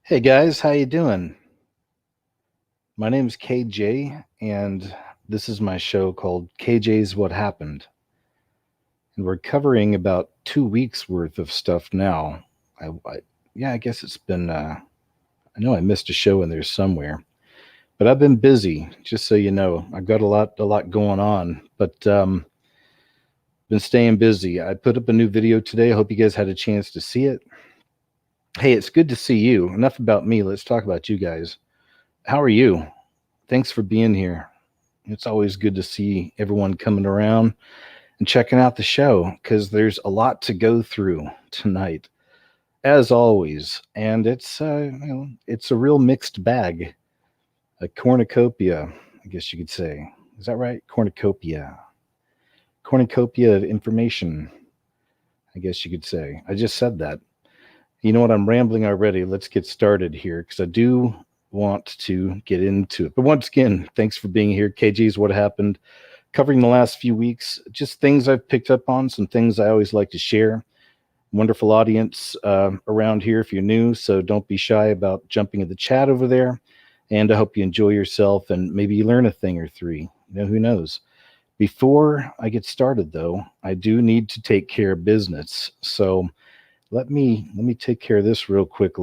Hey guys, how you doing? My name is KJ, and this is my show called KJ's What Happened. And we're covering about 2 weeks worth of stuff now. Yeah, I guess it's been. I know I missed a show in there somewhere, but I've been busy. Just so you know, I've got a lot going on, but been staying busy. I put up a new video today. I hope you guys had a chance to see it. Hey, it's good to see you. Enough about me. Let's talk about you guys. How are you? Thanks for being here. It's always good to see everyone coming around and checking out the show because there's a lot to go through tonight, as always. And it's a real mixed bag, a cornucopia, I guess you could say. Is that right? Cornucopia of information, I guess you could say. I just said that. You know what? I'm rambling already. Let's get started here because I do want to get into it. But once again, thanks for being here. KG's What Happened, covering the last few weeks, just things I've picked up on, some things I always like to share. Wonderful audience around here if you're new, so don't be shy about jumping in the chat over there. And I hope you enjoy yourself and maybe you learn a thing or three. Who knows? Before I get started, though, I do need to take care of business. So let me take care of this real quick,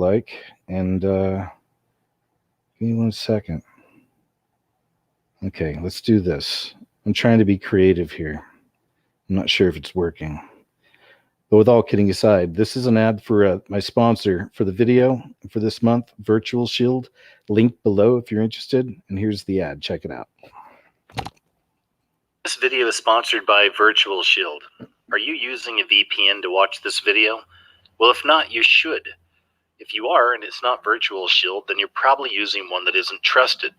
and give me 1 second. Okay, let's do this. I'm trying to be creative here. I'm not sure if it's working. But with all kidding aside, this is an ad for my sponsor for the video for this month, Virtual Shield. Link below if you're interested. And here's the ad. Check it out. This video is sponsored by Virtual Shield. Are you using a VPN to watch this video? Well, if not, you should. If you are and it's not Virtual Shield, then you're probably using one that isn't trusted.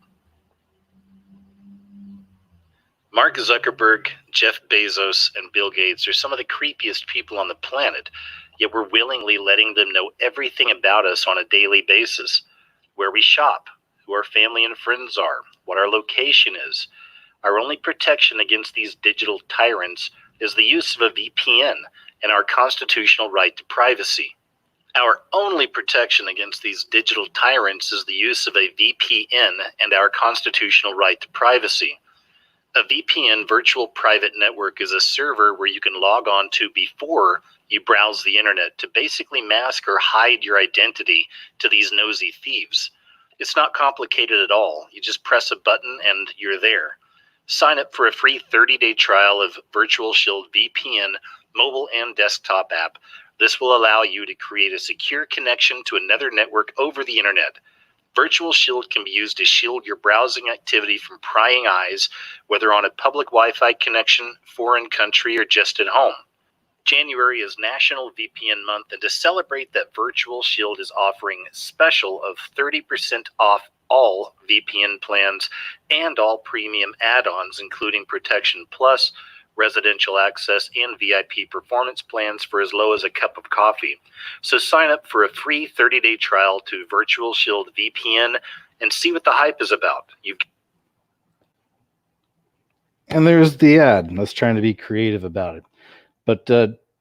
Mark Zuckerberg, Jeff Bezos, and Bill Gates are some of the creepiest people on the planet, yet we're willingly letting them know everything about us on a daily basis. Where we shop, who our family and friends are, what our location is. Our only protection against these digital tyrants is the use of a VPN and our constitutional right to privacy. Our only protection against these digital tyrants is the use of a VPN and our constitutional right to privacy. A VPN, virtual private network, is a server where you can log on to before you browse the internet to basically mask or hide your identity to these nosy thieves. It's not complicated at all. You just press a button and you're there. Sign up for a free 30-day trial of Virtual Shield VPN mobile and desktop app. This will allow you to create a secure connection to another network over the internet. Virtual Shield can be used to shield your browsing activity from prying eyes, whether on a public Wi-Fi connection, foreign country, or just at home. January is National VPN Month, and to celebrate that, Virtual Shield is offering a special of 30% off all VPN plans and all premium add-ons, including Protection Plus, residential access, and VIP performance plans for as low as a cup of coffee. So sign up for a free 30-day trial to Virtual Shield VPN and see what the hype is about. And there's the ad. I was trying to be creative about it. But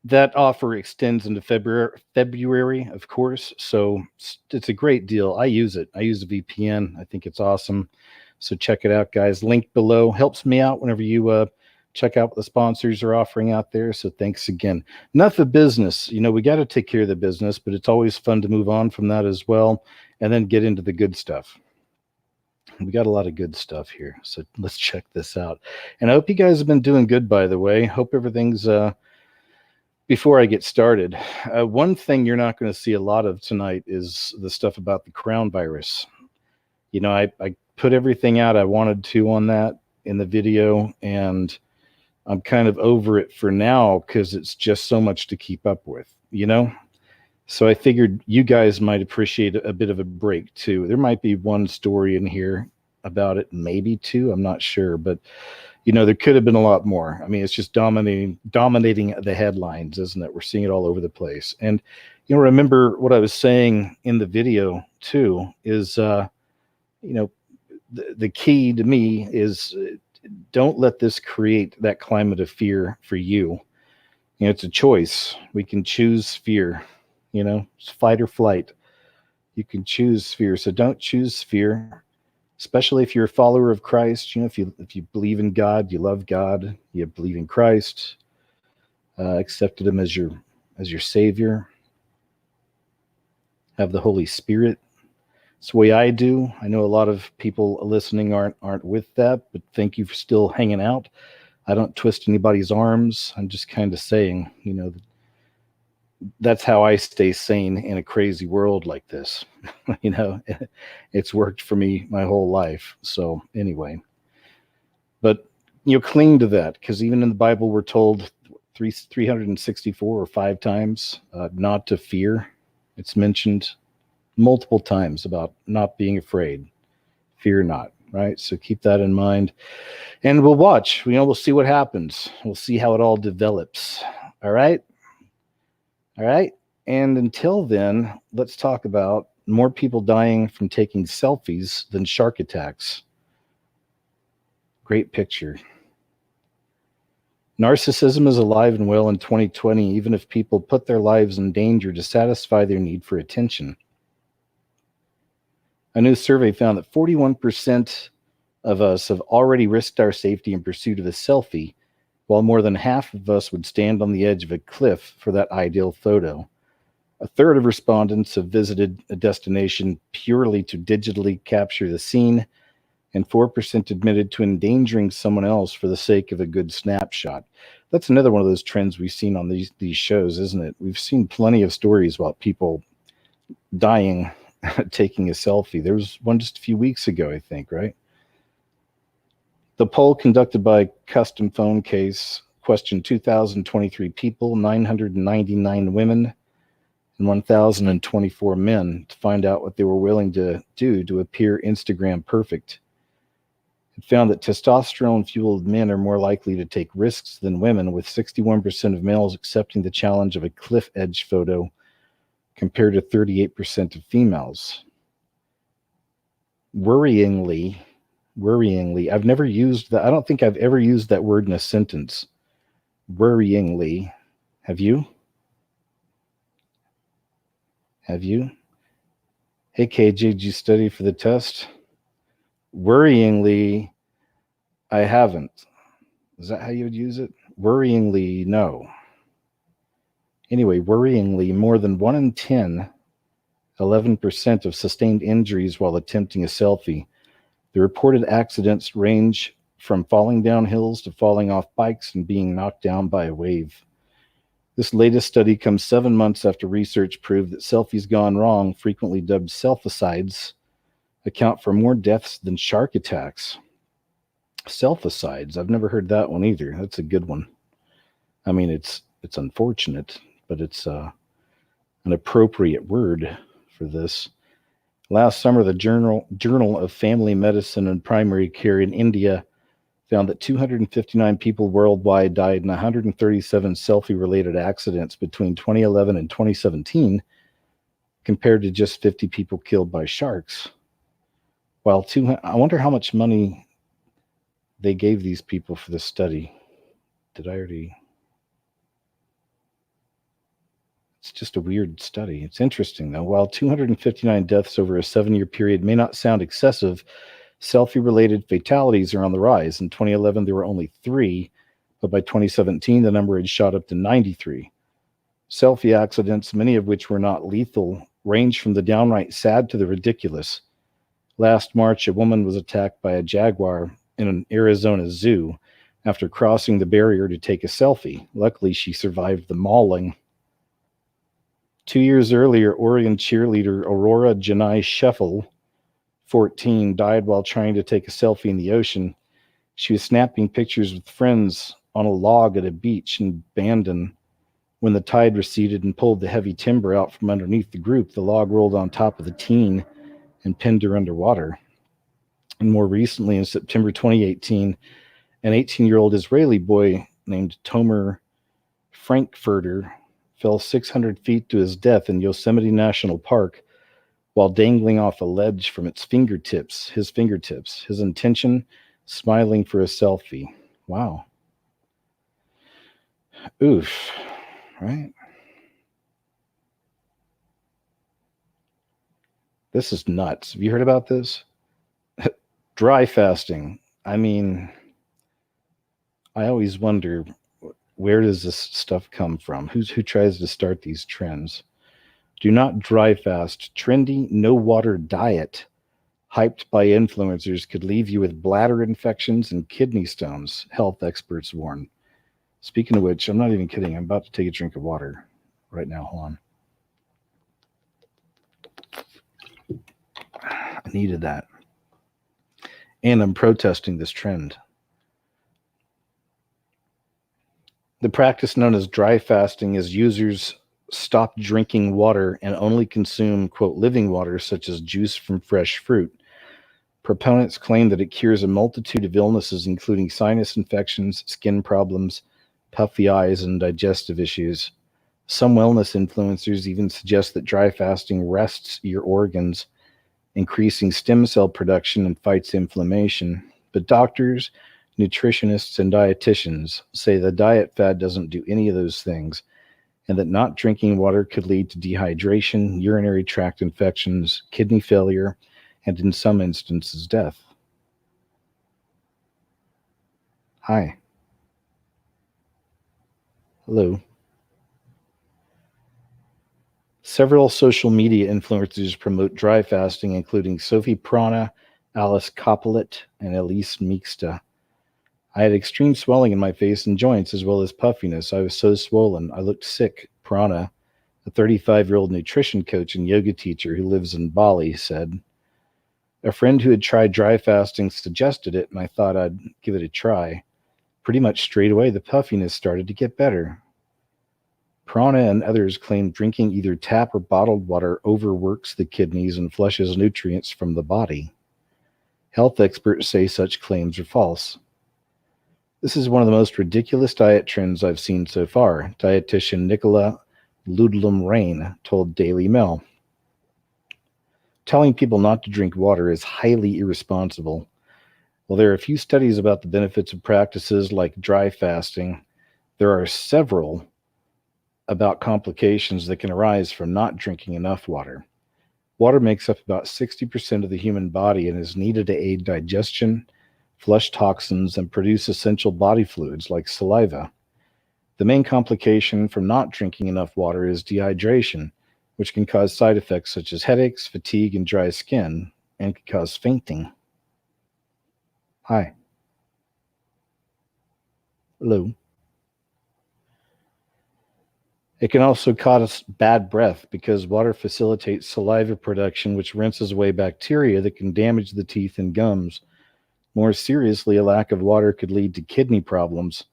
that offer extends into February, of course. So it's a great deal. I use it. I use a VPN. I think it's awesome. So check it out, guys. Link below. Helps me out whenever you check out what the sponsors are offering out there. So thanks again. Enough of business. We got to take care of the business, but it's always fun to move on from that as well and then get into the good stuff. We got a lot of good stuff here. So let's check this out. And I hope you guys have been doing good, by the way. Hope everything's before I get started. One thing you're not going to see a lot of tonight is the stuff about the crown virus. I put everything out I wanted to on that in the video, and I'm kind of over it for now because it's just so much to keep up with, So I figured you guys might appreciate a bit of a break too. There might be one story in here about it, maybe two, I'm not sure, but there could have been a lot more. I mean, it's just dominating the headlines, isn't it? We're seeing it all over the place. And remember what I was saying in the video too is the key to me is don't let this create that climate of fear for you. It's a choice. We can choose fear, it's fight or flight. You can choose fear. So don't choose fear, especially if you're a follower of Christ. If you believe in God, you love God, you believe in Christ, accepted him as your savior, have the Holy Spirit. It's the way I do. I know a lot of people listening aren't with that, but thank you for still hanging out. I don't twist anybody's arms. I'm just kind of saying, that's how I stay sane in a crazy world like this. It's worked for me my whole life. So anyway, but cling to that, because even in the Bible we're told 364 or 5 times not to fear. It's mentioned multiple times about not being afraid. Fear not, right? So keep that in mind, and we'll watch. We'll see what happens. We'll see how it all develops. All right. All right. And until then, let's talk about more people dying from taking selfies than shark attacks. Great picture. Narcissism is alive and well in 2020, even if people put their lives in danger to satisfy their need for attention. A new survey found that 41% of us have already risked our safety in pursuit of a selfie, while more than half of us would stand on the edge of a cliff for that ideal photo. A third of respondents have visited a destination purely to digitally capture the scene, and 4% admitted to endangering someone else for the sake of a good snapshot. That's another one of those trends we've seen on these shows, isn't it? We've seen plenty of stories about people dying taking a selfie. There was one just a few weeks ago, I think, right? The poll conducted by Custom Phone Case questioned 2,023 people, 999 women, and 1,024 men to find out what they were willing to do to appear Instagram perfect. It found that testosterone-fueled men are more likely to take risks than women, with 61% of males accepting the challenge of a cliff edge photo compared to 38% of females. Worryingly, I've never used that. I don't think I've ever used that word in a sentence. Worryingly. Have you? Hey, KJ, did you study for the test? Worryingly, I haven't. Is that how you would use it? Worryingly, no. Anyway, worryingly, more than 1 in 10, 11% of sustained injuries while attempting a selfie. The reported accidents range from falling down hills to falling off bikes and being knocked down by a wave. This latest study comes 7 months after research proved that selfies gone wrong, frequently dubbed selficides, account for more deaths than shark attacks. Selficides, I've never heard that one either. That's a good one. I mean, it's unfortunate, but it's an appropriate word for this. Last summer, the Journal of Family Medicine and Primary Care in India found that 259 people worldwide died in 137 selfie-related accidents between 2011 and 2017, compared to just 50 people killed by sharks. I wonder how much money they gave these people for this study. Did I already? It's just a weird study. It's interesting, though. While 259 deaths over a 7-year period may not sound excessive, selfie-related fatalities are on the rise. In 2011, there were only 3, but by 2017, the number had shot up to 93. Selfie accidents, many of which were not lethal, range from the downright sad to the ridiculous. Last March, a woman was attacked by a jaguar in an Arizona zoo after crossing the barrier to take a selfie. Luckily, she survived the mauling. 2 years earlier, Oregon cheerleader Aurora Janai Scheffel, 14, died while trying to take a selfie in the ocean. She was snapping pictures with friends on a log at a beach in Bandon. When the tide receded and pulled the heavy timber out from underneath the group, the log rolled on top of the teen and pinned her underwater. And more recently, in September 2018, an 18-year-old Israeli boy named Tomer Frankfurter fell 600 feet to his death in Yosemite National Park while dangling off a ledge from his fingertips. His intention, smiling for a selfie. Wow. Oof. Right? This is nuts. Have you heard about this? Dry fasting. I mean, I always wonder, where does this stuff come from? Who tries to start these trends? Do not dry fast. Trendy no water diet hyped by influencers could leave you with bladder infections and kidney stones, health experts warn. Speaking of which, I'm not even kidding. I'm about to take a drink of water right now. Hold on. I needed that. And I'm protesting this trend. The practice known as dry fasting is users stop drinking water and only consume, quote, living water, such as juice from fresh fruit. Proponents claim that it cures a multitude of illnesses, including sinus infections, skin problems, puffy eyes, and digestive issues. Some wellness influencers even suggest that dry fasting rests your organs, increasing stem cell production and fights inflammation. But doctors, nutritionists, and dietitians say the diet fad doesn't do any of those things, and that not drinking water could lead to dehydration, urinary tract infections, kidney failure, and in some instances, death. Hi. Hello. Several social media influencers promote dry fasting, including Sophie Prana, Alice Coppolet, and Elise Meeksta. I had extreme swelling in my face and joints, as well as puffiness. I was so swollen. I looked sick. Prana, a 35-year-old nutrition coach and yoga teacher who lives in Bali, said. A friend who had tried dry fasting suggested it, and I thought I'd give it a try. Pretty much straight away, the puffiness started to get better. Prana and others claim drinking either tap or bottled water overworks the kidneys and flushes nutrients from the body. Health experts say such claims are false. This is one of the most ridiculous diet trends I've seen so far, dietitian Nicola Ludlam Rain told Daily Mail. Telling people not to drink water is highly irresponsible. While there are a few studies about the benefits of practices like dry fasting, there are several about complications that can arise from not drinking enough water. Water makes up about 60% of the human body and is needed to aid digestion, flush toxins, and produce essential body fluids like saliva. The main complication from not drinking enough water is dehydration, which can cause side effects such as headaches, fatigue, and dry skin, and can cause fainting. Hi. Hello. It can also cause bad breath because water facilitates saliva production, which rinses away bacteria that can damage the teeth and gums. More seriously, a lack of water could lead to kidney problems.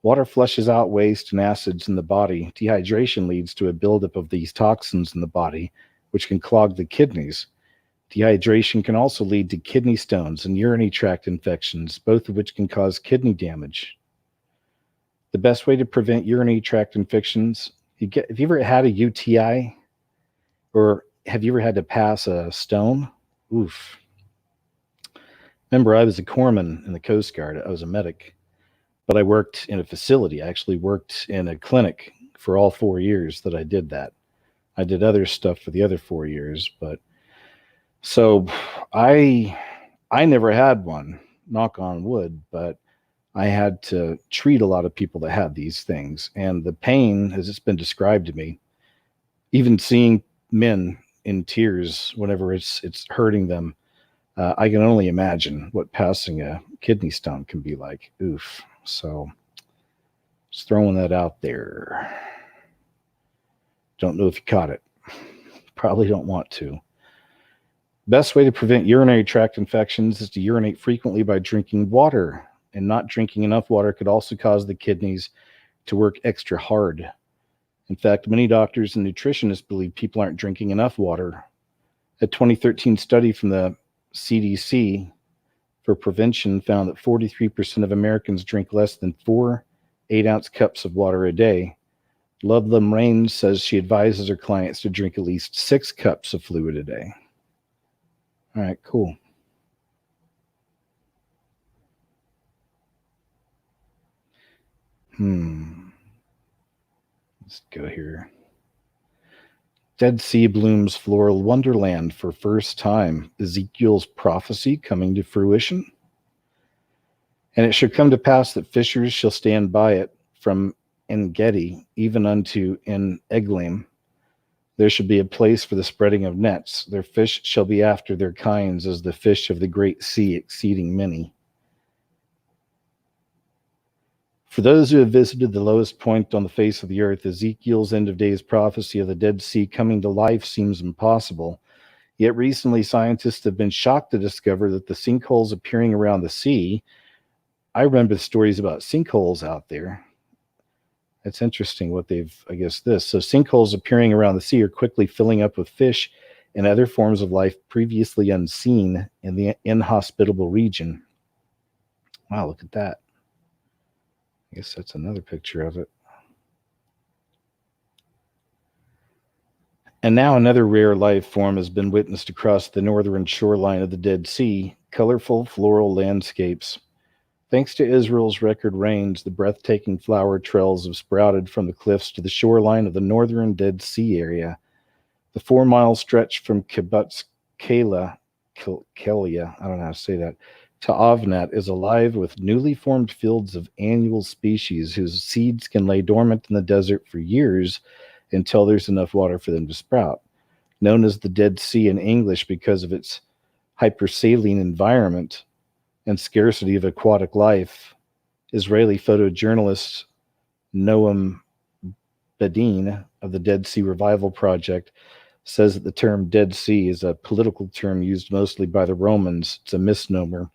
Water flushes out waste and acids in the body. Dehydration leads to a buildup of these toxins in the body, which can clog the kidneys. Dehydration can also lead to kidney stones and urinary tract infections, both of which can cause kidney damage. The best way to prevent urinary tract infections, have you ever had a UTI? Or have you ever had to pass a stone? Oof. Remember, I was a corpsman in the Coast Guard. I was a medic, but I worked in a facility. I actually worked in a clinic for all 4 years that I did that. I did other stuff for the other 4 years, but so I never had one, knock on wood, but I had to treat a lot of people that had these things. And the pain, as it's been described to me, even seeing men in tears whenever it's hurting them, I can only imagine what passing a kidney stone can be like. Oof. So just throwing that out there. Don't know if you caught it. Probably don't want to. Best way to prevent urinary tract infections is to urinate frequently by drinking water. And not drinking enough water could also cause the kidneys to work extra hard. In fact, many doctors and nutritionists believe people aren't drinking enough water. A 2013 study from the CDC for prevention found that 43% of Americans drink less than 4 8-ounce cups of water a day. Ludlam Rain says she advises her clients to drink at least 6 cups of fluid a day. All right, cool. Let's go here. Dead Sea blooms floral wonderland for first time. Ezekiel's prophecy coming to fruition. And it shall come to pass that fishers shall stand by it from En-gedi even unto En-eglaim. There shall be a place for the spreading of nets. Their fish shall be after their kinds as the fish of the great sea, exceeding many. For those who have visited the lowest point on the face of the earth, Ezekiel's end of days prophecy of the Dead Sea coming to life seems impossible. Yet recently, scientists have been shocked to discover that the sinkholes appearing around the sea. I remember the stories about sinkholes out there. It's interesting what they've, I guess, this. So sinkholes appearing around the sea are quickly filling up with fish and other forms of life previously unseen in the inhospitable region. Wow, look at that. I guess that's another picture of it. And now another rare life form has been witnessed across the northern shoreline of the Dead Sea, colorful floral landscapes. Thanks to Israel's record rains, the breathtaking flower trails have sprouted from the cliffs to the shoreline of the northern Dead Sea area. The 4-mile stretch from Kibbutz Kelia, I don't know how to say that, to Avnat is alive with newly formed fields of annual species whose seeds can lay dormant in the desert for years until there's enough water for them to sprout. Known as the Dead Sea in English because of its hypersaline environment and scarcity of aquatic life, Israeli photojournalist Noam Bedin of the Dead Sea Revival Project says that the term Dead Sea is a political term used mostly by the Romans. It's a misnomer.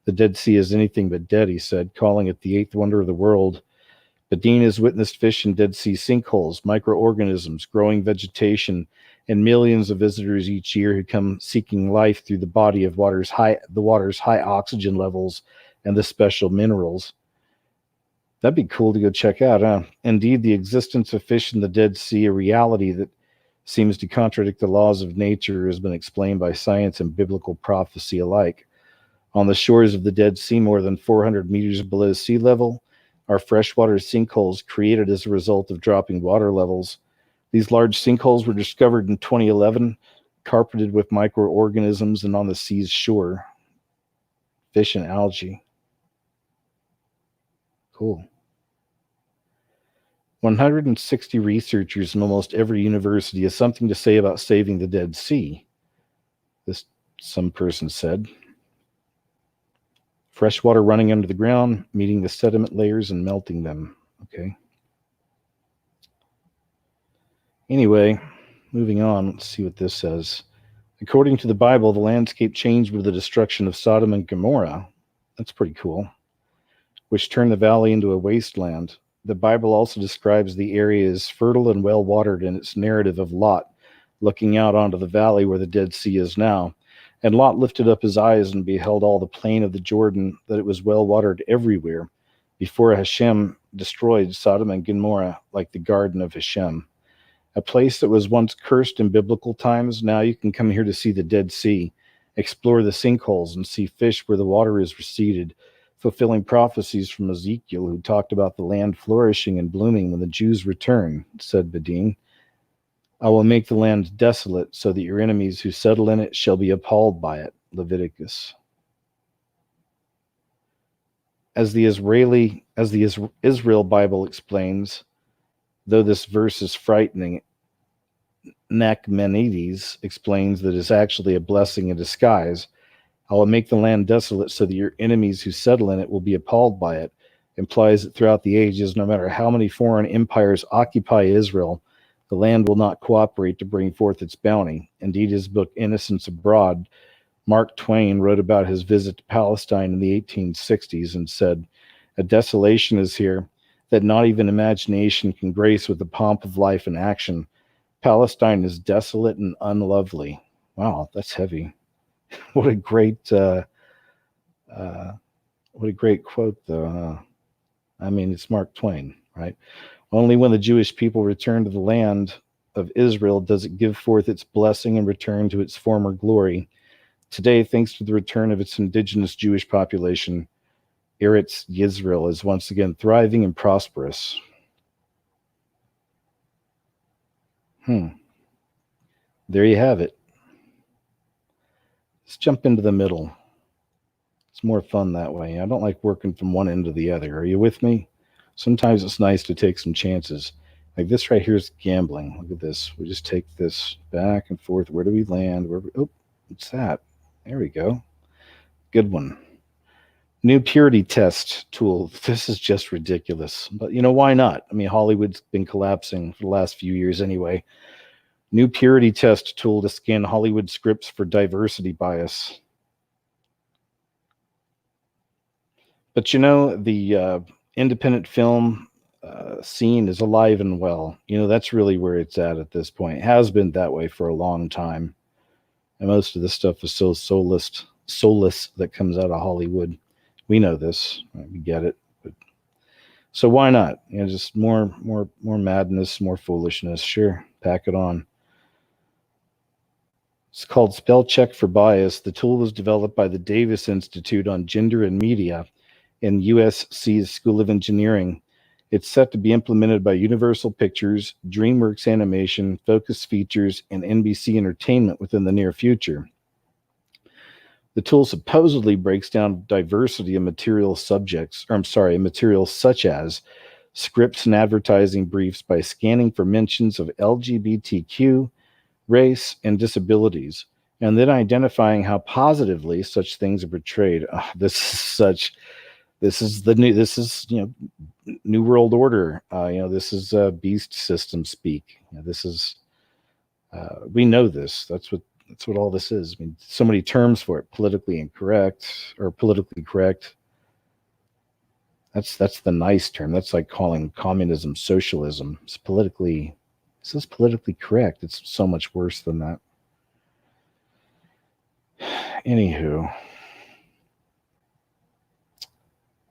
The Dead Sea is anything but dead, he said, calling it the eighth wonder of the world. Bedin has witnessed fish in Dead Sea sinkholes, microorganisms, growing vegetation, and millions of visitors each year who come seeking life through the water's high oxygen levels and the special minerals. That'd be cool to go check out, huh? Indeed, the existence of fish in the Dead Sea, a reality that seems to contradict the laws of nature, has been explained by science and biblical prophecy alike. On the shores of the Dead Sea, more than 400 meters below sea level, are freshwater sinkholes created as a result of dropping water levels. These large sinkholes were discovered in 2011, carpeted with microorganisms and on the sea's shore. Fish and algae. Cool. 160 researchers in almost every university has something to say about saving the Dead Sea, some person said. Fresh water running under the ground, meeting the sediment layers and melting them. Okay. Anyway, moving on, let's see what this says. According to the Bible, the landscape changed with the destruction of Sodom and Gomorrah. That's pretty cool. Which turned the valley into a wasteland. The Bible also describes the area as fertile and well-watered in its narrative of Lot, looking out onto the valley where the Dead Sea is now. And Lot lifted up his eyes and beheld all the plain of the Jordan, that it was well-watered everywhere, before Hashem destroyed Sodom and Gomorrah like the garden of Hashem. A place that was once cursed in biblical times, now you can come here to see the Dead Sea, explore the sinkholes, and see fish where the water is receded, fulfilling prophecies from Ezekiel, who talked about the land flourishing and blooming when the Jews return, said Bedin. I will make the land desolate, so that your enemies who settle in it shall be appalled by it. Leviticus. As the Israel Bible explains, though this verse is frightening, Nachmanides explains that it's actually a blessing in disguise. I will make the land desolate so that your enemies who settle in it will be appalled by it. Implies that throughout the ages, no matter how many foreign empires occupy Israel, the land will not cooperate to bring forth its bounty. Indeed, his book Innocents Abroad, Mark Twain wrote about his visit to Palestine in the 1860s and said, "A desolation is here that not even imagination can grace with the pomp of life and action. Palestine is desolate and unlovely." Wow, that's heavy. What a great quote, though. I mean, it's Mark Twain, right? Only when the Jewish people return to the land of Israel does it give forth its blessing and return to its former glory. Today, thanks to the return of its indigenous Jewish population, Eretz Yisrael is once again thriving and prosperous. there you have it. Let's jump into the middle. It's more fun that way. I don't like working from one end to the other. Are you with me? Sometimes it's nice to take some chances. Like this right here is gambling. Look at this. We just take this back and forth. Where do we land? Oh, what's that? There we go. Good one. New purity test tool. This is just ridiculous. But why not? I mean, Hollywood's been collapsing for the last few years anyway. New purity test tool to scan Hollywood scripts for diversity bias. But the independent film scene is alive and well. That's really where it's at this point. It has been that way for a long time. And most of this stuff is so soulless that comes out of Hollywood. We know this. We get it. But, so why not? Just more madness, more foolishness. Sure, pack it on. It's called Spell Check for Bias. The tool was developed by the Davis Institute on Gender and Media in USC's School of Engineering. It's set to be implemented by Universal Pictures, DreamWorks Animation, Focus Features, and NBC Entertainment within the near future. The tool supposedly breaks down diversity in materials such as scripts and advertising briefs by scanning for mentions of LGBTQ, race, and disabilities, and then identifying how positively such things are portrayed. This is New World Order. This is beast system speak. We know this. That's what all this is. I mean, so many terms for it: politically incorrect or politically correct. That's the nice term. That's like calling communism socialism. This is politically correct. It's so much worse than that. Anywho,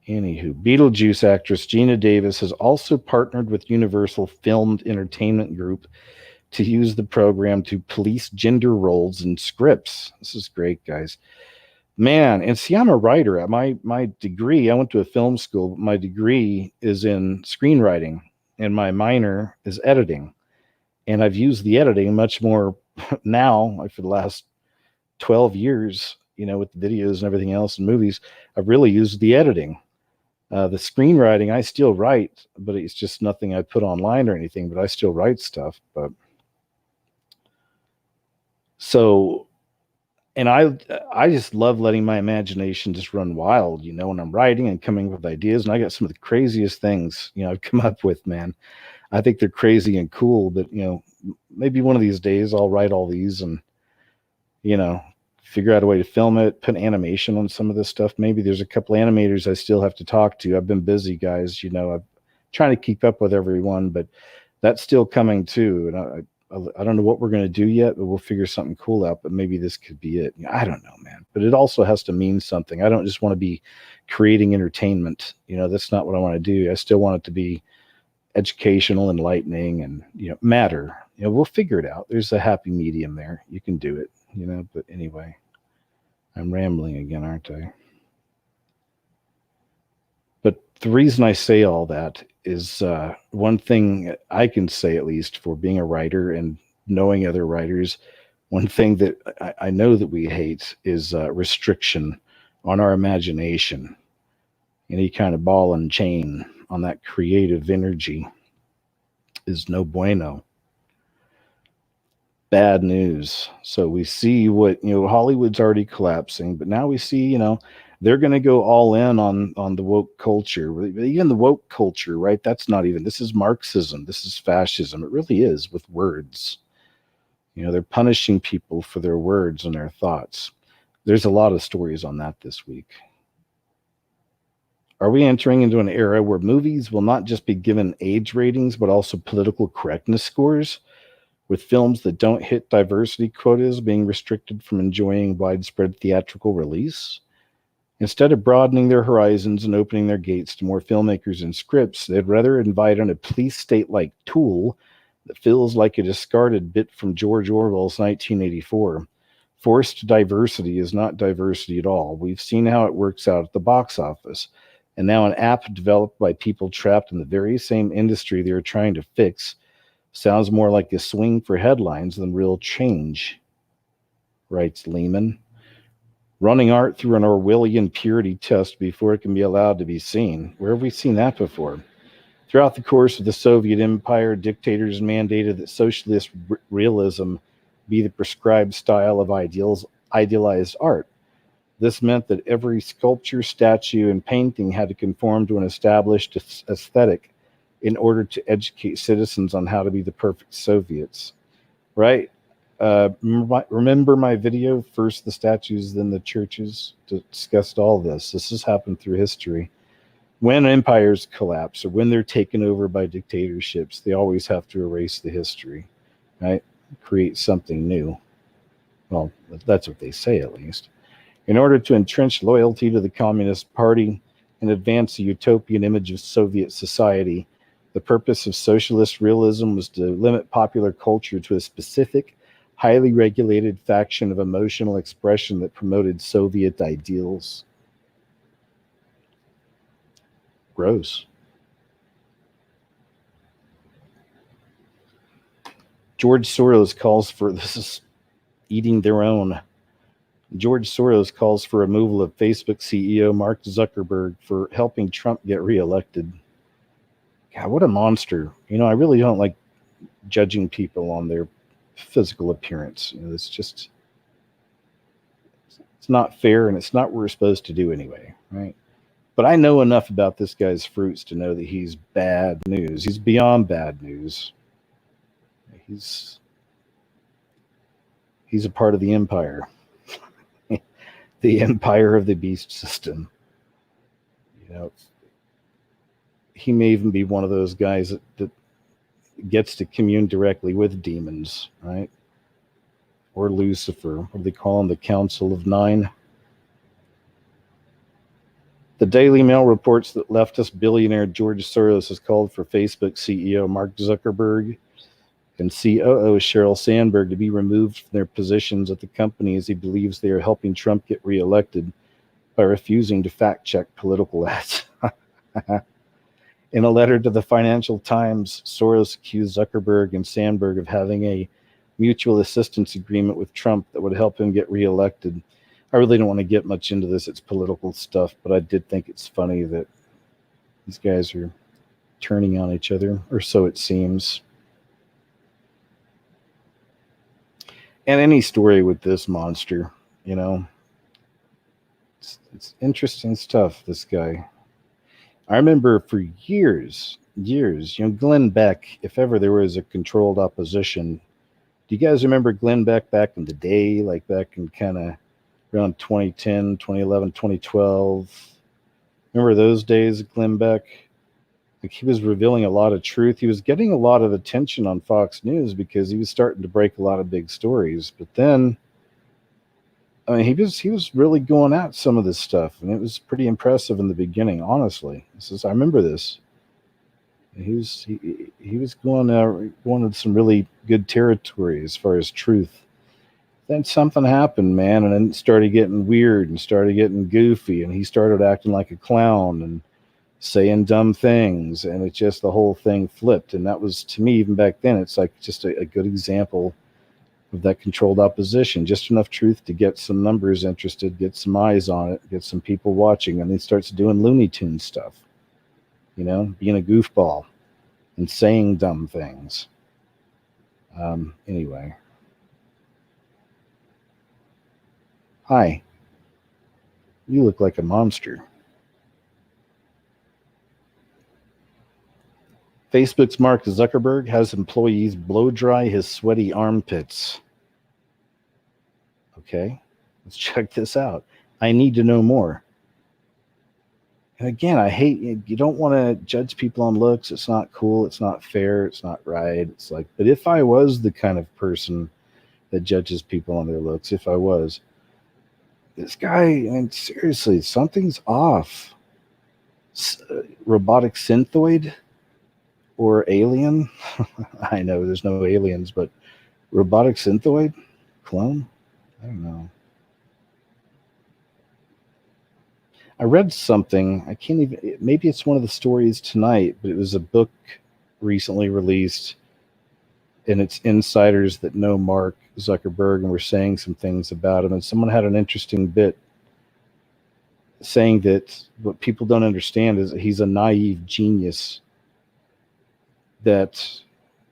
Beetlejuice actress Gina Davis has also partnered with Universal Filmed Entertainment Group to use the program to police gender roles in scripts. This is great, guys. Man, and see, I'm a writer. At my degree, I went to a film school. My degree is in screenwriting, and my minor is editing. And I've used the editing much more now, like for the last 12 years, with videos and everything else and movies. I've really used the editing. The screenwriting, I still write, but it's just nothing I put online or anything, but I still write stuff. But so, and I just love letting my imagination just run wild, when I'm writing and coming up with ideas. And I got some of the craziest things, I've come up with, man. I think they're crazy and cool, but, maybe one of these days I'll write all these and, figure out a way to film it, put animation on some of this stuff. Maybe there's a couple animators I still have to talk to. I've been busy, guys. I'm trying to keep up with everyone, but that's still coming too. And I don't know what we're going to do yet, but we'll figure something cool out. But maybe this could be it. I don't know, man. But it also has to mean something. I don't just want to be creating entertainment. That's not what I want to do. I still want it to be educational, enlightening, and matter. We'll figure it out. There's a happy medium there. You can do it. But anyway, I'm rambling again, aren't I? But the reason I say all that is one thing I can say, at least for being a writer and knowing other writers, one thing that I know that we hate is restriction on our imagination. Any kind of ball and chain on that creative energy is no bueno. Bad news. So we see what, Hollywood's already collapsing, but now we see, they're going to go all in on the woke culture. Even the woke culture, right? This is Marxism. This is fascism. It really is, with words. They're punishing people for their words and their thoughts. There's a lot of stories on that this week. Are we entering into an era where movies will not just be given age ratings, but also political correctness scores, with films that don't hit diversity quotas being restricted from enjoying widespread theatrical release? Instead of broadening their horizons and opening their gates to more filmmakers and scripts, they'd rather invite in a police state-like tool that feels like a discarded bit from George Orwell's 1984. Forced diversity is not diversity at all. We've seen how it works out at the box office. And now an app developed by people trapped in the very same industry they're trying to fix Sounds more like a swing for headlines than real change, writes Lehman. Running art through an Orwellian purity test before it can be allowed to be seen. Where have we seen that before? Throughout the course of the Soviet Empire, dictators mandated that socialist realism be the prescribed style of idealized art. This meant that every sculpture, statue, and painting had to conform to an established aesthetic in order to educate citizens on how to be the perfect Soviets. Right? Remember my video, First the Statues, then the Churches? Discussed all this. This has happened through history. When empires collapse or when they're taken over by dictatorships, they always have to erase the history, right? Create something new. Well, that's what they say, at least. In order to entrench loyalty to the Communist Party and advance a utopian image of Soviet society, the purpose of socialist realism was to limit popular culture to a specific, highly regulated faction of emotional expression that promoted Soviet ideals. Gross. George Soros calls for, this is eating their own. George Soros calls for removal of Facebook CEO Mark Zuckerberg for helping Trump get reelected. God, what a monster. I really don't like judging people on their physical appearance. It's just, it's not fair, and it's not what we're supposed to do anyway, right? But I know enough about this guy's fruits to know that he's bad news. He's beyond bad news. He's a part of the empire. The empire of the beast system. He may even be one of those guys that gets to commune directly with demons, right? Or Lucifer. What do they call him? The Council of Nine. The Daily Mail reports that leftist billionaire George Soros has called for Facebook CEO Mark Zuckerberg and COO Sheryl Sandberg to be removed from their positions at the company, as he believes they are helping Trump get reelected by refusing to fact-check political ads. In a letter to the Financial Times, Soros accused Zuckerberg and Sandberg of having a mutual assistance agreement with Trump that would help him get reelected. I really don't want to get much into this. It's political stuff, but I did think it's funny that these guys are turning on each other, or so it seems. And any story with this monster, it's interesting stuff, this guy. I remember for years, Glenn Beck, if ever there was a controlled opposition. Do you guys remember Glenn Beck back in the day, like back in kind of around 2010, 2011, 2012? Remember those days, Glenn Beck? Like, he was revealing a lot of truth. He was getting a lot of attention on Fox News because he was starting to break a lot of big stories. But then, he was really going at some of this stuff, and it was pretty impressive in the beginning. Honestly, I remember this. He was going to some really good territory as far as truth. Then something happened, man, and then it started getting weird and started getting goofy, and he started acting like a clown and saying dumb things, and it just, the whole thing flipped. And that was, to me, even back then, it's like just a good example of that controlled opposition. Just enough truth to get some numbers interested, get some eyes on it, get some people watching, and then starts doing Looney Tunes stuff, being a goofball and saying dumb things. Anyway. Hi. You look like a monster. Facebook's Mark Zuckerberg has employees blow dry his sweaty armpits. Okay, let's check this out. I need to know more. And again, I hate, you don't want to judge people on looks. It's not cool. It's not fair. It's not right. It's like, but if I was the kind of person that judges people on their looks, if I was, this guy, seriously, something's off. Robotic synthoid? Or alien? I know there's no aliens, but robotic synthoid? Clone? I don't know. I read something, I can't even, maybe it's one of the stories tonight, but it was a book recently released and it's insiders that know Mark Zuckerberg and were saying some things about him. And someone had an interesting bit saying that what people don't understand is that he's a naive genius. That,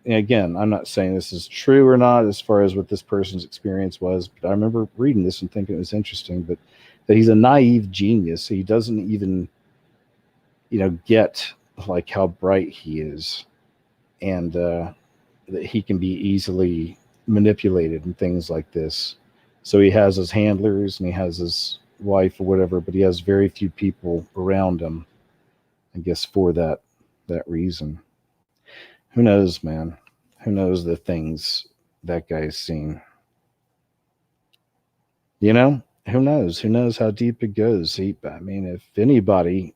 again, I'm not saying this is true or not as far as what this person's experience was, but I remember reading this and thinking it was interesting, but that he's a naive genius. He doesn't even, get like how bright he is, and that he can be easily manipulated and things like this. So he has his handlers and he has his wife or whatever, but he has very few people around him, I guess, for that reason. Who knows, man? Who knows the things that guy's seen? Who knows? Who knows how deep it goes? I mean, if anybody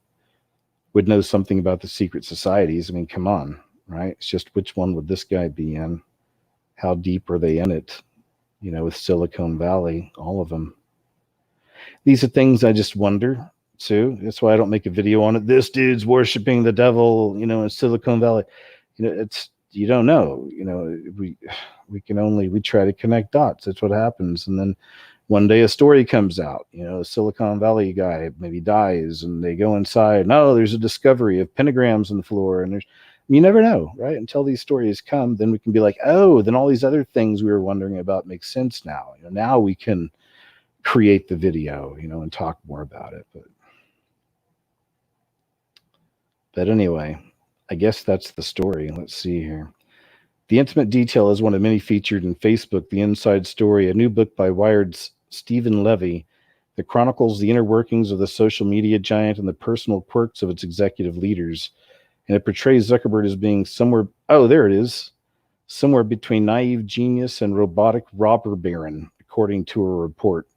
would know something about the secret societies, I mean, come on, right? It's just which one would this guy be in? How deep are they in it? With Silicon Valley, all of them. These are things I just wonder too. That's why I don't make a video on it. This dude's worshiping the devil, in Silicon Valley. It's, you don't know. We try to connect dots. That's what happens. And then one day a story comes out, a Silicon Valley guy maybe dies and they go inside. No, there's a discovery of pentagrams on the floor. And you never know, right? Until these stories come, then we can be like, oh, then all these other things we were wondering about make sense now. Now we can create the video, and talk more about it. But anyway, I guess that's the story. Let's see here. The Intimate Detail is one of many featured in Facebook, The Inside Story, a new book by Wired's Stephen Levy that chronicles the inner workings of the social media giant and the personal quirks of its executive leaders. And it portrays Zuckerberg as being somewhere between naive genius and robotic robber baron, according to a report.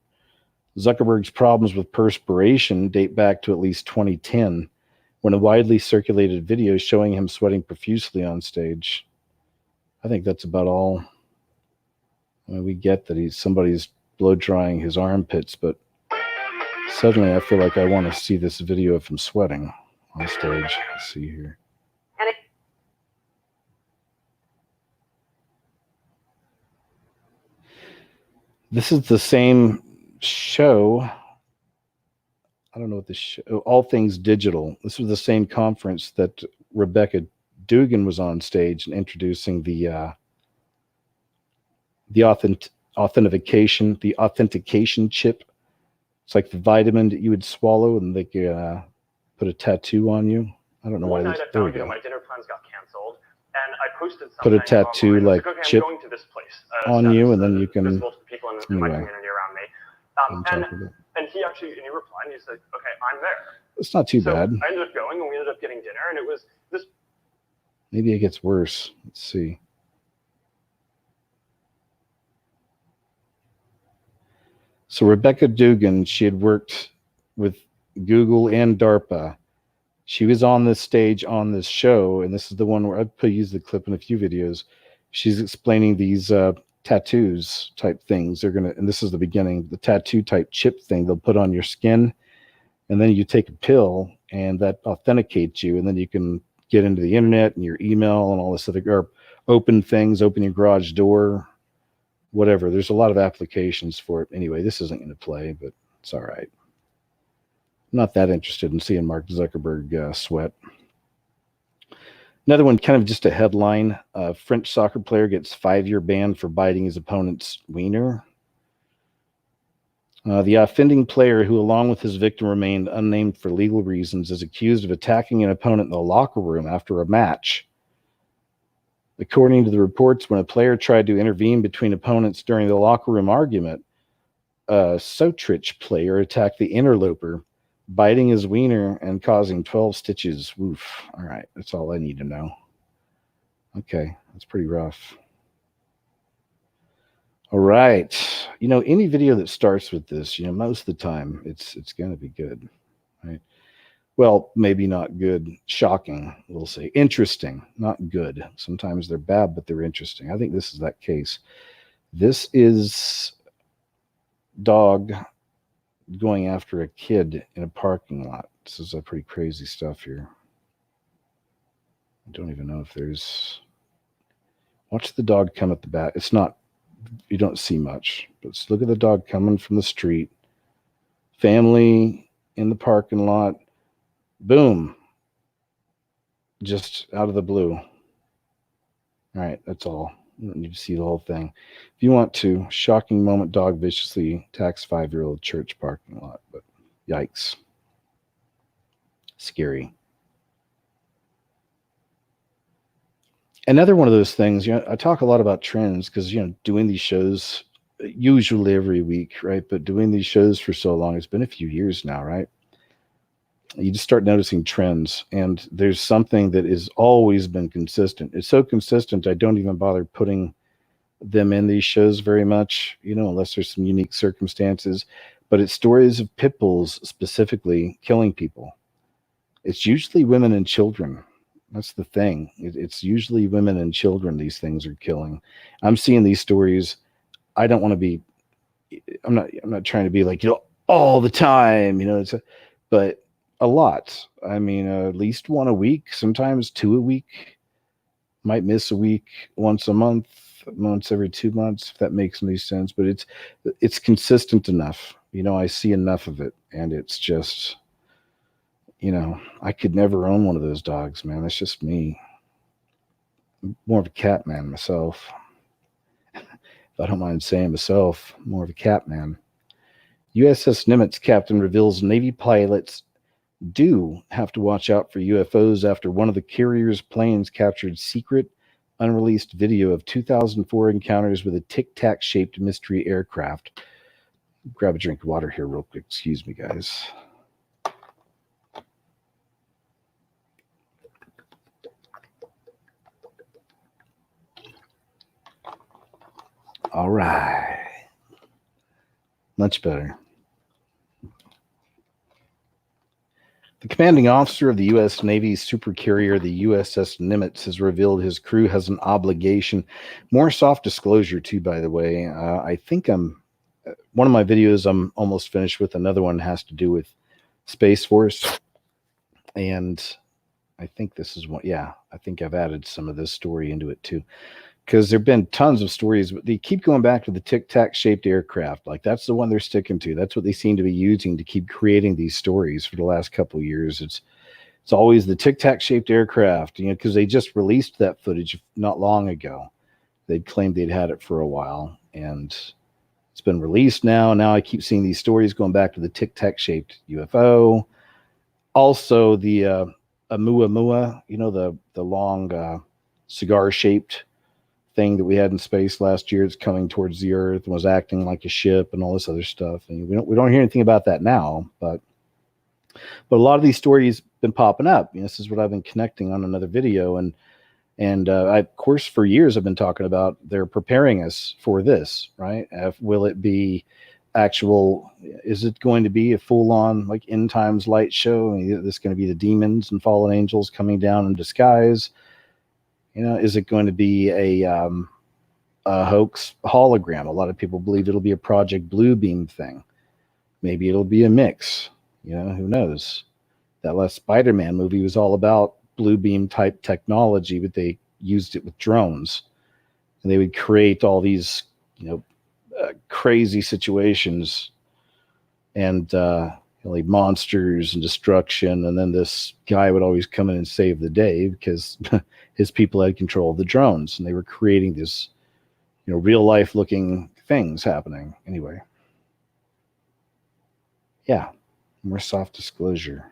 Zuckerberg's problems with perspiration date back to at least 2010, when a widely circulated video showing him sweating profusely on stage. I think that's about all. I mean, we get that somebody's blow drying his armpits, but suddenly I feel like I want to see this video of him sweating on stage. Let's see here. This is the same show. I don't know what this show, All Things Digital. This was the same conference that Rebecca Dugan was on stage and introducing the authentication chip. It's like the vitamin that you would swallow and they could put a tattoo on you. I don't know why. One night I found, my dinner plans got canceled, and I posted something. Put a tattoo online. like okay, chip I'm going to this place, on you, and then you can. Visible to the people in my community around me. And he replied, and he said, "Okay, I'm there." It's not too bad. I ended up going, and we ended up getting dinner, and it was this. Maybe it gets worse. Let's see. So Rebecca Dugan, she had worked with Google and DARPA. She was on this stage on this show, and this is the one where I've used the clip in a few videos. She's explaining these tattoos type things. And this is the beginning, the tattoo type chip thing they'll put on your skin, and then you take a pill, and that authenticates you, and then you can get into the internet and your email and all this other, or open things, open your garage door, whatever. There's a lot of applications for it. Anyway, this isn't going to play, but it's all right. I'm not that interested in seeing Mark Zuckerberg sweat. Another one, kind of just a headline. A French soccer player gets 5-year ban for biting his opponent's wiener. The offending player, who along with his victim remained unnamed for legal reasons, is accused of attacking an opponent in the locker room after a match. According to the reports, when a player tried to intervene between opponents during the locker room argument, a Sotrich player attacked the interloper, biting his wiener and causing 12 stitches. Oof. All right, that's all I need to know. Okay, that's pretty rough. All right. Any video that starts with this, most of the time it's going to be good, right? Well, maybe not good, shocking, we'll say. Interesting, not good. Sometimes they're bad, but they're interesting. I think this is that case. This is dog going after a kid in a parking lot. This is a pretty crazy stuff here. I don't even know if there's... Watch the dog come at the back. It's not, you don't see much, but look at the dog coming from the street. Family in the parking lot. Boom. Just out of the blue. All right, that's all. You don't need to see the whole thing. If you want to, shocking moment, dog viciously attacks 5-year-old church parking lot. But yikes. Scary. Another one of those things, I talk a lot about trends because, doing these shows usually every week, right? But doing these shows for so long, it's been a few years now, right? You just start noticing trends, and there's something that has always been consistent. It's so consistent, I don't even bother putting them in these shows very much, unless there's some unique circumstances. But it's stories of pit bulls specifically killing people. It's usually women and children. That's the thing. It's usually women and children these things are killing. I'm seeing these stories. I don't want to be, I'm not trying to be like, all the time, but a lot. I mean, at least one a week, sometimes 2 a week. Might miss a week once a month, once every 2 months, if that makes any sense. But it's consistent enough. I see enough of it, and it's just, I could never own one of those dogs, man. That's just me. I'm more of a cat man myself. If I don't mind saying myself, more of a cat man. USS Nimitz captain reveals Navy pilots do have to watch out for UFOs after one of the carrier's planes captured secret, unreleased video of 2004 encounters with a tic-tac shaped mystery aircraft. Grab a drink of water here real quick. Excuse me, guys. All right. Much better. The commanding officer of the U.S. Navy's supercarrier, the USS Nimitz, has revealed his crew has an obligation. More soft disclosure, too, by the way. I think one of my videos I'm almost finished with. Another one has to do with Space Force. And I think this is one. Yeah, I think I've added some of this story into it, too. Because there have been tons of stories, but they keep going back to the tic-tac shaped aircraft. Like, that's the one they're sticking to. That's what they seem to be using to keep creating these stories for the last couple of years. It's always the tic-tac shaped aircraft, because they just released that footage not long ago. They'd claimed they'd had it for a while, and it's been released now. Now I keep seeing these stories going back to the tic-tac shaped UFO. Also, the Oumuamua, the long cigar shaped thing that we had in space last year. It's coming towards the Earth and was acting like a ship and all this other stuff. And we don't hear anything about that now, but a lot of these stories been popping up. This is what I've been connecting on another video, and I, of course, for years I've been talking about they're preparing us for this, right? Will it be actual? Is it going to be a full-on like end times light show? Is this going to be the demons and fallen angels coming down in disguise? Is it going to be a hoax hologram? A lot of people believe it'll be a Project Bluebeam thing. Maybe it'll be a mix. Who knows? That last Spider-Man movie was all about Bluebeam type technology, but they used it with drones. And they would create all these, crazy situations and like monsters and destruction. And then this guy would always come in and save the day because his people had control of the drones, and they were creating this, real life looking things happening. Anyway. Yeah. More soft disclosure.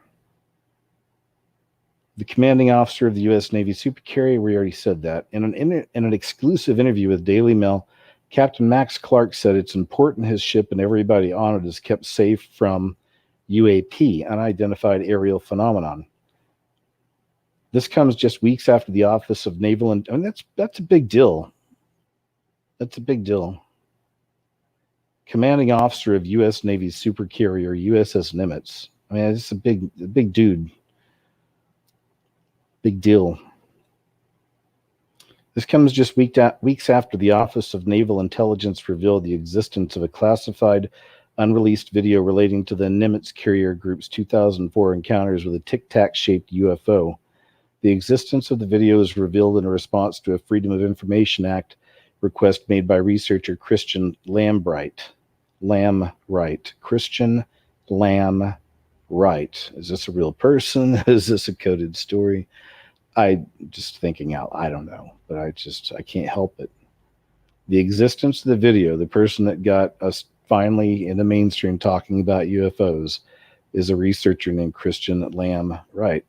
The commanding officer of the U.S. Navy supercarrier, we already said that. In an exclusive interview with Daily Mail, Captain Max Clark said it's important his ship and everybody on it is kept safe from UAP, unidentified aerial phenomenon. This comes just weeks after the Office of Naval and that's a big deal. That's a big deal. Commanding officer of U.S. Navy's supercarrier USS Nimitz. It's a big dude. Big deal. This comes just weeks after the Office of Naval Intelligence revealed the existence of a classified, unreleased video relating to the Nimitz carrier group's 2004 encounters with a tic-tac shaped UFO. The existence of the video is revealed in a response to a Freedom of Information Act request made by researcher Christian Lambright. Christian Lambright. Is this a real person? Is this a coded story? I just thinking out. I don't know, but I can't help it. The existence of the video, the person that got us finally in the mainstream talking about UFOs, is a researcher named Christian Lambright.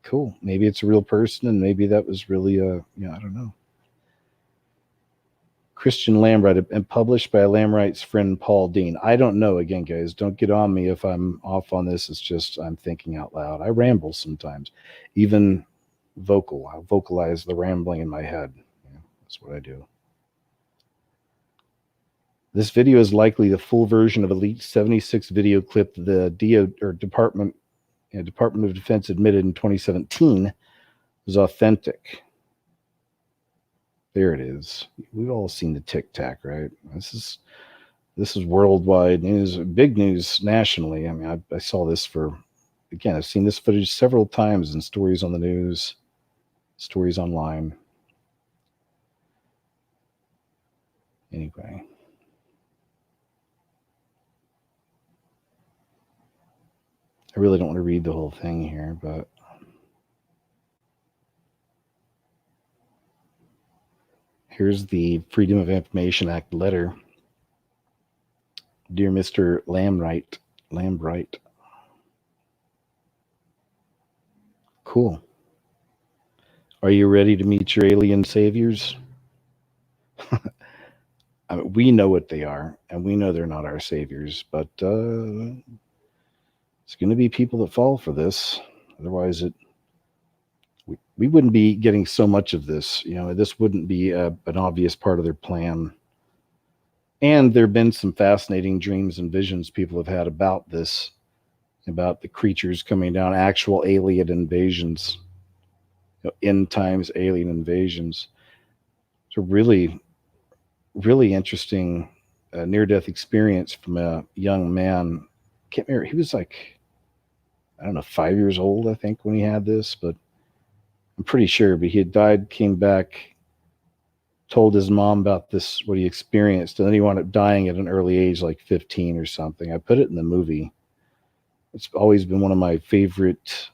Cool. Maybe it's a real person, and maybe that was really I don't know. Christian Lambright, and published by Lambright's friend Paul Dean. I don't know. Again, guys, don't get on me if I'm off on this. It's just I'm thinking out loud. I ramble sometimes, even vocal. I vocalize the rambling in my head. That's what I do. This video is likely the full version of a leaked 76 video clip the Department of Defense admitted in 2017 was authentic. There it is. We've all seen the Tic Tac, right? This is worldwide news, big news nationally. I mean, I saw this I've seen this footage several times in stories on the news, stories online. Anyway. I really don't want to read the whole thing here, but here's the Freedom of Information Act letter. Dear Mr. Lambright. Cool. Are you ready to meet your alien saviors? I mean, we know what they are, and we know they're not our saviors, but it's going to be people that fall for this. Otherwise, we wouldn't be getting so much of this. This wouldn't be an obvious part of their plan. And there have been some fascinating dreams and visions people have had about this, about the creatures coming down, actual alien invasions, end times alien invasions. It's a really, really interesting near-death experience from a young man. Can't remember. He was like, 5 years old, I think, when he had this, but I'm pretty sure. But he had died, came back, told his mom about this, what he experienced, and then he wound up dying at an early age, like 15 or something. I put it in the movie. It's always been one of my favorite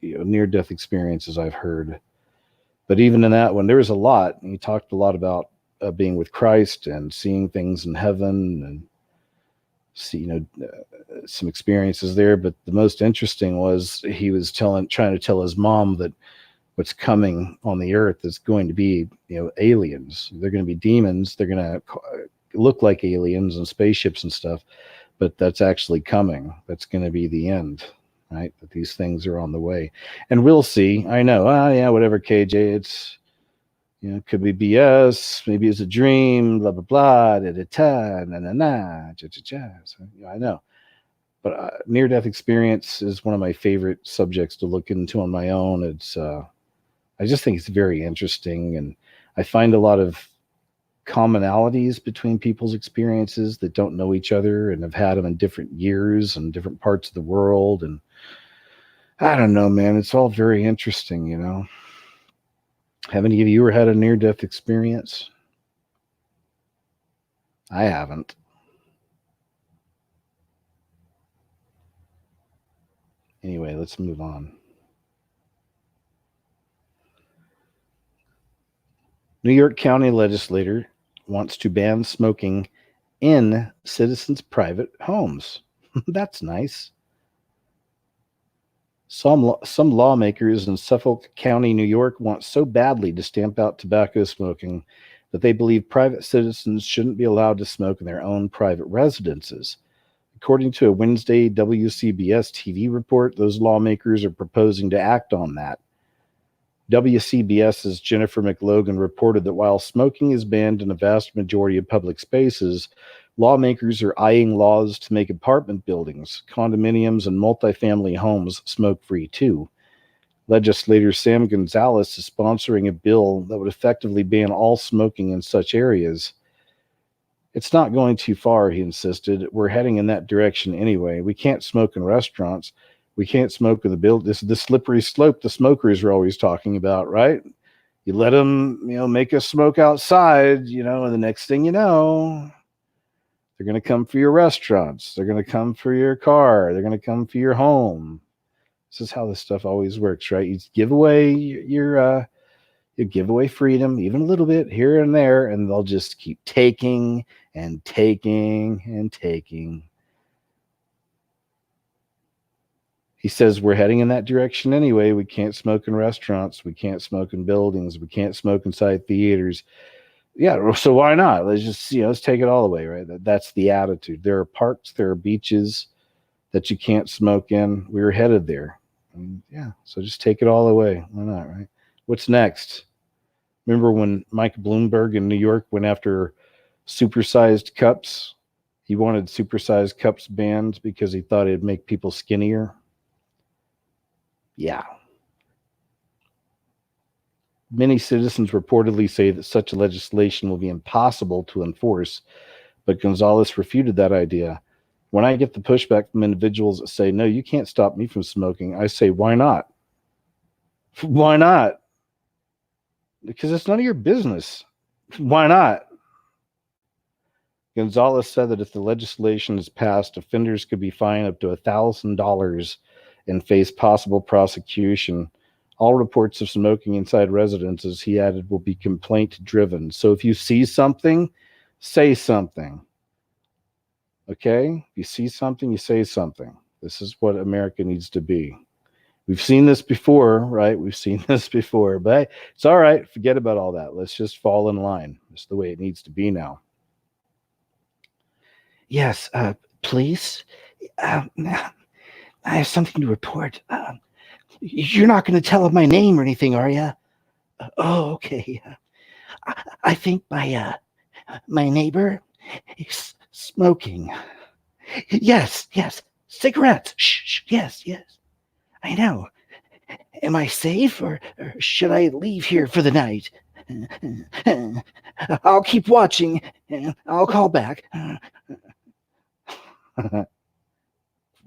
near-death experiences I've heard. But even in that one, there was a lot. And he talked a lot about being with Christ and seeing things in heaven and see, some experiences there. But the most interesting was he was trying to tell his mom that what's coming on the earth is going to be, aliens. They're going to be demons. They're going to look like aliens and spaceships and stuff, but that's actually coming. That's going to be the end, right? That these things are on the way, and we'll see. I know. Whatever, KJ. It's, could be BS. Maybe it's a dream. Blah blah blah. Da da da. Na na na. Cha cha cha. So, I know. But near-death experience is one of my favorite subjects to look into on my own. It's I just think it's very interesting, and I find a lot of commonalities between people's experiences that don't know each other and have had them in different years and different parts of the world. And I don't know, man, it's all very interesting, Have any of you ever had a near-death experience? I haven't. Anyway, let's move on. New York County legislator wants to ban smoking in citizens' private homes. That's nice. Some lawmakers in Suffolk County, New York, want so badly to stamp out tobacco smoking that they believe private citizens shouldn't be allowed to smoke in their own private residences. According to a Wednesday WCBS TV report, those lawmakers are proposing to act on that. WCBS's Jennifer McLogan reported that while smoking is banned in a vast majority of public spaces, lawmakers are eyeing laws to make apartment buildings, condominiums, and multifamily homes smoke-free too. Legislator Sam Gonzalez is sponsoring a bill that would effectively ban all smoking in such areas. It's not going too far, he insisted. We're heading in that direction anyway. We can't smoke in restaurants. We can't smoke in the build. This is the slippery slope the smokers are always talking about, right? You let them, make us smoke outside, and the next thing you know, they're going to come for your restaurants. They're going to come for your car. They're going to come for your home. This is how this stuff always works, right? You give away you give away freedom, even a little bit here and there, and they'll just keep taking and taking and taking. He says we're heading in that direction anyway. We can't smoke in restaurants. We can't smoke in buildings. We can't smoke inside theaters. Yeah, so why not? Let's just, let's take it all away, right? That's the attitude. There are parks, there are beaches that you can't smoke in. We're headed there. So just take it all away. Why not, right? What's next? Remember when Mike Bloomberg in New York went after supersized cups? He wanted supersized cups banned because he thought it'd make people skinnier. Yeah. Many citizens reportedly say that such legislation will be impossible to enforce, but Gonzalez refuted that idea. When I get the pushback from individuals that say, no, you can't stop me from smoking, I say, why not? Why not? Because it's none of your business. Why not? Gonzalez said that if the legislation is passed, offenders could be fined up to $1,000 and face possible prosecution. All reports of smoking inside residences, he added, will be complaint-driven. So if you see something, say something. Okay? If you see something, you say something. This is what America needs to be. We've seen this before, right? We've seen this before, but it's all right. Forget about all that. Let's just fall in line. It's the way it needs to be now. Yes, please. I have something to report. You're not going to tell him my name or anything, are you? Oh, okay. I think my neighbor is smoking. Yes. Cigarettes. Shh. Yes. I know. Am I safe or should I leave here for the night? I'll keep watching. I'll call back.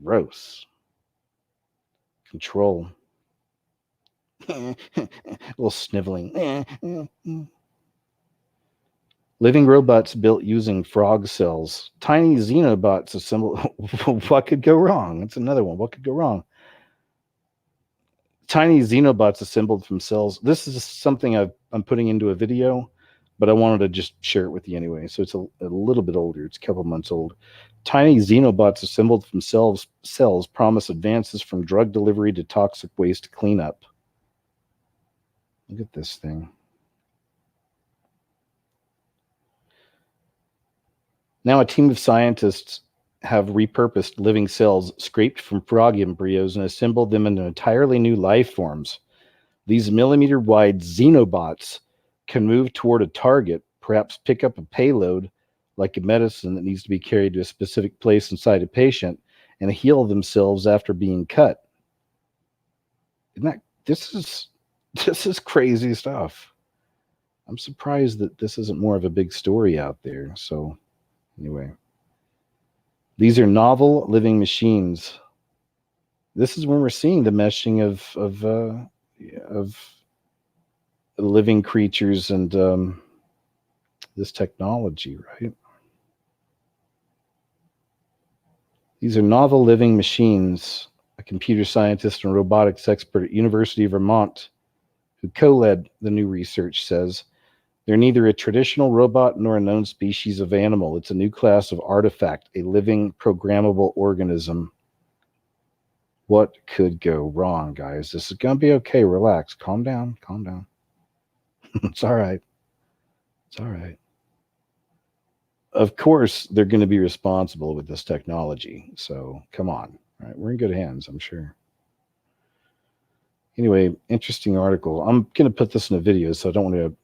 Gross. Control. A little sniveling. Living robots built using frog cells. Tiny xenobots assembled. What could go wrong? That's another one. What could go wrong? Tiny xenobots assembled from cells. This is something I'm putting into a video, but I wanted to just share it with you anyway. So it's a little bit older. It's a couple months old. Tiny xenobots assembled from cells promise advances from drug delivery to toxic waste cleanup. Look at this thing. Now a team of scientists have repurposed living cells scraped from frog embryos and assembled them into entirely new life forms. These millimeter-wide xenobots can move toward a target, perhaps pick up a payload, like a medicine that needs to be carried to a specific place inside a patient, and heal themselves after being cut. This is crazy stuff. I'm surprised that this isn't more of a big story out there. So anyway, these are novel living machines. This is when we're seeing the meshing of living creatures and this technology, right? These are novel living machines. A computer scientist and robotics expert at University of Vermont, who co-led the new research, says they're neither a traditional robot nor a known species of animal. It's a new class of artifact, a living programmable organism. What could go wrong, guys? This is going to be okay. Relax. Calm down. It's all right. Of course, they're going to be responsible with this technology. So come on. All right, we're in good hands, I'm sure. Anyway, interesting article. I'm going to put this in a video, so I don't want to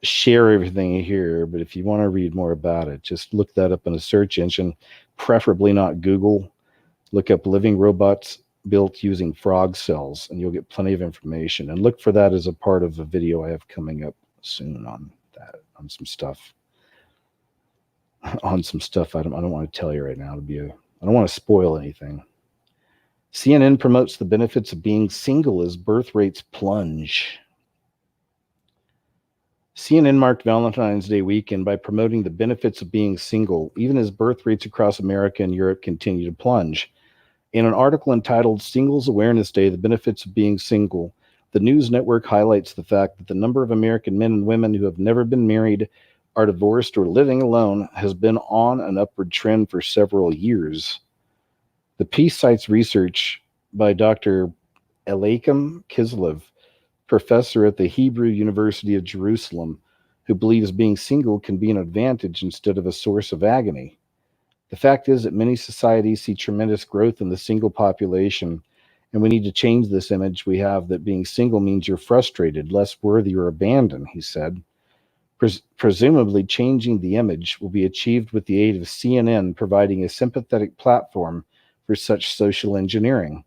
share everything here, but if you want to read more about it, just look that up in a search engine, preferably not Google. Look up living robots built using frog cells, and you'll get plenty of information. And look for that as a part of a video I have coming up soon on that, on some stuff. I don't want to tell you right now. I don't want to spoil anything. CNN promotes the benefits of being single as birth rates plunge. CNN marked Valentine's Day weekend by promoting the benefits of being single, even as birth rates across America and Europe continue to plunge. In an article entitled Singles Awareness Day, The Benefits of Being Single, the news network highlights the fact that the number of American men and women who have never been married, are divorced, or living alone has been on an upward trend for several years. The piece cites research by Dr. Elakim Kislev, professor at the Hebrew University of Jerusalem, who believes being single can be an advantage instead of a source of agony. The fact is that many societies see tremendous growth in the single population, and we need to change this image we have that being single means you're frustrated, less worthy, or abandoned, he said. Presumably, changing the image will be achieved with the aid of CNN providing a sympathetic platform for such social engineering.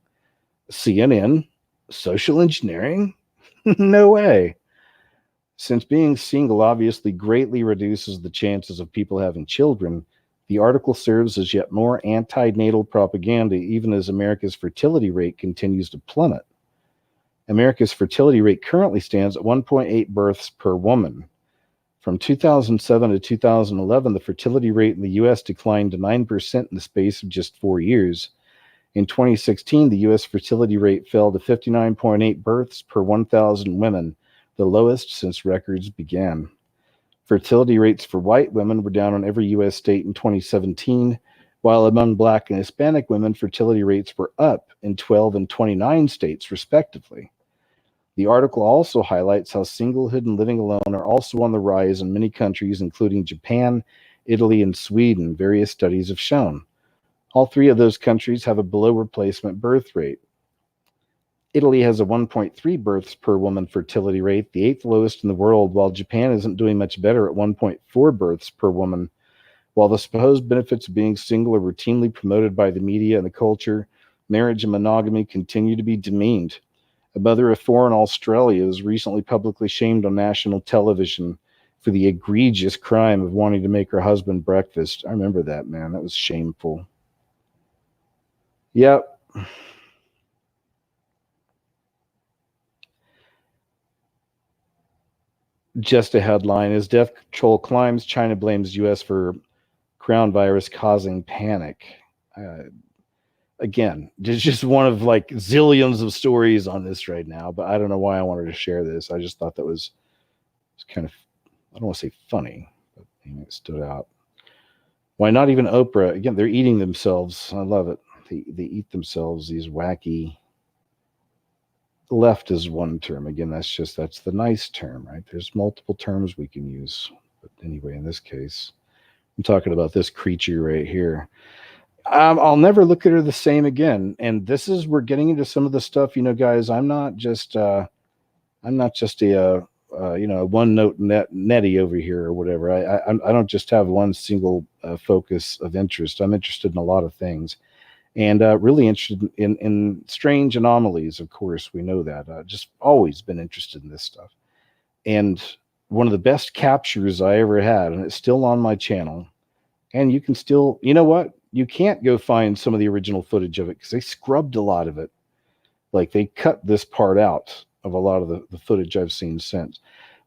CNN? Social engineering? No way. Since being single obviously greatly reduces the chances of people having children, the article serves as yet more anti-natal propaganda, even as America's fertility rate continues to plummet. America's fertility rate currently stands at 1.8 births per woman. From 2007 to 2011, the fertility rate in the U.S. declined to 9% in the space of just 4 years. In 2016, the U.S. fertility rate fell to 59.8 births per 1,000 women, the lowest since records began. Fertility rates for white women were down on every U.S. state in 2017, while among Black and Hispanic women, fertility rates were up in 12 and 29 states, respectively. The article also highlights how singlehood and living alone are also on the rise in many countries, including Japan, Italy, and Sweden, various studies have shown. All three of those countries have a below replacement birth rate. Italy has a 1.3 births per woman fertility rate, the 8th lowest in the world, while Japan isn't doing much better at 1.4 births per woman. While the supposed benefits of being single are routinely promoted by the media and the culture, marriage and monogamy continue to be demeaned. A mother of four in Australia was recently publicly shamed on national television for the egregious crime of wanting to make her husband breakfast. I remember that, man. That was shameful. Yep. Just a headline. As death toll climbs, China blames U.S. for crown virus causing panic. Again, there's just one of like zillions of stories on this right now, but I don't know why I wanted to share this. I just thought that was kind of, I don't want to say funny, but it stood out. Why not even Oprah? Again, they're eating themselves. I love it. They eat themselves, these wacky. Left is one term. Again, that's the nice term, right? There's multiple terms we can use. But anyway, in this case, I'm talking about this creature right here. I'll never look at her the same again. And we're getting into some of the stuff, guys. I'm not just a one note netty over here or whatever. I don't just have one single focus of interest. I'm interested in a lot of things, and really interested in strange anomalies. Of course, we know that. Just always been interested in this stuff. And one of the best captures I ever had, and it's still on my channel. And you can still, you know what? You can't go find some of the original footage of it because they scrubbed a lot of it. Like they cut this part out of a lot of the footage I've seen since.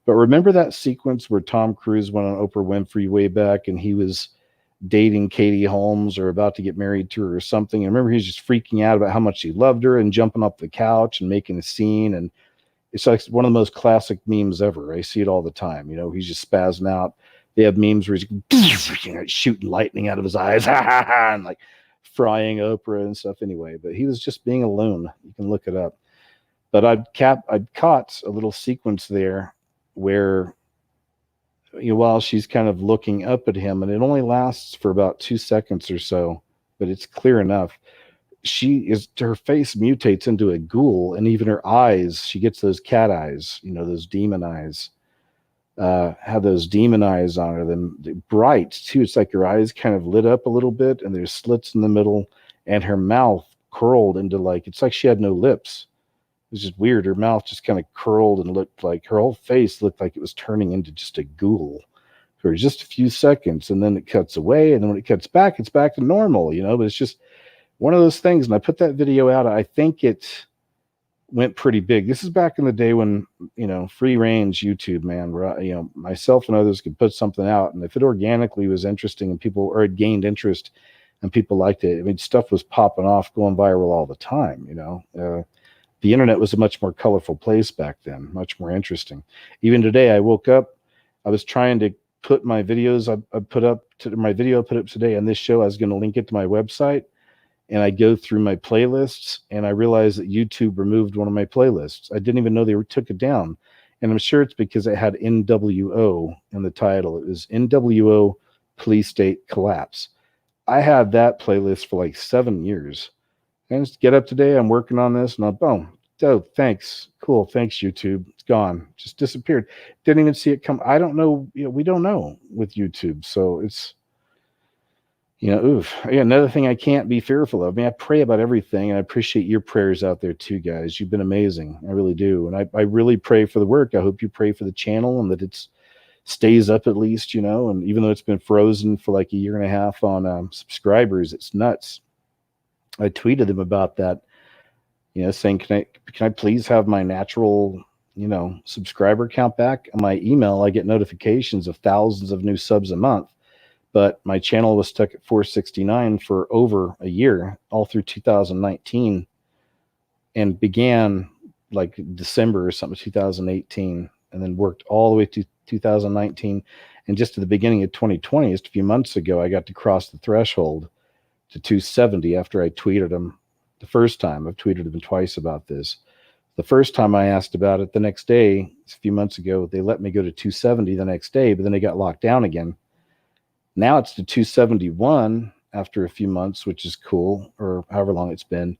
But remember that sequence where Tom Cruise went on Oprah Winfrey way back and he was dating Katie Holmes or about to get married to her or something. And remember, he was just freaking out about how much he loved her and jumping up the couch and making a scene. And it's like one of the most classic memes ever. I see it all the time. He's just spazzing out. They have memes where he's shooting lightning out of his eyes and like frying Oprah and stuff anyway. But he was just being a loon. You can look it up. But I'd caught a little sequence there where, while she's kind of looking up at him, and it only lasts for about 2 seconds or so, but it's clear enough. Her face mutates into a ghoul, and even her eyes, she gets those cat eyes, those demon eyes. Have those demon eyes on her, then bright too. It's like her eyes kind of lit up a little bit, and there's slits in the middle, and her mouth curled into it's like she had no lips. It was just weird. Her mouth just kind of curled and looked like her whole face looked like it was turning into just a ghoul for just a few seconds, and then it cuts away, and then when it cuts back, it's back to normal, But it's just one of those things. And I put that video out. I think it went pretty big. This is back in the day when, free range YouTube, man, myself and others could put something out. And if it organically was interesting and or it gained interest and people liked it, I mean, stuff was popping off, going viral all the time, the internet was a much more colorful place back then, much more interesting. Even today, I woke up, I was trying to put my videos I put up today on this show. I was going to link it to my website, and I go through my playlists, and I realized that YouTube removed one of my playlists. I didn't even know they took it down. And I'm sure it's because it had NWO in the title. It was NWO Police State Collapse. I had that playlist for like 7 years. And just get up today, I'm working on this, and I'm, boom. Oh, thanks. Cool. Thanks, YouTube. It's gone. Just disappeared. Didn't even see it come. I don't know. We don't know with YouTube. So it's, oof. Yeah, another thing I can't be fearful of. I mean, I pray about everything, and I appreciate your prayers out there too, guys. You've been amazing. I really do. And I really pray for the work. I hope you pray for the channel and that it stays up at least, and even though it's been frozen for like a year and a half on subscribers, it's nuts. I tweeted them about that, saying, can I please have my natural, subscriber count back? On my email, I get notifications of thousands of new subs a month, but my channel was stuck at 469 for over a year, all through 2019, and began like December or something, 2018, and then worked all the way to 2019. And just at the beginning of 2020, just a few months ago, I got to cross the threshold to 270 after I tweeted them the first time. I've tweeted them twice about this. The first time I asked about it, the next day, a few months ago, they let me go to 270 the next day, but then they got locked down again. Now it's to 271 after a few months, which is cool, or however long it's been.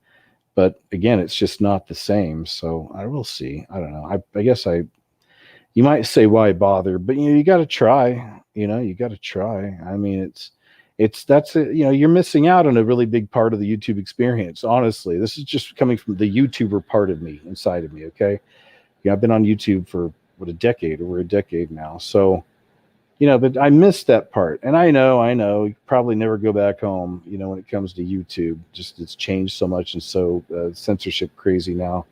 But again, it's just not the same. So I will see. I don't know. I guess you might say, why bother? But you got to try. You got to try. I mean, you're missing out on a really big part of the YouTube experience. Honestly, this is just coming from the YouTuber part of me, inside of me. Okay. I've been on YouTube for over a decade now. So, but I missed that part. And I know you probably never go back home, when it comes to YouTube. Just it's changed so much and so censorship crazy now.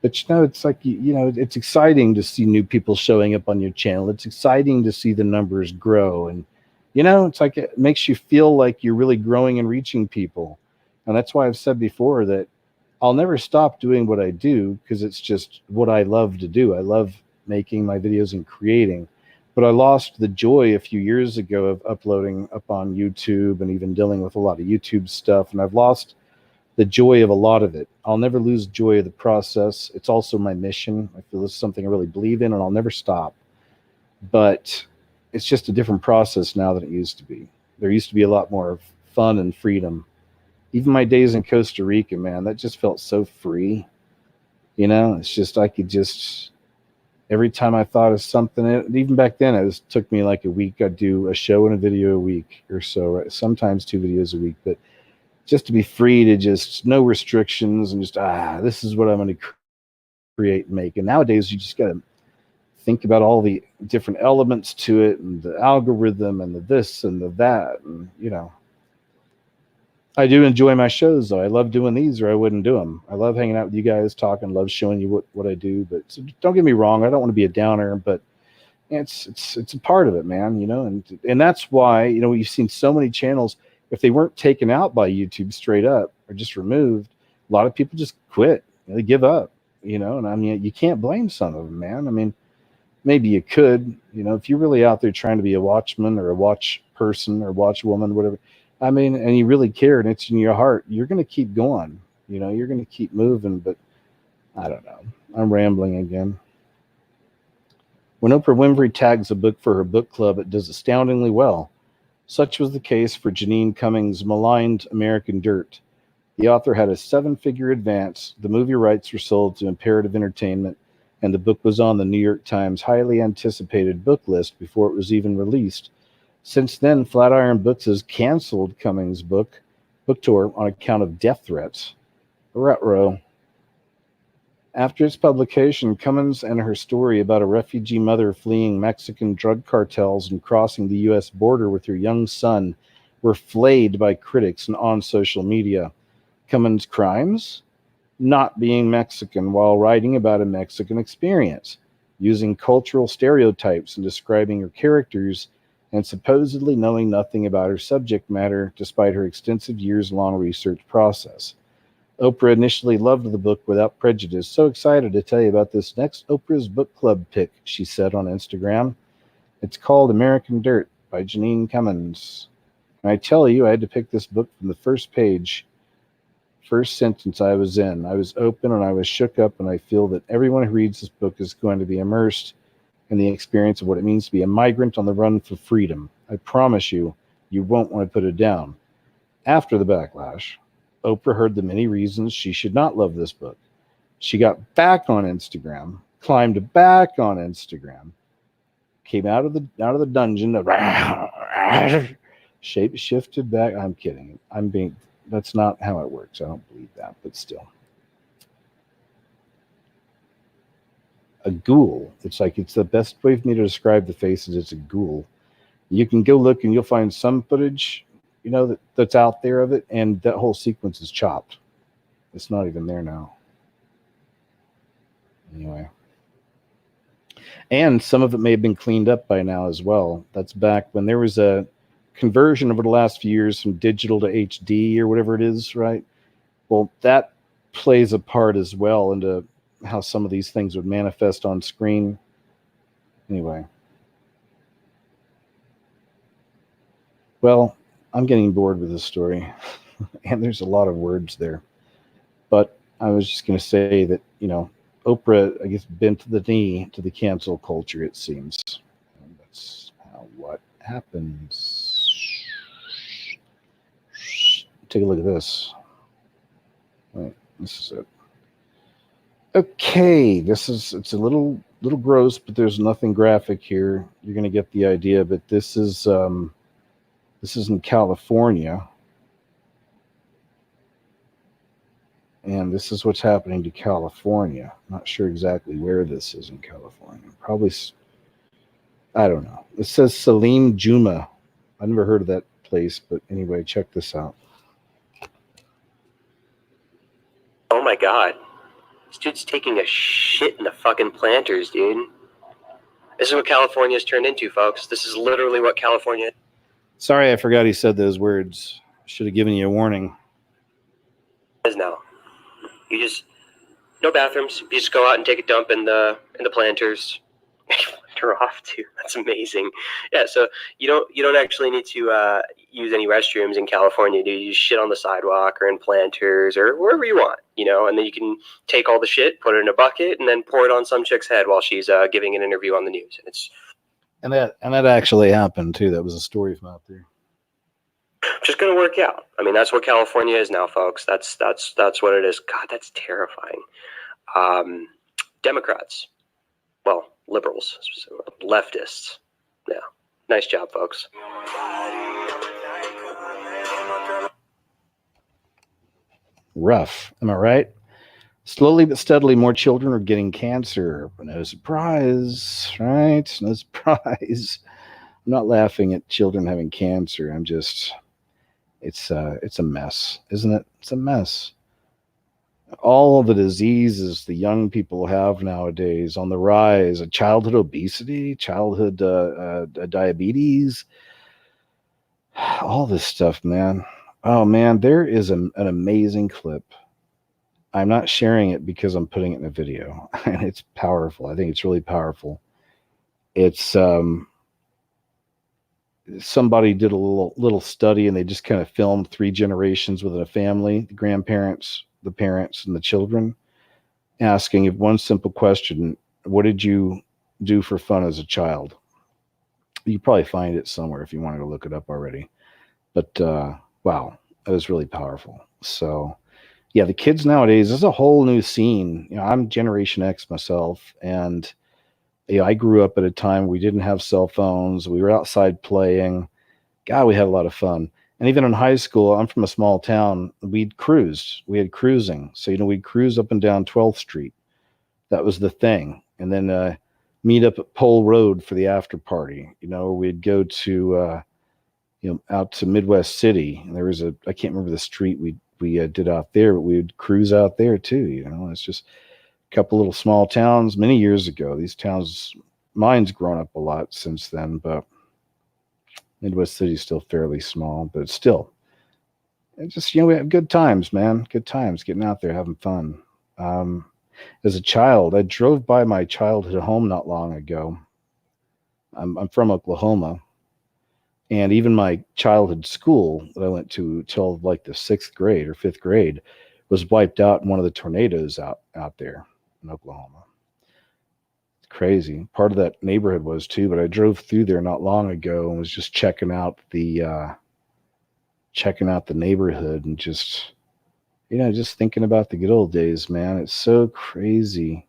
But it's like, it's exciting to see new people showing up on your channel. It's exciting to see the numbers grow. And, it's like it makes you feel like you're really growing and reaching people. And that's why I've said before that I'll never stop doing what I do, because it's just what I love to do. I love making my videos and creating. But I lost the joy a few years ago of uploading up on YouTube and even dealing with a lot of YouTube stuff. And I've lost the joy of a lot of it. I'll never lose joy of the process. It's also my mission. I feel this is something I really believe in, and I'll never stop. But it's just a different process now than it used to be. There used to be a lot more fun and freedom. Even my days in Costa Rica, man, that just felt so free. It's just, I could just, every time I thought of something, even back then, it took me like a week. I'd do a show and a video a week or so, right? Sometimes 2 videos a week, but just to be free to just no restrictions and just, this is what I'm going to create and make. And nowadays you just got to think about all the different elements to it, and the algorithm and the this and the that. And, I do enjoy my shows though. I love doing these, or I wouldn't do them. I love hanging out with you guys, talking, love showing you what I do. But so don't get me wrong. I don't want to be a downer, but it's a part of it, man, and that's why, you've seen so many channels, if they weren't taken out by YouTube straight up or just removed, a lot of people just quit. They give up, and I mean, you can't blame some of them, man. I mean, maybe you could, if you're really out there trying to be a watchman or a watch person or watch woman, whatever, I mean, and you really care and it's in your heart, you're going to keep going, you're going to keep moving. But I don't know. I'm rambling again. When Oprah Winfrey tags a book for her book club, it does astoundingly well. Such was the case for Janine Cummings' maligned American Dirt. The author had a 7-figure advance, the movie rights were sold to Imperative Entertainment, and the book was on the New York Times highly anticipated book list before it was even released. Since then, Flatiron Books has canceled Cummings' book tour on account of death threats. Ruh-roh. After its publication, Cummings and her story about a refugee mother fleeing Mexican drug cartels and crossing the U.S. border with her young son were flayed by critics and on social media. Cummins' crimes? Not being Mexican while writing about a Mexican experience, using cultural stereotypes and describing her characters, and supposedly knowing nothing about her subject matter despite her extensive years-long research process. Oprah initially loved the book without prejudice. So excited to tell you about this next Oprah's Book Club pick, she said on Instagram. It's called American Dirt by Janine Cummins. And I tell you, I had to pick this book from the first page, first sentence I was in. I was open and I was shook up, and I feel that everyone who reads this book is going to be immersed in the experience of what it means to be a migrant on the run for freedom. I promise you, you won't want to put it down. After the backlash, Oprah heard the many reasons she should not love this book. She got back on Instagram, climbed back on Instagram, came out of the dungeon, shape shifted back. I'm kidding. That's not how it works. I don't believe that, but still. A ghoul. It's the best way for me to describe the face is it's a ghoul. You can go look and you'll find some footage, that's out there of it, and that whole sequence is chopped. It's not even there now. Anyway. And some of it may have been cleaned up by now as well. That's back when there was a conversion over the last few years from digital to HD or whatever it is, right? Well, that plays a part as well into how some of these things would manifest on screen. Anyway. Well, I'm getting bored with this story, and there's a lot of words there. But I was just going to say that, Oprah, I guess, bent the knee to the cancel culture, it seems. And that's what happens. Take a look at this. Right, this is it. Okay, it's a little gross, but there's nothing graphic here. You're going to get the idea, but this is in California. And this is what's happening to California. Not sure exactly where this is in California. Probably, I don't know. It says Salim Juma. I never heard of that place, but anyway, check this out. Oh my God. This dude's taking a shit in the fucking planters, dude. This is what California's turned into, folks. This is literally what California Sorry, I forgot he said those words. Should have given you a warning. is now. No bathrooms. You just go out and take a dump in the planters. You're off too. That's amazing. Yeah, so you don't actually need to use any restrooms in California, do you? Just shit on the sidewalk or in planters or wherever you want, and then you can take all the shit, put it in a bucket, and then pour it on some chick's head while she's giving an interview on the news. And that actually happened too. That was a story from out there. Just going to work out. I mean, that's what California is now, folks. That's what it is. God, that's terrifying. Democrats, well, liberals, leftists. Yeah, nice job, folks. Rough, am I right? Slowly but steadily, more children are getting cancer. No surprise, right? No surprise. I'm not laughing at children having cancer. I'm just... It's a mess, isn't it? It's a mess. All the diseases the young people have nowadays on the rise, childhood obesity, childhood diabetes, all this stuff, man. Oh, man, there is an amazing clip. I'm not sharing it because I'm putting it in a video, and it's powerful. I think it's really powerful. It's... somebody did a little study, and they just kind of filmed 3 generations within a family, the grandparents, the parents, and the children, asking one simple question: what did you do for fun as a child? You probably find it somewhere if you wanted to look it up already. But wow, that was really powerful. So yeah, the kids nowadays, there's a whole new scene. I'm Generation X myself, and I grew up at a time we didn't have cell phones. We were outside playing. God, we had a lot of fun. And even in high school, I'm from a small town. We'd cruised. We had cruising. So, we'd cruise up and down 12th Street. That was the thing. And then meet up at Pole Road for the after party. Or we'd go to, out to Midwest City. And there was I can't remember the street we did out there, but we would cruise out there too. It's just a couple little small towns many years ago. These towns, mine's grown up a lot since then, but Midwest City is still fairly small, but still, it's just, we have good times, man. Good times getting out there, having fun. As a child, I drove by my childhood home not long ago. I'm from Oklahoma. And even my childhood school that I went to till like the 6th grade or 5th grade was wiped out in one of the tornadoes out there in Oklahoma. It's crazy. Part of that neighborhood was too, but I drove through there not long ago and was just checking out the neighborhood and just thinking about the good old days, man. It's so crazy.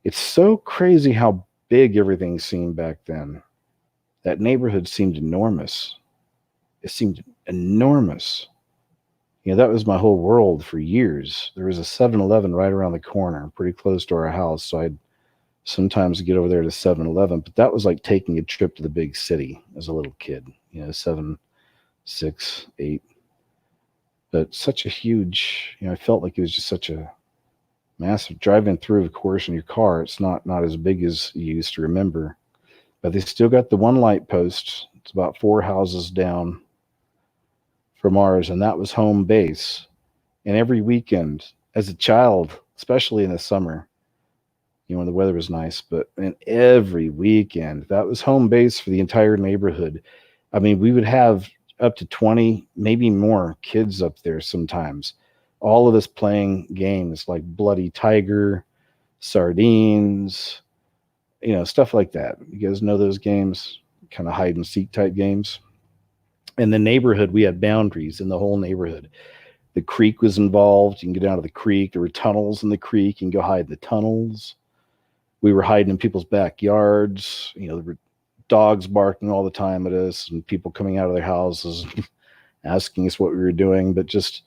It's so crazy how big everything seemed back then. That neighborhood seemed enormous. It seemed enormous. That was my whole world for years. There was a 7-Eleven right around the corner, pretty close to our house. So I'd sometimes get over there to 7-Eleven, but that was like taking a trip to the big city as a little kid, 7, 6, 8. But such a huge, I felt like it was just such a massive driving through, of course, in your car. It's not as big as you used to remember. But they still got the one light post. It's about 4 houses down from ours, and that was home base. And every weekend, as a child, especially in the summer, when the weather was nice, but every weekend, that was home base for the entire neighborhood. I mean, we would have up to 20, maybe more kids up there sometimes. All of us playing games like Bloody Tiger, Sardines, stuff like that. You guys know those games, kind of hide and seek type games. In the neighborhood, we had boundaries in the whole neighborhood. The creek was involved. You can get down to the creek. There were tunnels in the creek. You can go hide in the tunnels. We were hiding in people's backyards. There were dogs barking all the time at us and people coming out of their houses asking us what we were doing. But it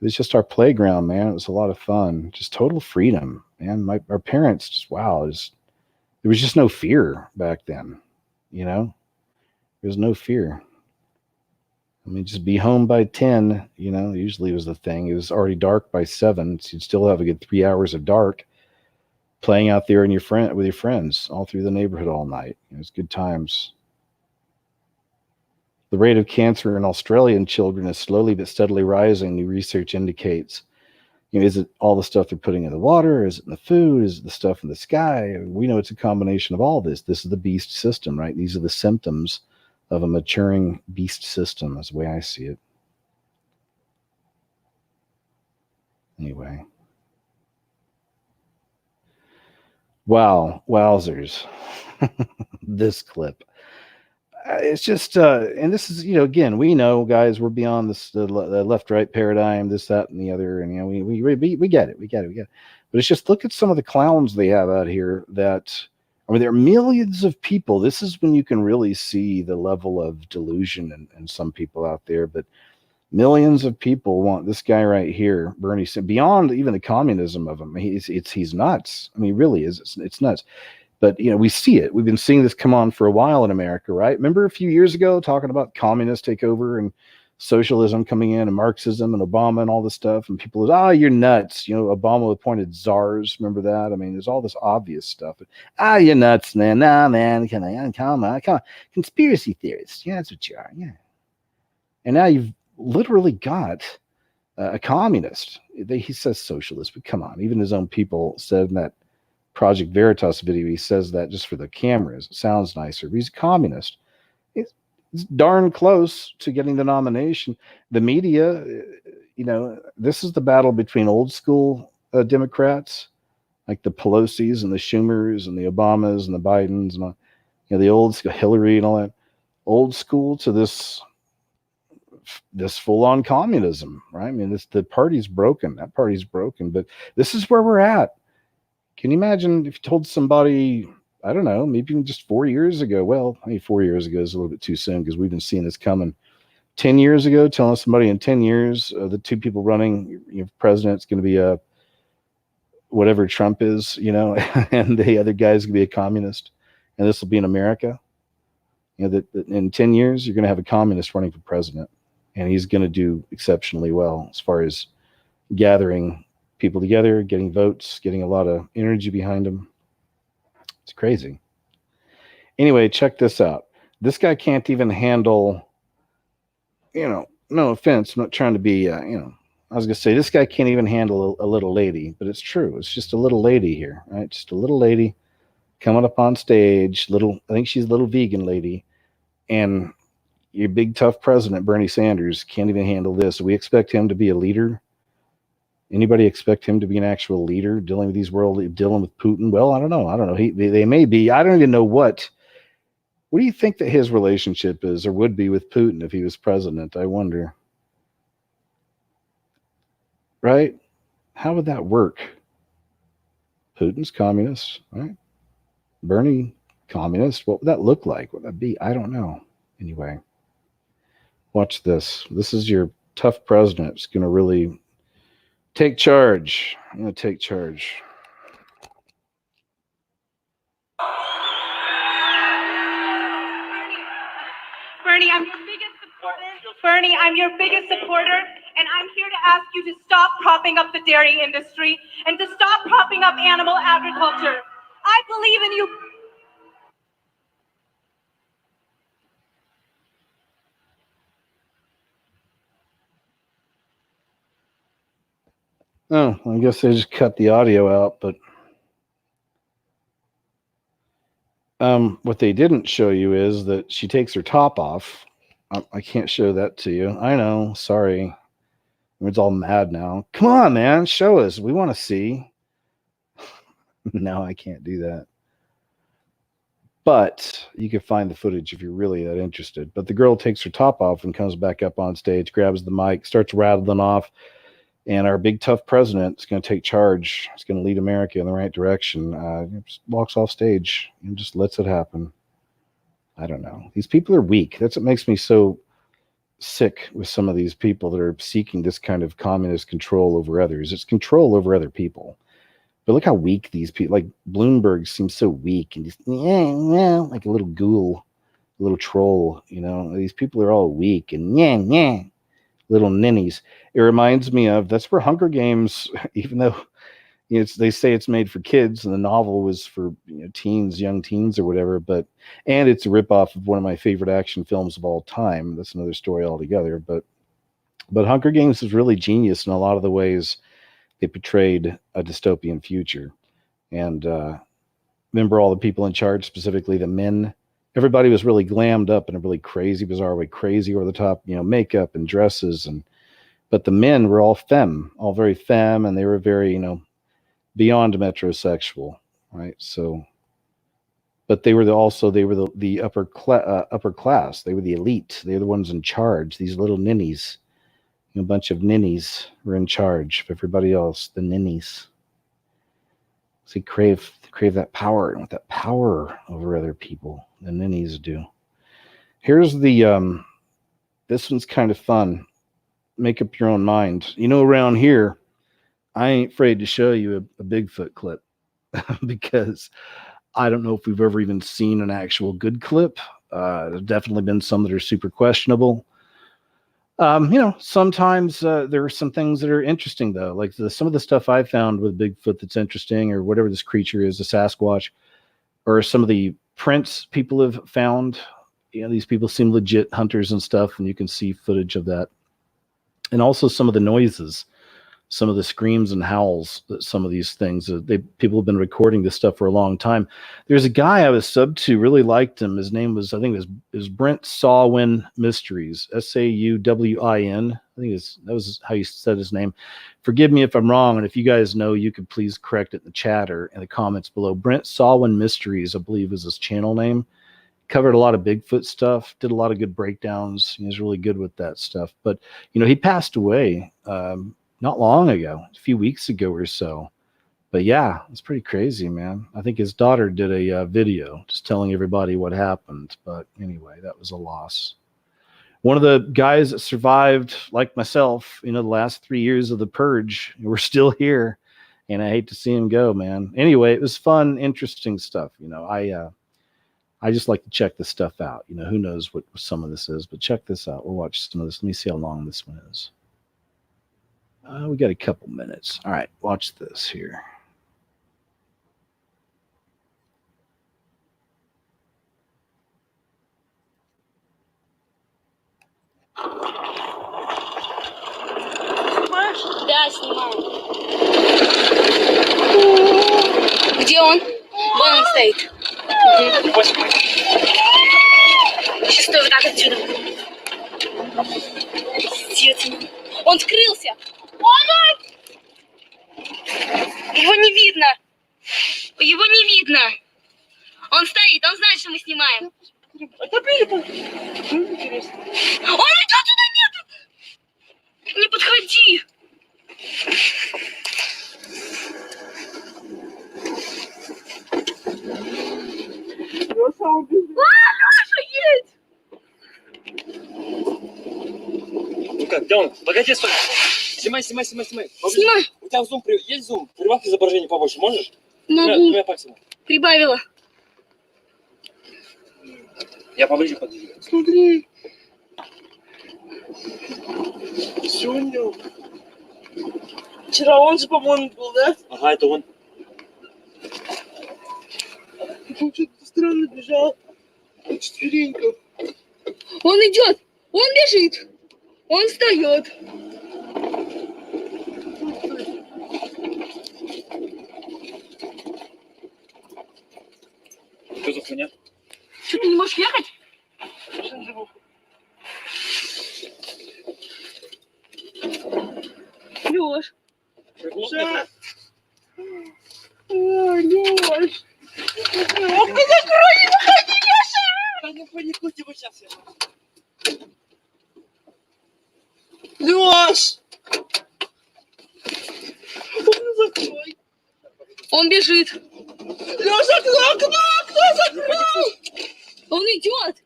was just our playground, man. It was a lot of fun. Just total freedom, man. Our parents just, wow, there was just no fear back then, There was no fear. I mean, just be home by 10, usually was the thing. It was already dark by 7, so you'd still have a good 3 hours of dark playing out there with your friends all through the neighborhood all night. It was good times. The rate of cancer in Australian children is slowly but steadily rising, new research indicates. Is it all the stuff they're putting in the water? Is it in the food? Is it the stuff in the sky? We know it's a combination of all this. This is the beast system, right? These are the symptoms of a maturing beast system, is the way I see it. Anyway. Wow, wowzers. This clip. It's just, and this is, again, we know, guys, we're beyond this, the left-right paradigm, this, that, and the other, and, we get it, we get it. But it's just, look at some of the clowns they have out here that, there are millions of people. This is when you can really see the level of delusion in some people out there, but millions of people want this guy right here, Bernie, beyond even the communism of him. He's nuts. He really is. It's nuts. But, we see it. We've been seeing this come on for a while in America, right? Remember a few years ago talking about communist takeover and socialism coming in and Marxism and Obama and all this stuff. And people was, you're nuts. Obama appointed czars. Remember that? There's all this obvious stuff. You're nuts, man. Nah, man. Come on. Conspiracy theorists. Yeah, that's what you are. Yeah. And now you've literally got a communist. He says socialist, but come on. Even his own people said in that Project Veritas video, he says that just for the cameras. It sounds nicer. But he's a communist. It's darn close to getting the nomination. The media, this is the battle between old school Democrats, like the Pelosi's and the Schumers and the Obamas and the Bidens and all, the old school, Hillary and all that, old school to this full-on communism, right? The party's broken. That party's broken. But this is where we're at. Can you imagine if you told somebody, I don't know, maybe even just 4 years ago? Well, 4 years ago is a little bit too soon because we've been seeing this coming. 10 years ago, telling somebody in 10 years, the two people running president's going to be whatever Trump is, and the other guy's going to be a communist, and this will be in America. that in 10 years, you're going to have a communist running for president, and he's going to do exceptionally well as far as gathering people together, getting votes, getting a lot of energy behind him. It's crazy. Anyway, check this out. This guy can't even handle, no offense, I'm not trying to be, I was going to say, this guy can't even handle a little lady, but it's true. It's just a little lady here, right? Just a little lady coming up on stage, I think she's a little vegan lady, and your big tough president, Bernie Sanders, can't even handle this. We expect him to be a leader. Anybody expect him to be an actual leader dealing with dealing with Putin? Well, I don't know. They may be. I don't even know what do you think that his relationship is or would be with Putin if he was president? I wonder. Right? How would that work? Putin's communist, right? Bernie, communist. What would that look like? What would that be? I don't know. Anyway, watch this. This is your tough president. It's going to really take charge. I'm going to take charge. Bernie, I'm your biggest supporter. Bernie, I'm your biggest supporter, and I'm here to ask you to stop propping up the dairy industry and to stop propping up animal agriculture. I believe in you. Oh, I guess they just cut the audio out, but what they didn't show you is that she takes her top off. I can't show that to you. I know. Sorry. Everyone's all mad now. Come on, man. Show us. We want to see. No, I can't do that. But you can find the footage if you're really that interested. But the girl takes her top off and comes back up on stage, grabs the mic, starts rattling off. And our big tough president is going to take charge. He's going to lead America in the right direction. Just walks off stage and just lets it happen. I don't know. These people are weak. That's what makes me so sick with some of these people that are seeking this kind of communist control over others. It's control over other people. But look how weak these people, like Bloomberg seems so weak and just like a little ghoul, a little troll, These people are all weak and little ninnies. It reminds me of, that's where Hunger Games, even though they say it's made for kids and the novel was for teens, young teens or whatever, and it's a ripoff of one of my favorite action films of all time. That's another story altogether. But Hunger Games is really genius in a lot of the ways they portrayed a dystopian future. And remember all the people in charge, specifically the men. Everybody was really glammed up in a really crazy, bizarre way, crazy over the top, makeup and dresses, but the men were all very femme, and they were very, beyond metrosexual, right? So, but they were the upper class. They were the elite. They were the ones in charge. These little ninnies, a bunch of ninnies were in charge of everybody else. The ninnies. So they crave that power, and want that power over other people. The ninnies do. Here's the this one's kind of fun. Make up your own mind. Around here, I ain't afraid to show you a Bigfoot clip because I don't know if we've ever even seen an actual good clip. There's definitely been some that are super questionable. Sometimes there are some things that are interesting, though, like some of the stuff I found with Bigfoot that's interesting, or whatever this creature is, a Sasquatch, or some of the prints people have found. These people seem legit hunters and stuff, and you can see footage of that. And also some of the noises, some of the screams and howls that some of these things, people have been recording this stuff for a long time. There's a guy I was subbed to, really liked him. His name was, I think it was Brent Sawin Mysteries, Sawin. I think that was how you said his name. Forgive me if I'm wrong, and if you guys know, you could please correct it in the chat or in the comments below. Brent Sawin Mysteries, I believe, is his channel name. Covered a lot of Bigfoot stuff, did a lot of good breakdowns. He was really good with that stuff. But, he passed away not long ago, a few weeks ago or so. But yeah, it's pretty crazy, man. I think his daughter did a video just telling everybody what happened. But anyway, that was a loss. One of the guys that survived, like myself, the last 3 years of the purge, we're still here. And I hate to see him go, man. Anyway, it was fun, interesting stuff. I just like to check this stuff out. You know, who knows what some of this is, but check this out. We'll watch some of this. Let me see how long this one is. We got a couple minutes. All right, watch this here. Да, снимаю. Где он? Вон он стоит. Сейчас стой вот так отсюда. Он скрылся. Его не видно. Его не видно. Он стоит, он знает, что мы снимаем. Он идет туда, нет! Не подходи. Леша есть! Ну как, где он? Погоди, стой. Снимай. Снимай. У тебя зум, есть зум? Прибавь изображение побольше, можешь? Могу. Двумя пальцами. Прибавила. Я поближе подвигаю. Смотри. Сегодня. Вчера он же, по-моему, был, да? Ага, это он. Он что-то странно бежал. На четвереньках. Он идет. Он бежит. Он встает. Что за хуйня? Что, ты не можешь ехать? Леш. Леша. Ой, Леш. Окно закрой, не выходи, Леша! Да не паникуй, его сейчас я. Леш! Окно закрой. Он бежит. Леша, окно закрой! Он идет.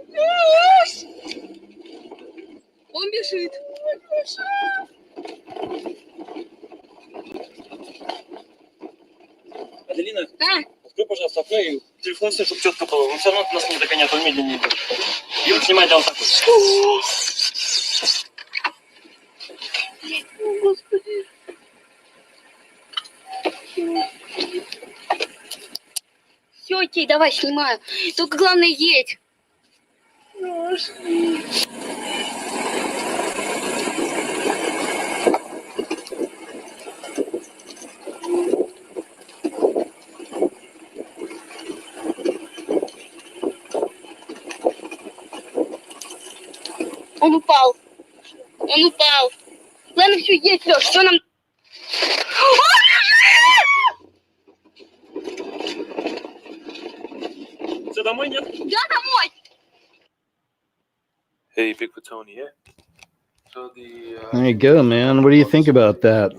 Леш! Он бежит. Леша! Аделина, А? открой, пожалуйста, окно и телефон все, чтобы четко было. Он все равно нас не догонят, он медленнее идет. И вот снимай, да, вот так вот. Господи. Все, окей, давай, снимаю. Только главное, едь. Леш. Он упал. Он упал. Ладно, все, есть, Леш, все нам... Все, домой нет? Да, домой! Hey, Bigfoot Tony here. So the There you go, man. What do you think about that?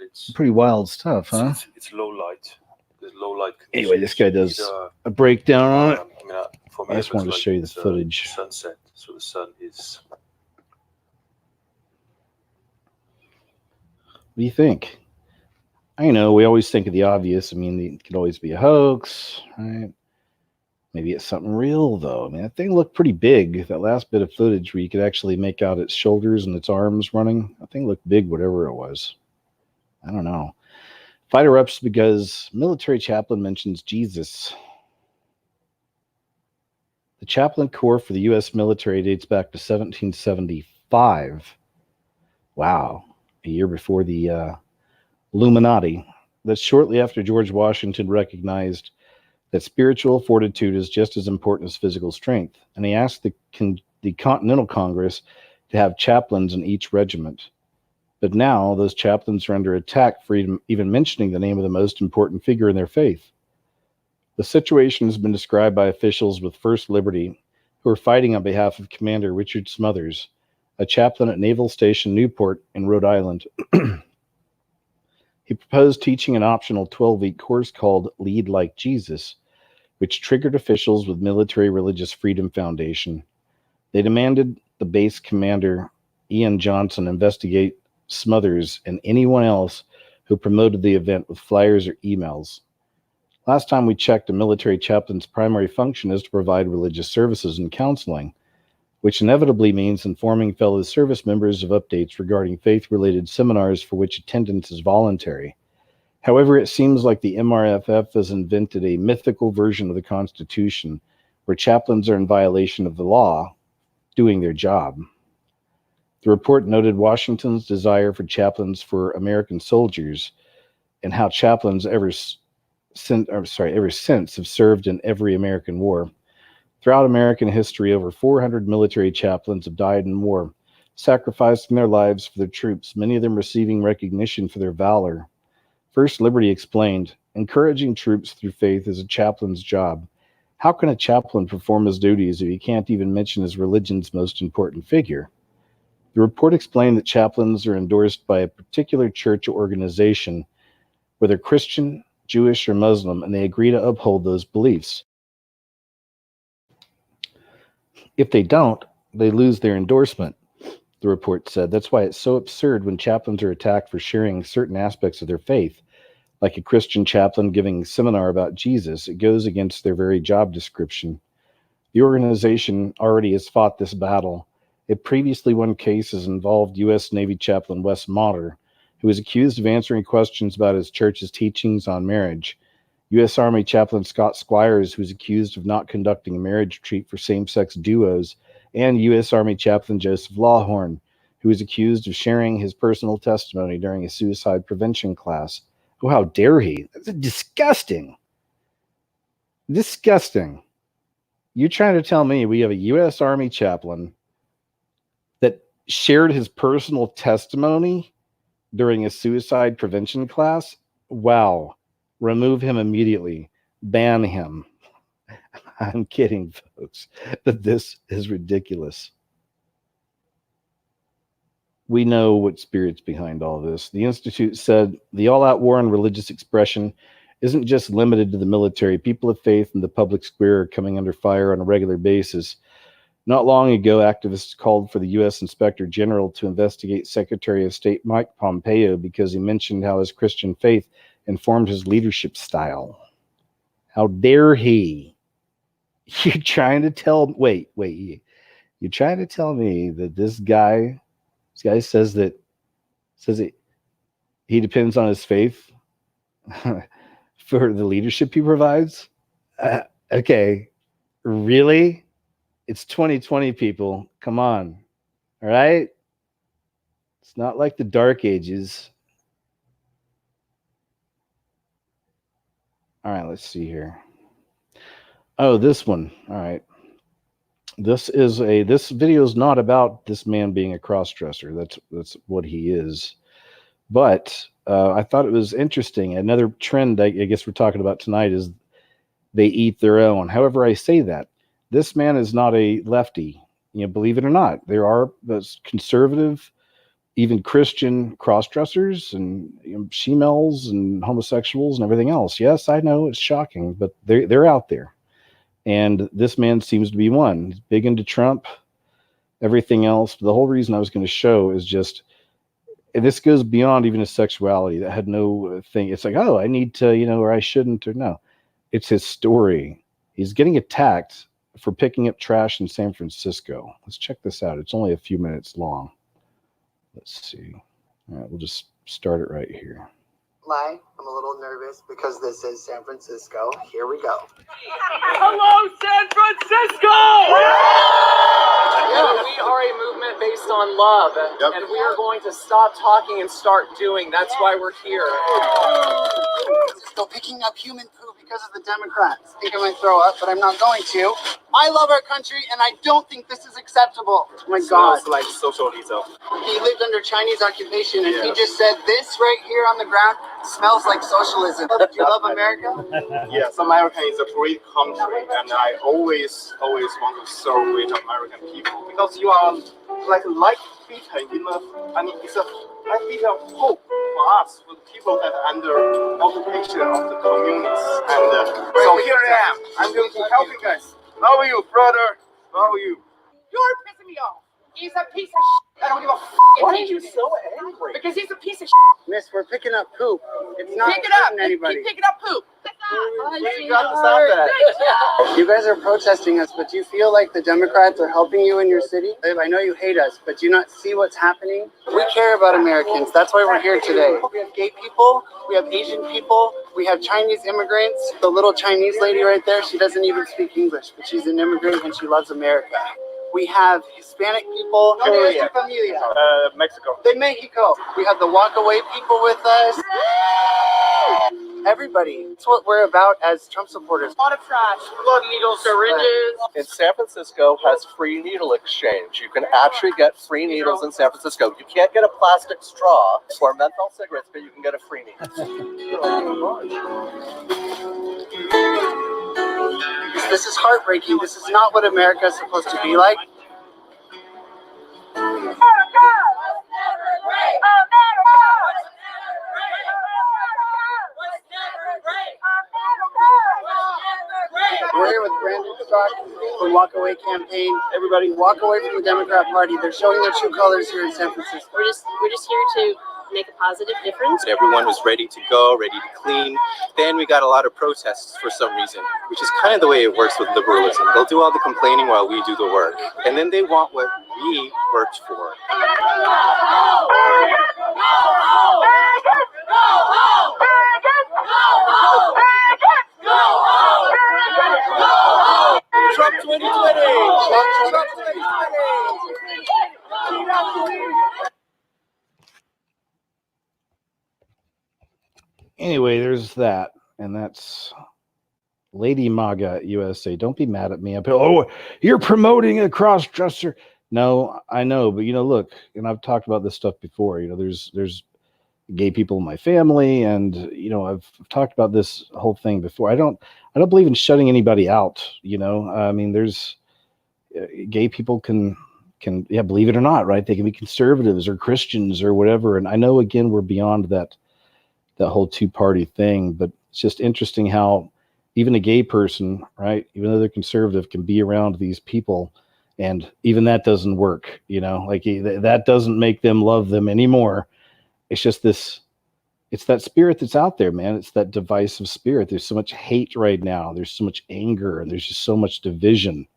It's Pretty wild stuff, huh? it's low light. There's low light. Anyway, this guy does Either, a breakdown on it. I mean, for me, I it just wanted looks to show you the it's, footage. Sunset. So the sun is. What do you think? I know we always think of the obvious. I mean, it could always be a hoax, right? Maybe it's something real, though. I mean, that thing looked pretty big. That last bit of footage where you could actually make out its shoulders and its arms running, that thing looked big, whatever it was. I don't know. Fight erupts because military chaplain mentions Jesus. The chaplain corps for the U.S. military dates back to 1775. Wow. A year before the Illuminati. That's shortly after George Washington recognized that spiritual fortitude is just as important as physical strength. And he asked the Continental Congress to have chaplains in each regiment. But now those chaplains are under attack for even mentioning the name of the most important figure in their faith. The situation has been described by officials with First Liberty who are fighting on behalf of Commander Richard Smothers, a chaplain at Naval Station Newport in Rhode Island. He proposed teaching an optional 12-week course called Lead Like Jesus, which triggered officials with Military Religious Freedom Foundation. They demanded the base commander, Ian Johnson, investigate Smothers and anyone else who promoted the event with flyers or emails. Last time we checked, a military chaplain's primary function is to provide religious services and counseling, which inevitably means informing fellow service members of updates regarding faith-related seminars for which attendance is voluntary. However, it seems like the MRFF has invented a mythical version of the Constitution where chaplains are in violation of the law, doing their job. The report noted Washington's desire for chaplains for American soldiers and how chaplains ever since have served in every American war. Throughout American history, over 400 military chaplains have died in war, sacrificing their lives for their troops, many of them receiving recognition for their valor. First Liberty explained, encouraging troops through faith is a chaplain's job. How can a chaplain perform his duties if he can't even mention his religion's most important figure? The report explained that chaplains are endorsed by a particular church or organization, whether Christian, Jewish, or Muslim, and they agree to uphold those beliefs. If they don't, they lose their endorsement, the report said. That's why it's so absurd when chaplains are attacked for sharing certain aspects of their faith. Like a Christian chaplain giving a seminar about Jesus, it goes against their very job description. The organization already has fought this battle. It previously won cases involved U.S. Navy chaplain Wes Motter, who was accused of answering questions about his church's teachings on marriage. U.S. Army chaplain Scott Squires, who was accused of not conducting a marriage retreat for same-sex duos, and U.S. Army chaplain Joseph Lawhorn, who was accused of sharing his personal testimony during a suicide prevention class. Oh, how dare he? That's disgusting. Disgusting. You're trying to tell me we have a U.S. Army chaplain that shared his personal testimony during a suicide prevention class? Wow. Remove him immediately. Ban him. I'm kidding, folks, but this is ridiculous. We know what spirit's behind all this. The Institute said the all-out war on religious expression isn't just limited to the military. People of faith in the public square are coming under fire on a regular basis. Not long ago, activists called for the U.S. Inspector General to investigate Secretary of State Mike Pompeo because he mentioned how his Christian faith informed his leadership style. How dare he? You're trying to tell you're trying to tell me that this guy says that he depends on his faith for the leadership he provides? Okay, really? It's 2020, people. Come on. All right? It's not like the Dark Ages. All right, let's see here. Oh, this one. All right. This video is not about this man being a cross-dresser. That's what he is. But I thought it was interesting. Another trend I guess we're talking about tonight is they eat their own. However, I say that. This man is not a lefty. Believe it or not, there are conservative, even Christian cross-dressers and she-males and homosexuals and everything else. Yes, I know it's shocking, but they're out there. And this man seems to be one. He's big into Trump, everything else. The whole reason I was going to show is just, and this goes beyond even his sexuality. That had no thing. It's like, oh, I need to, or I shouldn't, or no. It's his story. He's getting attacked for picking up trash in San Francisco. Let's check this out. It's only a few minutes long. Let's see. All right, we'll just start it right here. I'm a little nervous because this is San Francisco. Here we go. Hello, San Francisco! Yeah, we are a movement based on love, and we are going to stop talking and start doing. That's why we're here. Still picking up human poo because of the Democrats. I think I might throw up, but I'm not going to. I love our country, and I don't think this is acceptable. Oh my God. Smells like socialism. He lived under Chinese occupation, and he just said this right here on the ground smells like socialism. Do you love America? Yes, America is a great country, and I always want to celebrate American people because you are like Peter in the. I mean, it's a bit of hope for us, for the people that are under occupation of the communists. And so here I am. I'm going to help you guys. How are you, brother? How are you? You're pissing me off. He's a piece of shit. I don't give a f***. Why are you so angry? Because he's a piece of shit. Miss, we're picking up poop. It's not Pick it up. hurting anybody. Keep picking up poop. You got the sound back. You guys are protesting us, but do you feel like the Democrats are helping you in your city? I know you hate us, but do you not see what's happening? We care about Americans. That's why we're here today. We have gay people. We have Asian people. We have Chinese immigrants. The little Chinese lady right there, she doesn't even speak English, but she's an immigrant and she loves America. We have Hispanic people. Mexico. De Mexico. We have the walk-away people with us. Everybody. That's what we're about as Trump supporters. A lot of trash, blood needles, syringes. In San Francisco has free needle exchange. You can actually get free needles in San Francisco. You can't get a plastic straw or menthol cigarettes, but you can get a free needle. This is heartbreaking. This is not what America is supposed to be like. We're here with Brandon Stock from Walk Away Campaign. Everybody, walk away from the Democrat Party. They're showing their true colors here in San Francisco. We're just here to make a positive difference. Everyone was ready to go, ready to clean. Then we got a lot of protests for some reason, which is kind of the way it works with liberalism. They'll do all the complaining while we do the work. And then they want what we worked for. Trump 2020! Trump 2020! Anyway, there's that, and that's Lady MAGA USA. Don't be mad at me. Oh, you're promoting a cross-dresser. No, I know, but look, and I've talked about this stuff before. There's gay people in my family, and I've talked about this whole thing before. I don't believe in shutting anybody out. I mean, there's gay people can believe it or not, right? They can be conservatives or Christians or whatever. And I know, again, we're beyond that whole two-party thing, but it's just interesting how even a gay person, right, even though they're conservative, can be around these people, and even that doesn't work. Like that doesn't make them love them anymore. It's just it's that spirit that's out there, man. It's that divisive spirit. There's so much hate right now. There's so much anger, and there's just so much division.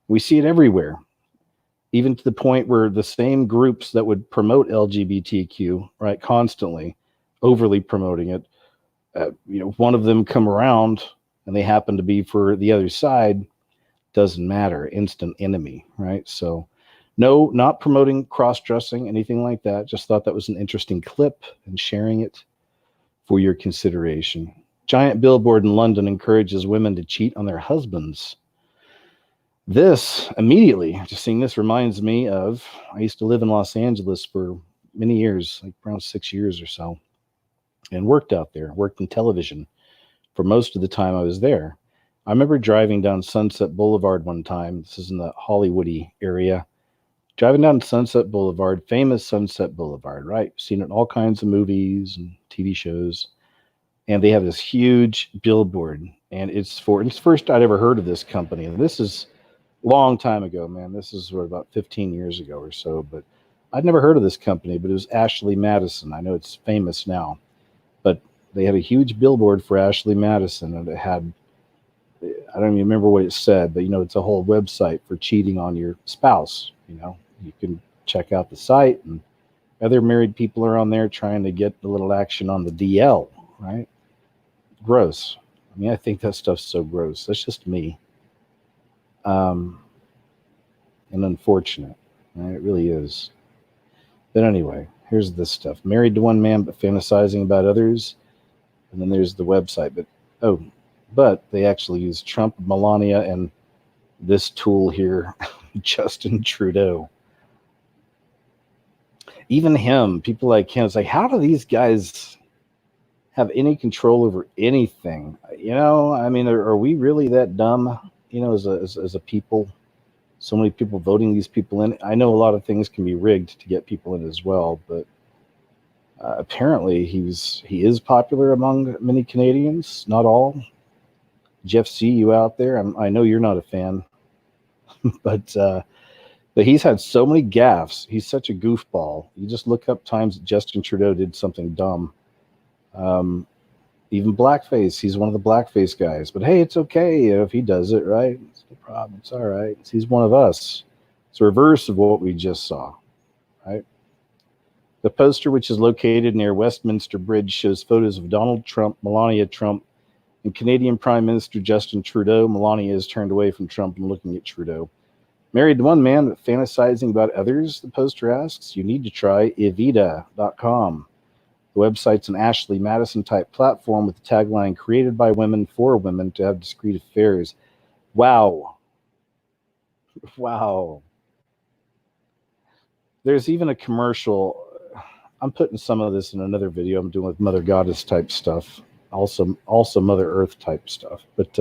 We see it everywhere, even to the point where the same groups that would promote LGBTQ, right, constantly, overly promoting it, one of them come around and they happen to be for the other side, doesn't matter. Instant enemy, right? So no, not promoting cross-dressing, anything like that. Just thought that was an interesting clip and sharing it for your consideration. Giant billboard in London encourages women to cheat on their husbands. This immediately, just seeing this reminds me of, I used to live in Los Angeles for many years, like around 6 years or so, and worked out there, worked in television for most of the time I was there. I remember driving down Sunset Boulevard one time. This is in the Hollywoody area. Driving down Sunset Boulevard, famous Sunset Boulevard, right? Seen it in all kinds of movies and TV shows. And they have this huge billboard. And it's first I'd ever heard of this company. And this is a long time ago, man. This is about 15 years ago or so. But I'd never heard of this company, but it was Ashley Madison. I know it's famous now. But they had a huge billboard for Ashley Madison. And it had, I don't even remember what it said, but, it's a whole website for cheating on your spouse. You can check out the site, and other married people are on there trying to get a little action on the DL, right? Gross. I mean, I think that stuff's so gross. That's just me. And unfortunate. Right? It really is. But anyway, here's this stuff. Married to one man, but fantasizing about others. And then there's the website. But they actually use Trump, Melania, and this tool here, Justin Trudeau. Even him, people like him, it's like, how do these guys have any control over anything? I mean, are we really that dumb, as a people? So many people voting these people in. I know a lot of things can be rigged to get people in as well, but apparently he is popular among many Canadians, not all. Jeff C., you out there? I know you're not a fan, but he's had so many gaffes. He's such a goofball. You just look up times that Justin Trudeau did something dumb. Even blackface. He's one of the blackface guys. But hey, it's okay if he does it, right? It's no problem. It's all right. He's one of us. It's the reverse of what we just saw, right? The poster, which is located near Westminster Bridge, shows photos of Donald Trump, Melania Trump, and Canadian Prime Minister Justin Trudeau. Melania is turned away from Trump and looking at Trudeau. Married to one man, but fantasizing about others, the poster asks, you need to try evita.com. The website's an Ashley Madison-type platform with the tagline, created by women for women to have discreet affairs. Wow. Wow. There's even a commercial. I'm putting some of this in another video I'm doing with Mother Goddess type stuff. Also Mother Earth type stuff. But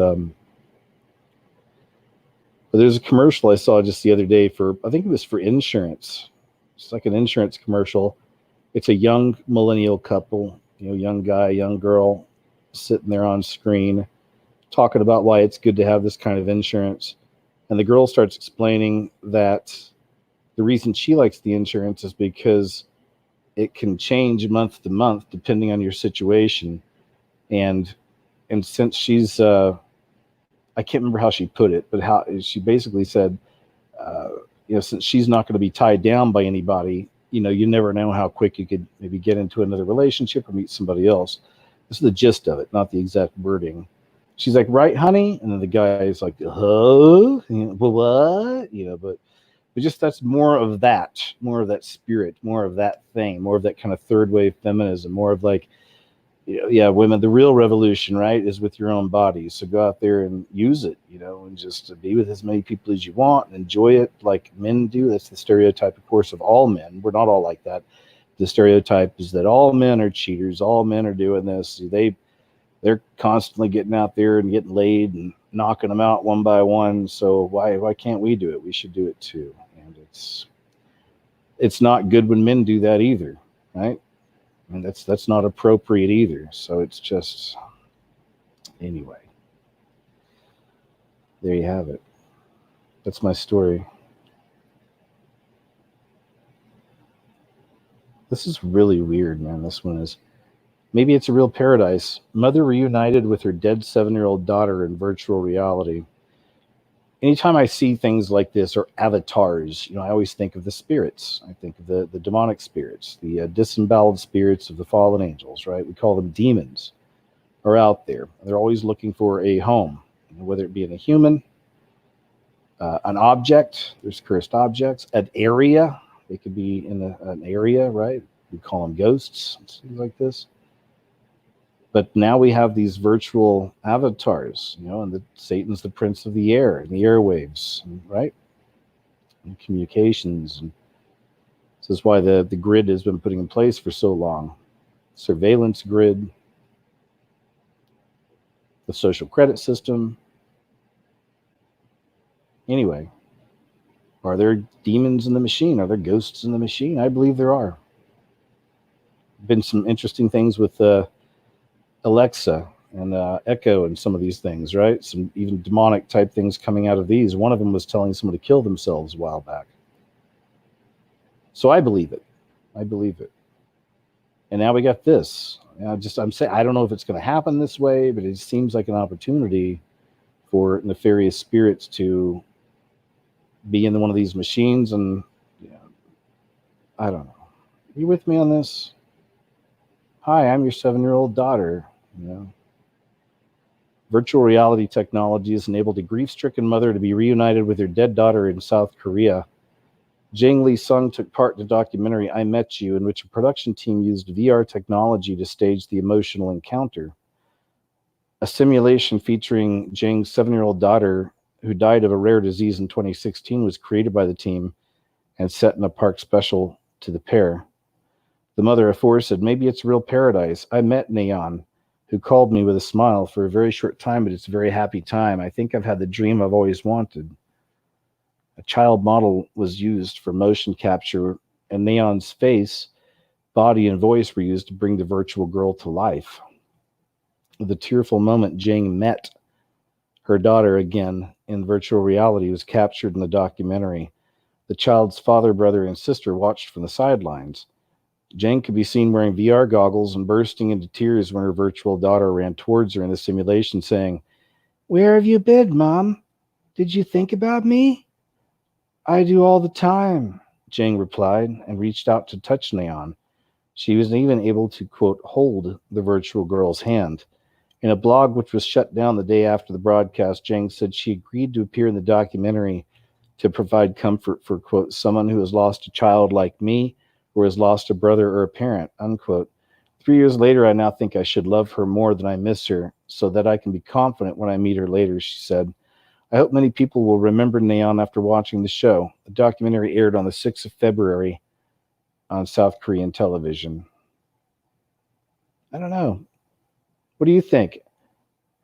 there's a commercial I saw just the other day for, I think it was for insurance. It's like an insurance commercial. It's a young millennial couple, young guy, young girl, sitting there on screen talking about why it's good to have this kind of insurance. And the girl starts explaining that the reason she likes the insurance is because it can change month to month depending on your situation. And since she's, I can't remember how she put it, but how she basically said, since she's not going to be tied down by anybody, you never know how quick you could maybe get into another relationship or meet somebody else. This is the gist of it, not the exact wording. She's like, right, honey? And then the guy is like, what? But just that's more of that spirit, more of that thing, more of that kind of third wave feminism, more of like, women, the real revolution, right, is with your own body. So go out there and use it, and just be with as many people as you want and enjoy it like men do. That's the stereotype, of course, of all men. We're not all like that. The stereotype is that all men are cheaters. All men are doing this. They're constantly getting out there and getting laid and knocking them out one by one. So why can't we do it? We should do it too. And it's not good when men do that either, right? And that's not appropriate either. So it's just, anyway. There you have it. That's my story. This is really weird, man. This one is. Maybe it's a real paradise. Mother reunited with her dead 7-year-old daughter in virtual reality. Anytime I see things like this, or avatars, I always think of the spirits. I think of the demonic spirits, the disemboweled spirits of the fallen angels, right? We call them demons, are out there. They're always looking for a home, whether it be in a human, an object. There's cursed objects, an area. They could be in an area, right? We call them ghosts, things like this. But now we have these virtual avatars, and Satan's the prince of the air and the airwaves, right? And communications. And this is why the grid has been put in place for so long. Surveillance grid, the social credit system. Anyway, are there demons in the machine? Are there ghosts in the machine? I believe there are. Been some interesting things with Alexa and Echo and some of these things, right? Some even demonic type things coming out of these. One of them was telling someone to kill themselves a while back. So I believe it. And now we got this. I'm saying, I don't know if it's going to happen this way, but it seems like an opportunity for nefarious spirits to be in one of these machines. And I don't know. Are you with me on this? Hi, I'm your 7-year-old daughter. Virtual reality technology has enabled a grief-stricken mother to be reunited with her dead daughter in South Korea. Jang Lee Sung took part in the documentary I Met You, in which a production team used VR technology to stage the emotional encounter. A simulation featuring Jang's 7-year-old daughter, who died of a rare disease in 2016, was created by the team and set in a park special to the pair. The mother of four said, maybe it's a real paradise. I met Neon, who called me with a smile for a very short time, but it's a very happy time. I think I've had the dream I've always wanted. A child model was used for motion capture, and Neon's face, body, and voice were used to bring the virtual girl to life. The tearful moment Jang met her daughter again in virtual reality was captured in the documentary. The child's father, brother, and sister watched from the sidelines. Jane could be seen wearing VR goggles and bursting into tears when her virtual daughter ran towards her in the simulation saying, "Where have you been, Mom? Did you think about me?" "I do all the time," Jane replied and reached out to touch Neon. She was even able to, quote, hold the virtual girl's hand. In a blog which was shut down the day after the broadcast, Jane said she agreed to appear in the documentary to provide comfort for, quote, someone who has lost a child like me or has lost a brother or a parent, unquote. 3 years later, I now think I should love her more than I miss her so that I can be confident when I meet her later, she said. I hope many people will remember Neon after watching the show. The documentary aired on the 6th of February on South Korean television. I don't know. What do you think?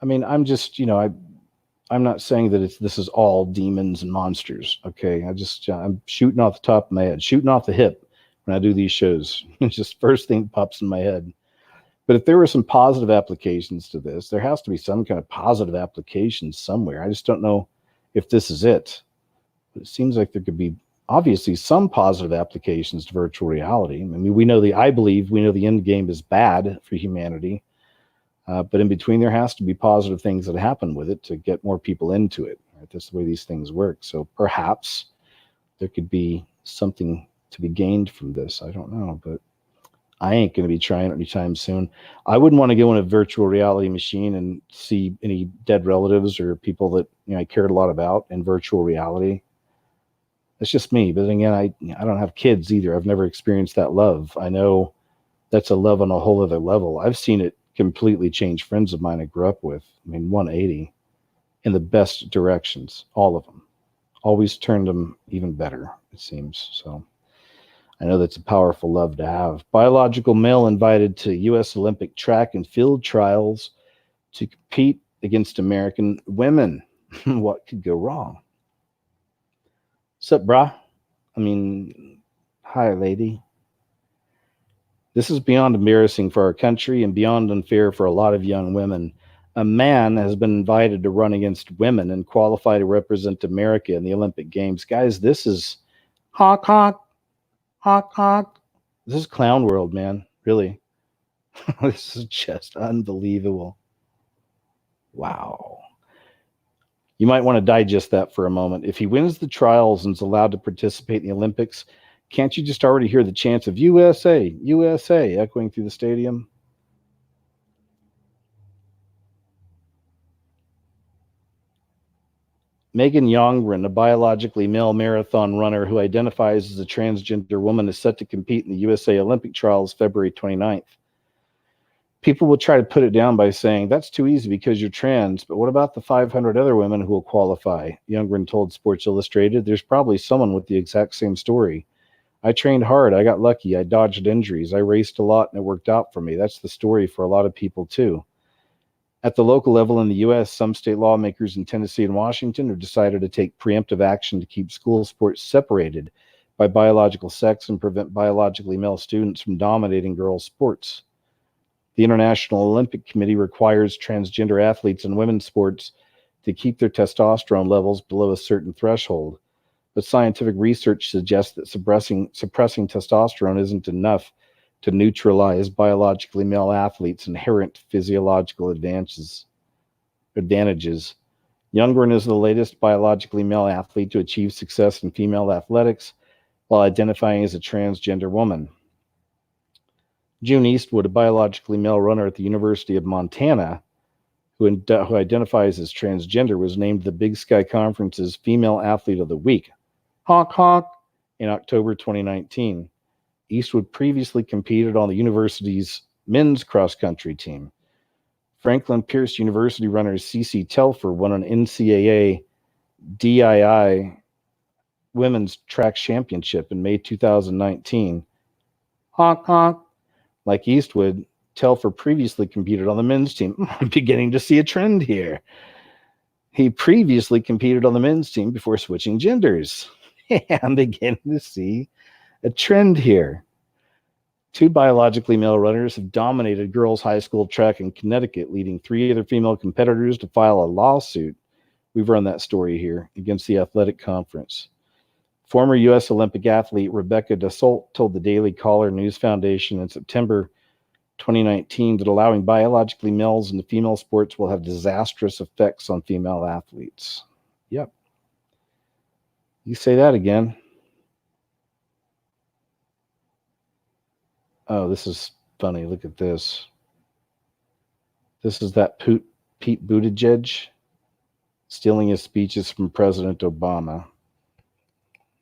I mean, I'm just, I'm not saying that this is all demons and monsters, okay? I'm shooting off the top of my head, shooting off the hip when I do these shows. It's just first thing that pops in my head. But if there were some positive applications to this, there has to be some kind of positive application somewhere. I just don't know if this is it. But it seems like there could be obviously some positive applications to virtual reality. I mean, I believe we know the end game is bad for humanity. But in between, there has to be positive things that happen with it to get more people into it. Right? That's the way these things work. So perhaps there could be something to be gained from this. I don't know, but I ain't going to be trying it anytime soon. I wouldn't want to go in a virtual reality machine and see any dead relatives or people that I cared a lot about in virtual reality. That's just me. But then again, I don't have kids either. I've never experienced that love. I know that's a love on a whole other level. I've seen it completely change friends of mine I grew up with. 180 in the best directions, all of them. Always turned them even better, it seems. So I know that's a powerful love to have. Biological male invited to U.S. Olympic track and field trials to compete against American women. What could go wrong? Sup, brah? Hi, lady. This is beyond embarrassing for our country and beyond unfair for a lot of young women. A man has been invited to run against women and qualify to represent America in the Olympic Games. Guys, this is honk, honk, honk, honk. This is clown world, man. Really. This is just unbelievable. Wow. You might want to digest that for a moment. If he wins the trials and is allowed to participate in the Olympics, can't you just already hear the chants of USA, USA echoing through the stadium? Megan Youngren, a biologically male marathon runner who identifies as a transgender woman, is set to compete in the USA Olympic trials February 29th. People will try to put it down by saying, that's too easy because you're trans, but what about the 500 other women who will qualify? Youngren told Sports Illustrated, there's probably someone with the exact same story. I trained hard. I got lucky. I dodged injuries. I raced a lot and it worked out for me. That's the story for a lot of people too. At the local level in the U.S., some state lawmakers in Tennessee and Washington have decided to take preemptive action to keep school sports separated by biological sex and prevent biologically male students from dominating girls' sports. The International Olympic Committee requires transgender athletes in women's sports to keep their testosterone levels below a certain threshold. But scientific research suggests that suppressing testosterone isn't enough to neutralize biologically male athletes' inherent physiological advantages. Youngren is the latest biologically male athlete to achieve success in female athletics while identifying as a transgender woman. June Eastwood, a biologically male runner at the University of Montana, who identifies as transgender, was named the Big Sky Conference's Female Athlete of the Week, honk honk, in October 2019. Eastwood previously competed on the university's men's cross-country team. Franklin Pierce University runner CeCe Telfer won an NCAA DII women's track championship in May 2019. Honk honk. Like Eastwood, Telfer previously competed on the men's team. I'm beginning to see a trend here. He previously competed on the men's team before switching genders. I'm beginning to see a trend here. Two biologically male runners have dominated girls' high school track in Connecticut, leading 3 other female competitors to file a lawsuit. We've run that story here against the athletic conference. Former U.S. Olympic athlete Rebecca Dassault told the Daily Caller News Foundation in September 2019 that allowing biologically males into female sports will have disastrous effects on female athletes. Yep. You say that again. Oh, this is funny. Look at this. This is that Pete Buttigieg stealing his speeches from President Obama.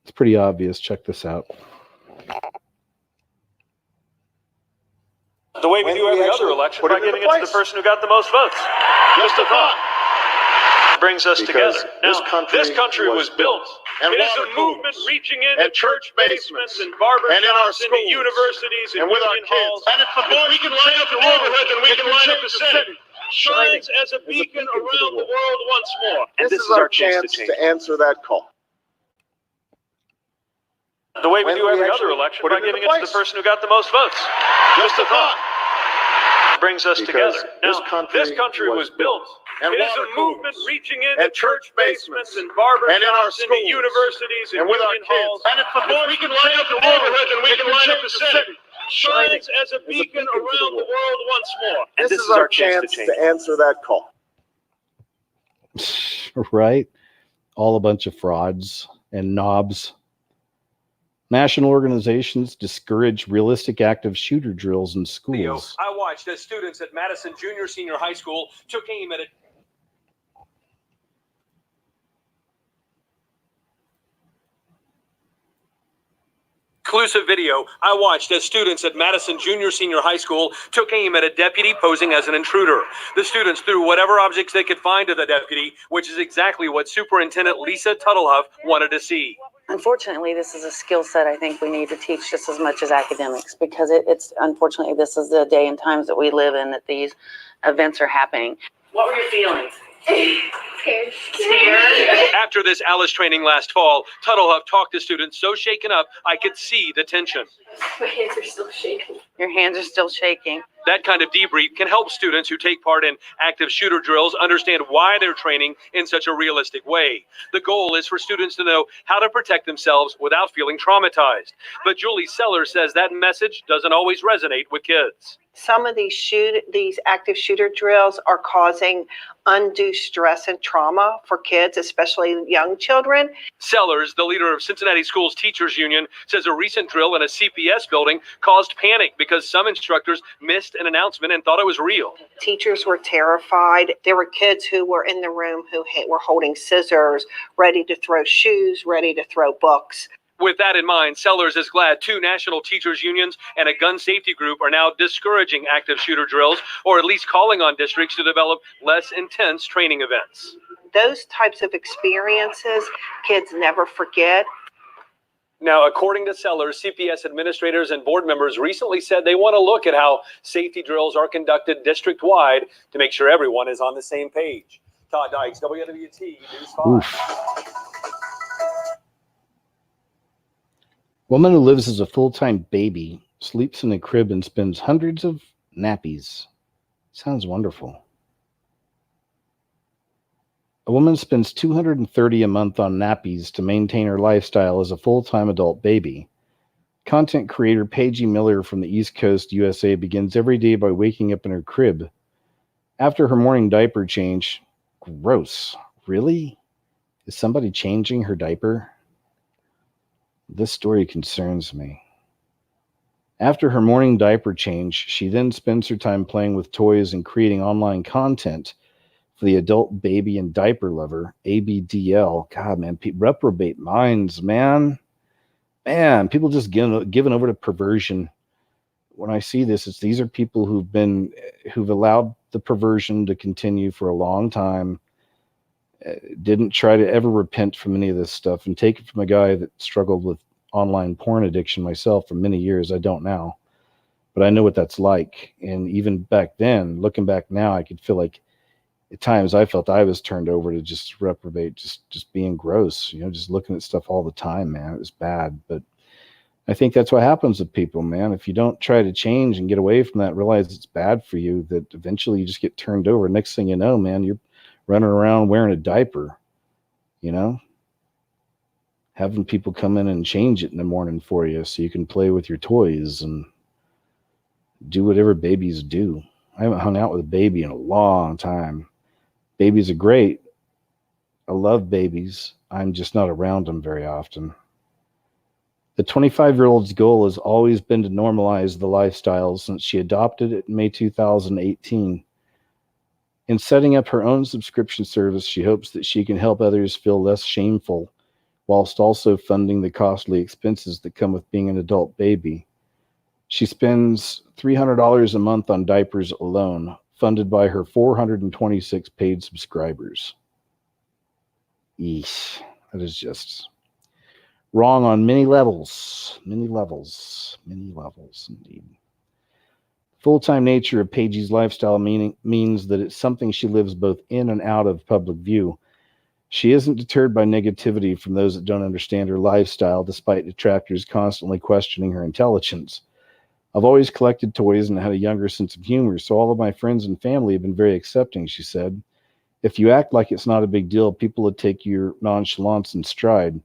It's pretty obvious. Check this out. The way we do every other election, by giving it to the person who got the most votes. Just a thought. Brings us together. Now, this country was built. It is a movement reaching into church basements and barbershops and universities and union halls. And if we can light up the neighborhood, then we can light up the city. Shines as a beacon around the world once more. And this is our chance to answer that call. The way we do every other election, by giving it to the person who got the most votes. Just a thought. Brings us together. Now, this country was built. It is a movement reaching into church basements and barbershops and universities and union halls. And if we can light up the neighborhood, then we can light up the city. Shines as a beacon around the world once more. And this is our chance to answer that call. Right? All a bunch of frauds and knobs. National organizations discourage realistic active shooter drills in schools. I watched as students at Madison Junior Senior High School took aim at it. Exclusive video I watched as students at Madison Junior Senior High School took aim at a deputy posing as an intruder. The students threw whatever objects they could find to the deputy, which is exactly what Superintendent Lisa Tuttlehuff wanted to see. Unfortunately, this is a skill set I think we need to teach just as much as academics, because it's unfortunately this is the day and times that we live in that these events are happening. What were your feelings? Scared. After this Alice training last fall, Tuttlehuff talked to students so shaken up I could see the tension. My hands are still shaking. Your hands are still shaking. That kind of debrief can help students who take part in active shooter drills understand why they're training in such a realistic way. The goal is for students to know how to protect themselves without feeling traumatized. But Julie Sellers says that message doesn't always resonate with kids. Some of these active shooter drills are causing undue stress and trauma for kids, especially young children. Sellers, the leader of Cincinnati Schools Teachers Union, says a recent drill in a CPS building caused panic because some instructors missed an announcement and thought it was real. Teachers were terrified. There were kids who were in the room who were holding scissors, ready to throw shoes, ready to throw books. With that in mind, Sellers is glad 2 national teachers unions and a gun safety group are now discouraging active shooter drills, or at least calling on districts to develop less intense training events. Those types of experiences, kids never forget. Now, according to Sellers, CPS administrators and board members recently said they want to look at how safety drills are conducted district-wide to make sure everyone is on the same page. Todd Dykes, WWT News 5. Woman who lives as a full-time baby, sleeps in a crib, and spends hundreds of nappies. Sounds wonderful. A woman spends $230 a month on nappies to maintain her lifestyle as a full-time adult baby. Content creator Paige Miller from the East Coast, USA, begins every day by waking up in her crib. After her morning diaper change, gross. Really? Is somebody changing her diaper? This story concerns me. After her morning diaper change, she then spends her time playing with toys and creating online content for the adult baby and diaper lover, ABDL. God, man, reprobate minds, man. Man, people just given over to perversion. When I see this, these are people who've allowed the perversion to continue for a long time. Didn't try to ever repent from any of this stuff, and take it from a guy that struggled with online porn addiction myself for many years. I don't now, but I know what that's like. And even back then, looking back now, I could feel like at times I felt I was turned over to just reprobate, just being gross, just looking at stuff all the time, man. It was bad. But I think that's what happens with people, man. If you don't try to change and get away from that, realize it's bad for you, that eventually you just get turned over. Next thing you know, man, you're running around wearing a diaper, having people come in and change it in the morning for you so you can play with your toys and do whatever babies do. I haven't hung out with a baby in a long time. Babies are great. I love babies. I'm just not around them very often. The 25-year-old's goal has always been to normalize the lifestyle since she adopted it in May 2018. In setting up her own subscription service, she hopes that she can help others feel less shameful whilst also funding the costly expenses that come with being an adult baby. She spends $300 a month on diapers alone, funded by her 426 paid subscribers. Eesh, that is just wrong on many levels. Many levels indeed. Full-time nature of Paige's lifestyle means that it's something she lives both in and out of public view. She isn't deterred by negativity from those that don't understand her lifestyle, despite detractors constantly questioning her intelligence. I've always collected toys and had a younger sense of humor, so all of my friends and family have been very accepting, she said. If you act like it's not a big deal, people will take your nonchalance in stride.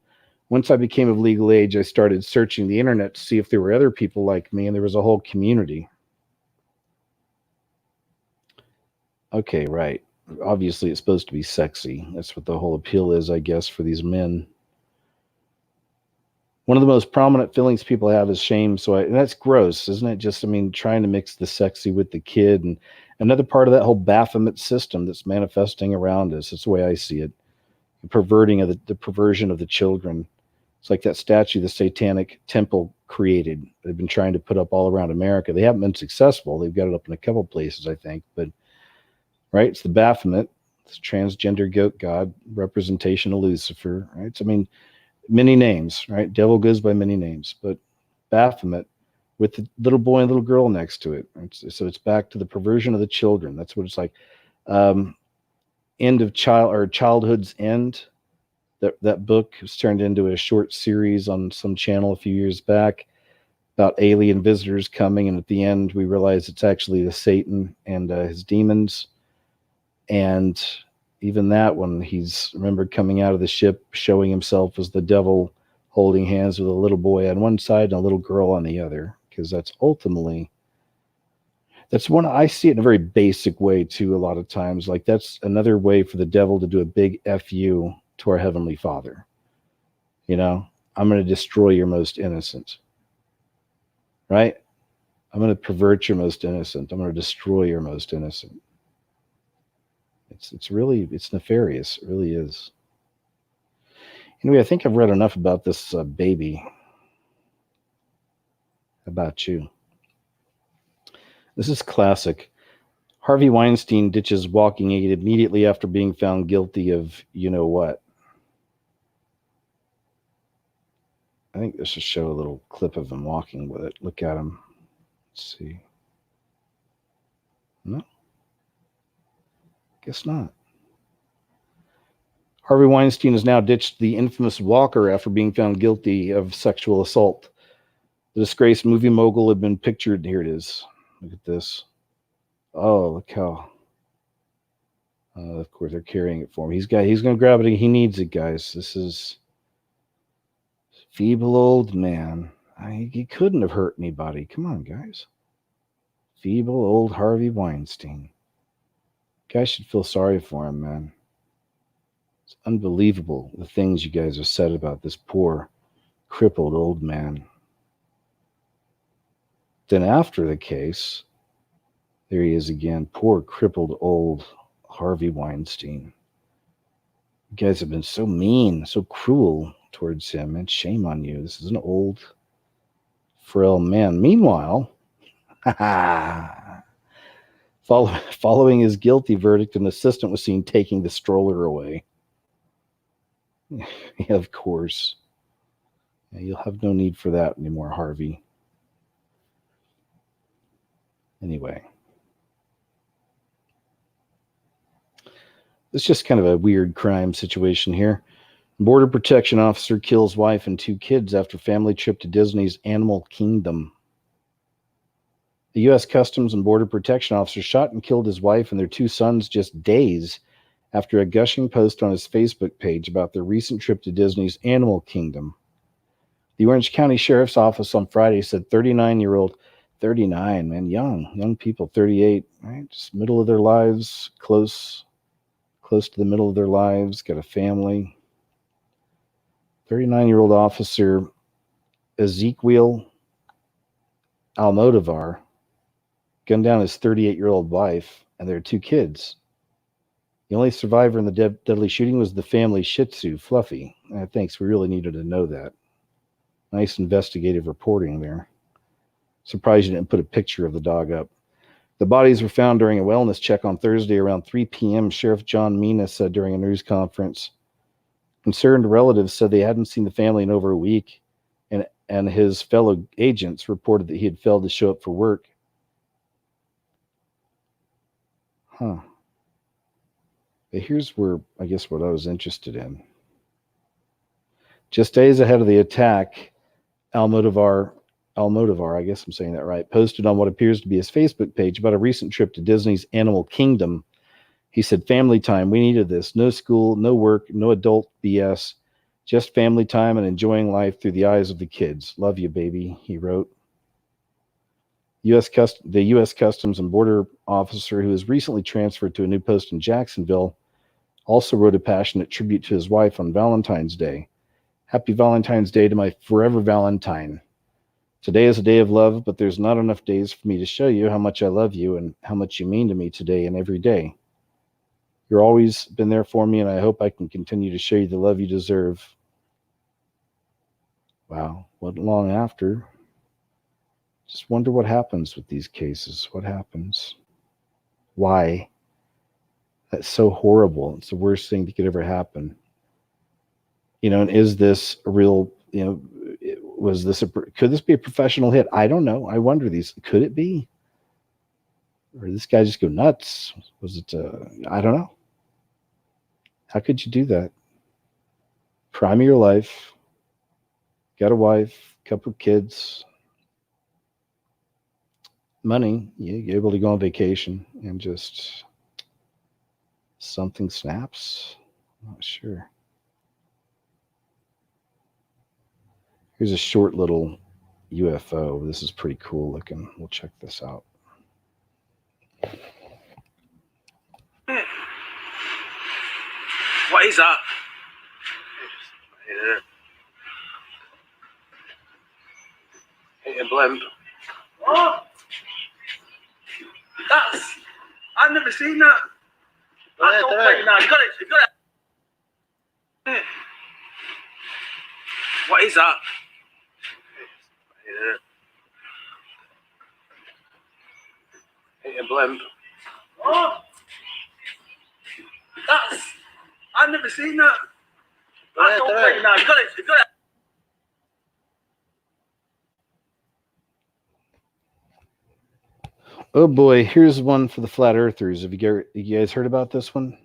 Once I became of legal age, I started searching the internet to see if there were other people like me, and there was a whole community. Okay, right. Obviously, it's supposed to be sexy. That's what the whole appeal is, I guess, for these men. One of the most prominent feelings people have is shame. And that's gross, isn't it? Just, trying to mix the sexy with the kid. And another part of that whole Baphomet system that's manifesting around us. That's the way I see it. The perversion of the children. It's like that statue the Satanic Temple created. They've been trying to put up all around America. They haven't been successful. They've got it up in a couple places, I think. But, right, it's the Baphomet. It's transgender goat god, representation of Lucifer, right? So, many names, right? Devil goes by many names, but Baphomet with the little boy and little girl next to it. Right? So it's back to the perversion of the children. That's what it's like. Childhood's End. That book was turned into a short series on some channel a few years back about alien visitors coming, and at the end we realize it's actually the Satan and his demons. And even that one, he's remembered coming out of the ship, showing himself as the devil, holding hands with a little boy on one side and a little girl on the other, because that's one, I see it in a very basic way too, a lot of times. Like, that's another way for the devil to do a big F-U to our Heavenly Father. I'm going to destroy your most innocent. Right? I'm going to pervert your most innocent. I'm going to destroy your most innocent. It's nefarious. It really is. Anyway, I think I've read enough about this baby. How about you? This is classic. Harvey Weinstein ditches walking aid immediately after being found guilty of you-know-what. I think this should show a little clip of him walking with it. Look at him. Let's see. No. Guess not. Harvey Weinstein has now ditched the infamous walker after being found guilty of sexual assault. The disgraced movie mogul had been pictured. Here it is. Look at this. Oh, look how. Of course, they're carrying it for him. He's going to grab it. He needs it, guys. This is feeble old man. He couldn't have hurt anybody. Come on, guys. Feeble old Harvey Weinstein. Guys should feel sorry for him, man. It's unbelievable the things you guys have said about this poor, crippled old man. Then after the case, there he is again, poor, crippled old Harvey Weinstein. You guys have been so mean, so cruel towards him, and shame on you. This is an old, frail man. Meanwhile, following his guilty verdict, an assistant was seen taking the stroller away. Yeah, of course. Yeah, you'll have no need for that anymore, Harvey. Anyway. It's just kind of a weird crime situation here. Border protection officer kills wife and 2 kids after family trip to Disney's Animal Kingdom. The U.S. Customs and Border Protection officer shot and killed his wife and their 2 sons just days after a gushing post on his Facebook page about their recent trip to Disney's Animal Kingdom. The Orange County Sheriff's Office on Friday said 39-year-old, 39, man, young people, 38, right? Just middle of their lives, close to the middle of their lives, got a family. 39-year-old officer Ezequiel Almodovar gunned down his 38-year-old wife and their 2 kids. The only survivor in the deadly shooting was the family Shih Tzu, Fluffy. Thanks, we really needed to know that. Nice investigative reporting there. Surprised you didn't put a picture of the dog up. The bodies were found during a wellness check on Thursday around 3 p.m., Sheriff John Mina said during a news conference. Concerned relatives said they hadn't seen the family in over a week, and his fellow agents reported that he had failed to show up for work. But here's where, I guess, what I was interested in. Just days ahead of the attack, Almodovar, I guess I'm saying that right, posted on what appears to be his Facebook page about a recent trip to Disney's Animal Kingdom. He said, family time, we needed this. No school, no work, no adult BS. Just family time and enjoying life through the eyes of the kids. Love you, baby, he wrote. The U.S. Customs and Border officer, who was recently transferred to a new post in Jacksonville, also wrote a passionate tribute to his wife on Valentine's Day. Happy Valentine's Day to my forever Valentine. Today is a day of love, but there's not enough days for me to show you how much I love you and how much you mean to me today and every day. You've always been there for me, and I hope I can continue to show you the love you deserve. Wow, what long after? Just wonder what happens with these cases. What happens? Why? That's so horrible. It's the worst thing that could ever happen. And is this a real, could this be a professional hit? I don't know. I wonder could it be? Or did this guy just go nuts? Was it, I don't know. How could you do that? Prime of your life, got a wife, couple of kids, money, you're able to go on vacation, and just something snaps? I'm not sure. Here's a short little UFO. This is pretty cool looking. We'll check this out. What is that? Hey, blimp. What? I've never seen that. That's not playing now. You got it. What is that? Hey, blimp. What? I've never seen that. That's not playing now. You got it. Oh boy, here's one for the flat earthers. Have you guys heard about this one?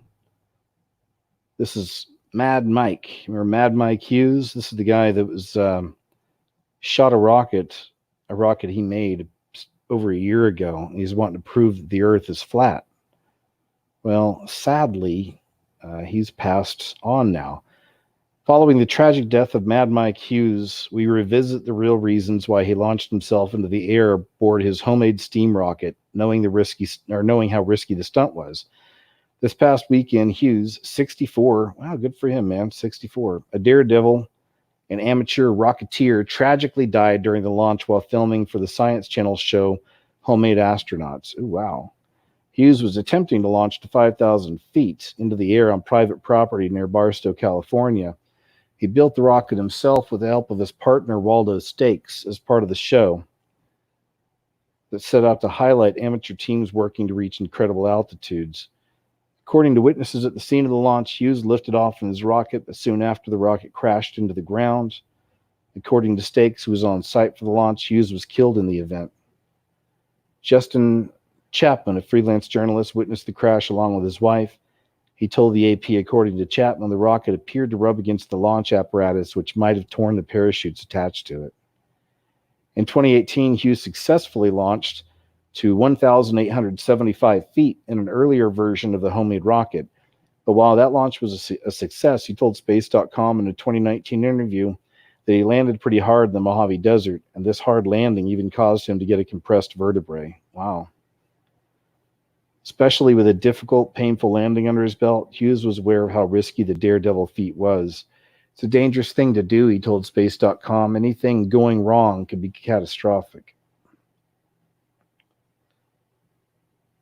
This is Mad Mike. Remember Mad Mike Hughes? This is the guy that was shot a rocket he made over a year ago. He's wanting to prove that the earth is flat. Well, sadly, he's passed on now. Following the tragic death of Mad Mike Hughes, we revisit the real reasons why he launched himself into the air aboard his homemade steam rocket, knowing how risky the stunt was. This past weekend, Hughes, 64, wow, good for him, man, 64, a daredevil, an amateur rocketeer, tragically died during the launch while filming for the Science Channel show Homemade Astronauts. Ooh, wow. Hughes was attempting to launch to 5,000 feet into the air on private property near Barstow, California. He built the rocket himself with the help of his partner, Waldo Stakes, as part of the show that set out to highlight amateur teams working to reach incredible altitudes. According to witnesses at the scene of the launch, Hughes lifted off in his rocket, but soon after the rocket crashed into the ground. According to Stakes, who was on site for the launch, Hughes was killed in the event. Justin Chapman, a freelance journalist, witnessed the crash along with his wife. He told the AP, according to Chapman, the rocket appeared to rub against the launch apparatus, which might have torn the parachutes attached to it. In 2018, Hughes successfully launched to 1,875 feet in an earlier version of the homemade rocket. But while that launch was a success, he told Space.com in a 2019 interview that he landed pretty hard in the Mojave Desert, and this hard landing even caused him to get a compressed vertebrae. Wow. Especially with a difficult, painful landing under his belt, Hughes was aware of how risky the daredevil feat was. It's a dangerous thing to do, he told Space.com. Anything going wrong could be catastrophic.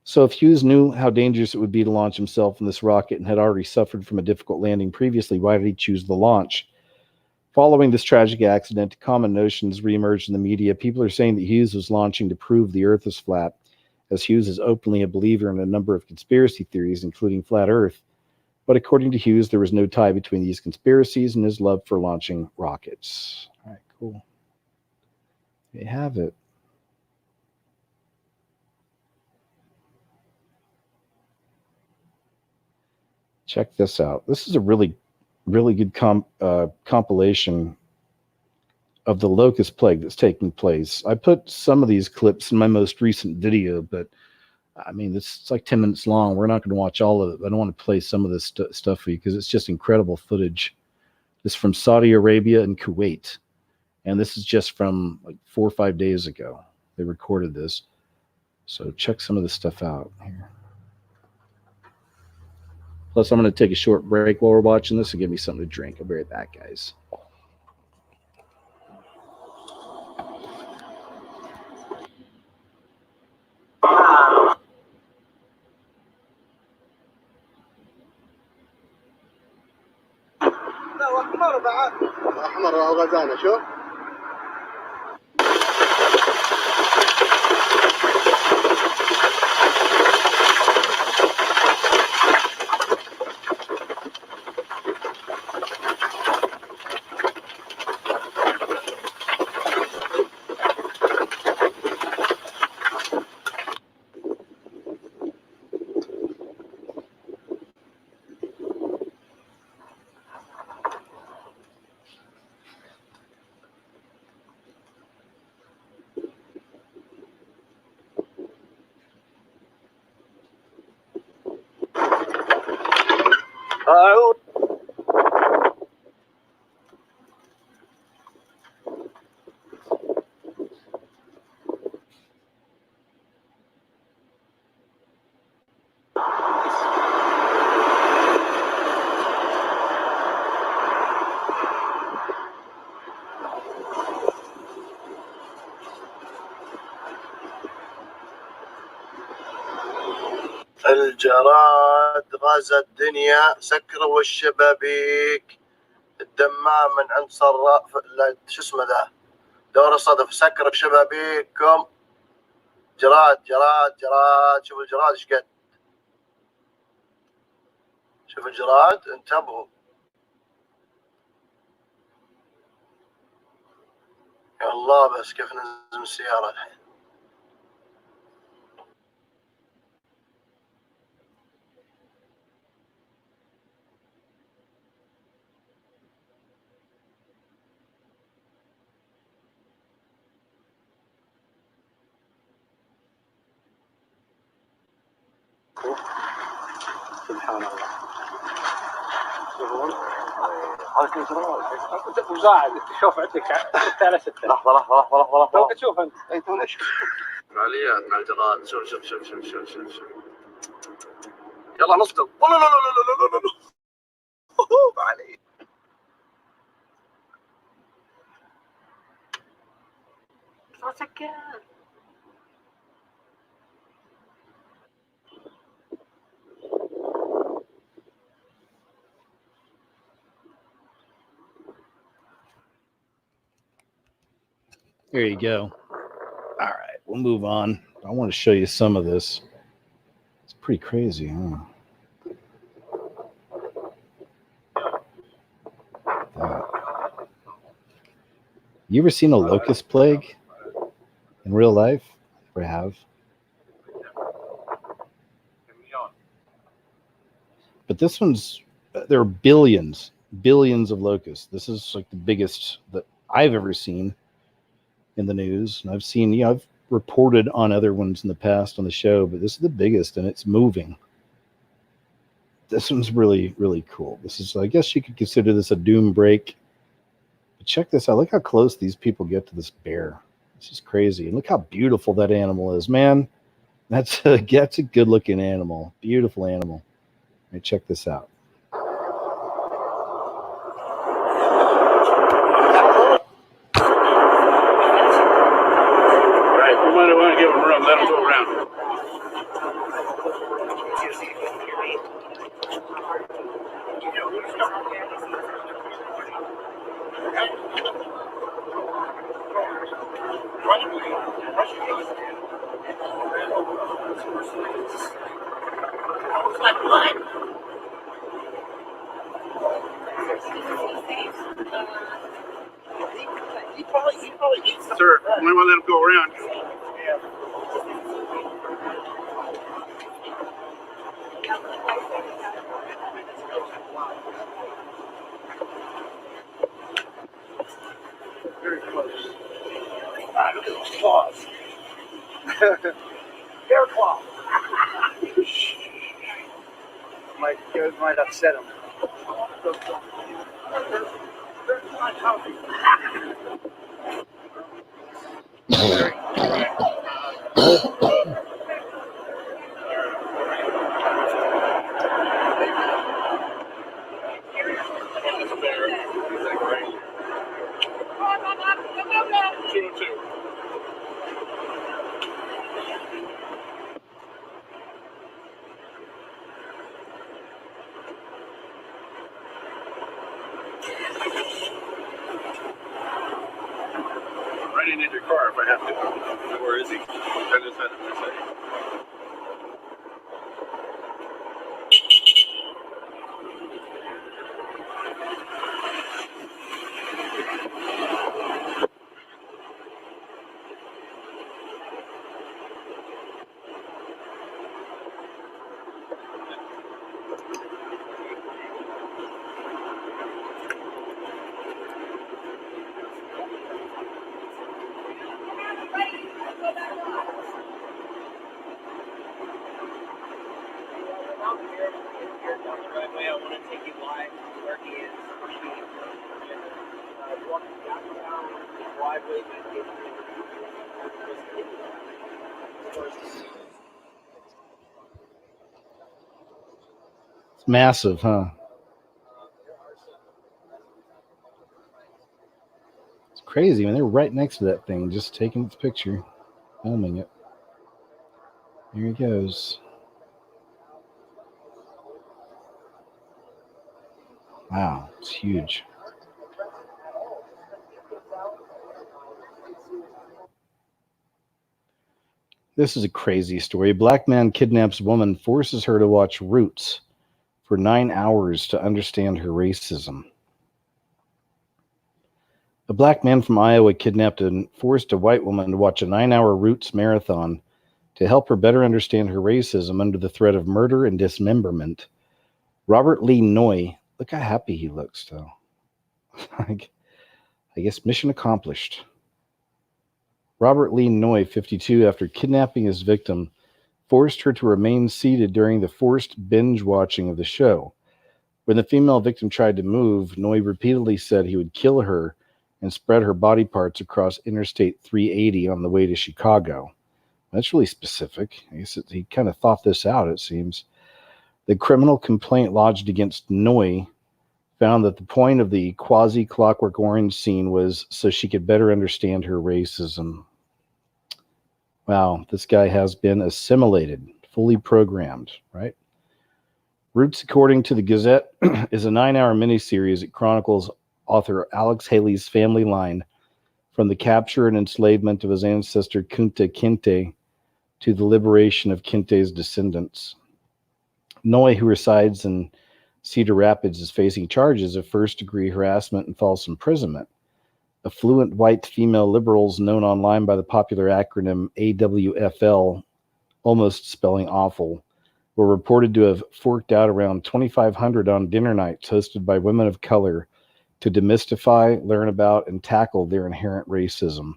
So if Hughes knew how dangerous it would be to launch himself in this rocket and had already suffered from a difficult landing previously, why did he choose the launch? Following this tragic accident, common notions reemerged in the media. People are saying that Hughes was launching to prove the Earth is flat, as Hughes is openly a believer in a number of conspiracy theories, including flat Earth. But according to Hughes, there was no tie between these conspiracies and his love for launching rockets. All right, cool. There you have it. Check this out. This is a really good compilation of the locust plague that's taking place. I put some of these clips in my most recent video, but I mean, it's like 10 minutes long. We're not going to watch all of it. I don't want to play some of this stuff for you because it's just incredible footage. This is from Saudi Arabia and Kuwait. And this is just from like 4 or 5 days ago. They recorded this. So check some of this stuff out here. Plus, I'm going to take a short break while we're watching this and give me something to drink. I'll be right back, guys. لا واحمر بعد احمر وغزاله شوف الجراد غزا الدنيا سكروا الشبابيك الدمام من عند صراف شو اسمه ذا دور الصدف سكر شبابيككم جراد جراد جراد شوف الجراد ايش قد شوف الجراد انتبهوا يا الله بس كيف ننزل من السيارة الحين سبحان الله شوفون وزاعد شوف عندك 6 لحظة لو تشوف انت اي تو شوف فعاليات مع الجراد شوف شوف شوف شوف شوف شوف شوف يلا نصدم لا لا لا لا لا لا لا علي سكر There you go. All right, we'll move on. I want to show you some of this. It's pretty crazy, huh? You ever seen a locust plague in real life? I have. But this one's, there are billions of locusts. This is like the biggest that I've ever seen in the news. And I've seen, I've reported on other ones in the past on the show, but this is the biggest and it's moving. This one's really, really cool. This is, I guess you could consider this a doom break. But check this out. Look how close these people get to this bear. This is crazy. And look how beautiful that animal is, man. That's a good looking animal. Beautiful animal. All right, check this out. Right, we might want to give them room. Let them go around. Sir, we might want to let him go around. Very close. Ah, look at those claws. Bear claw. Might upset him. Running in your car if I have to. Where is he? I just had to say. It's massive, huh? It's crazy. I mean, they're right next to that thing, just taking its picture, filming it. Here he goes. Wow, it's huge. This is a crazy story. A black man kidnaps woman, forces her to watch Roots for 9 hours to understand her racism. A black man from Iowa kidnapped and forced a white woman to watch a 9-hour Roots marathon to help her better understand her racism under the threat of murder and dismemberment. Robert Lee Noy, look how happy he looks, though. I guess mission accomplished. Robert Lee Noy, 52, after kidnapping his victim, forced her to remain seated during the forced binge watching of the show. When the female victim tried to move, Noy repeatedly said he would kill her and spread her body parts across Interstate 380 on the way to Chicago. That's really specific. I guess he kind of thought this out, it seems. The criminal complaint lodged against Noy found that the point of the quasi-Clockwork Orange scene was so she could better understand her racism. Wow, this guy has been assimilated, fully programmed, right? Roots, according to the Gazette, is a 9-hour miniseries that chronicles author Alex Haley's family line from the capture and enslavement of his ancestor Kunta Kinte to the liberation of Kinte's descendants. Noy, who resides in Cedar Rapids, is facing charges of first-degree harassment and false imprisonment. Affluent white female liberals, known online by the popular acronym AWFL, almost spelling awful, were reported to have forked out around $2,500 on dinner nights hosted by women of color to demystify, learn about, and tackle their inherent racism.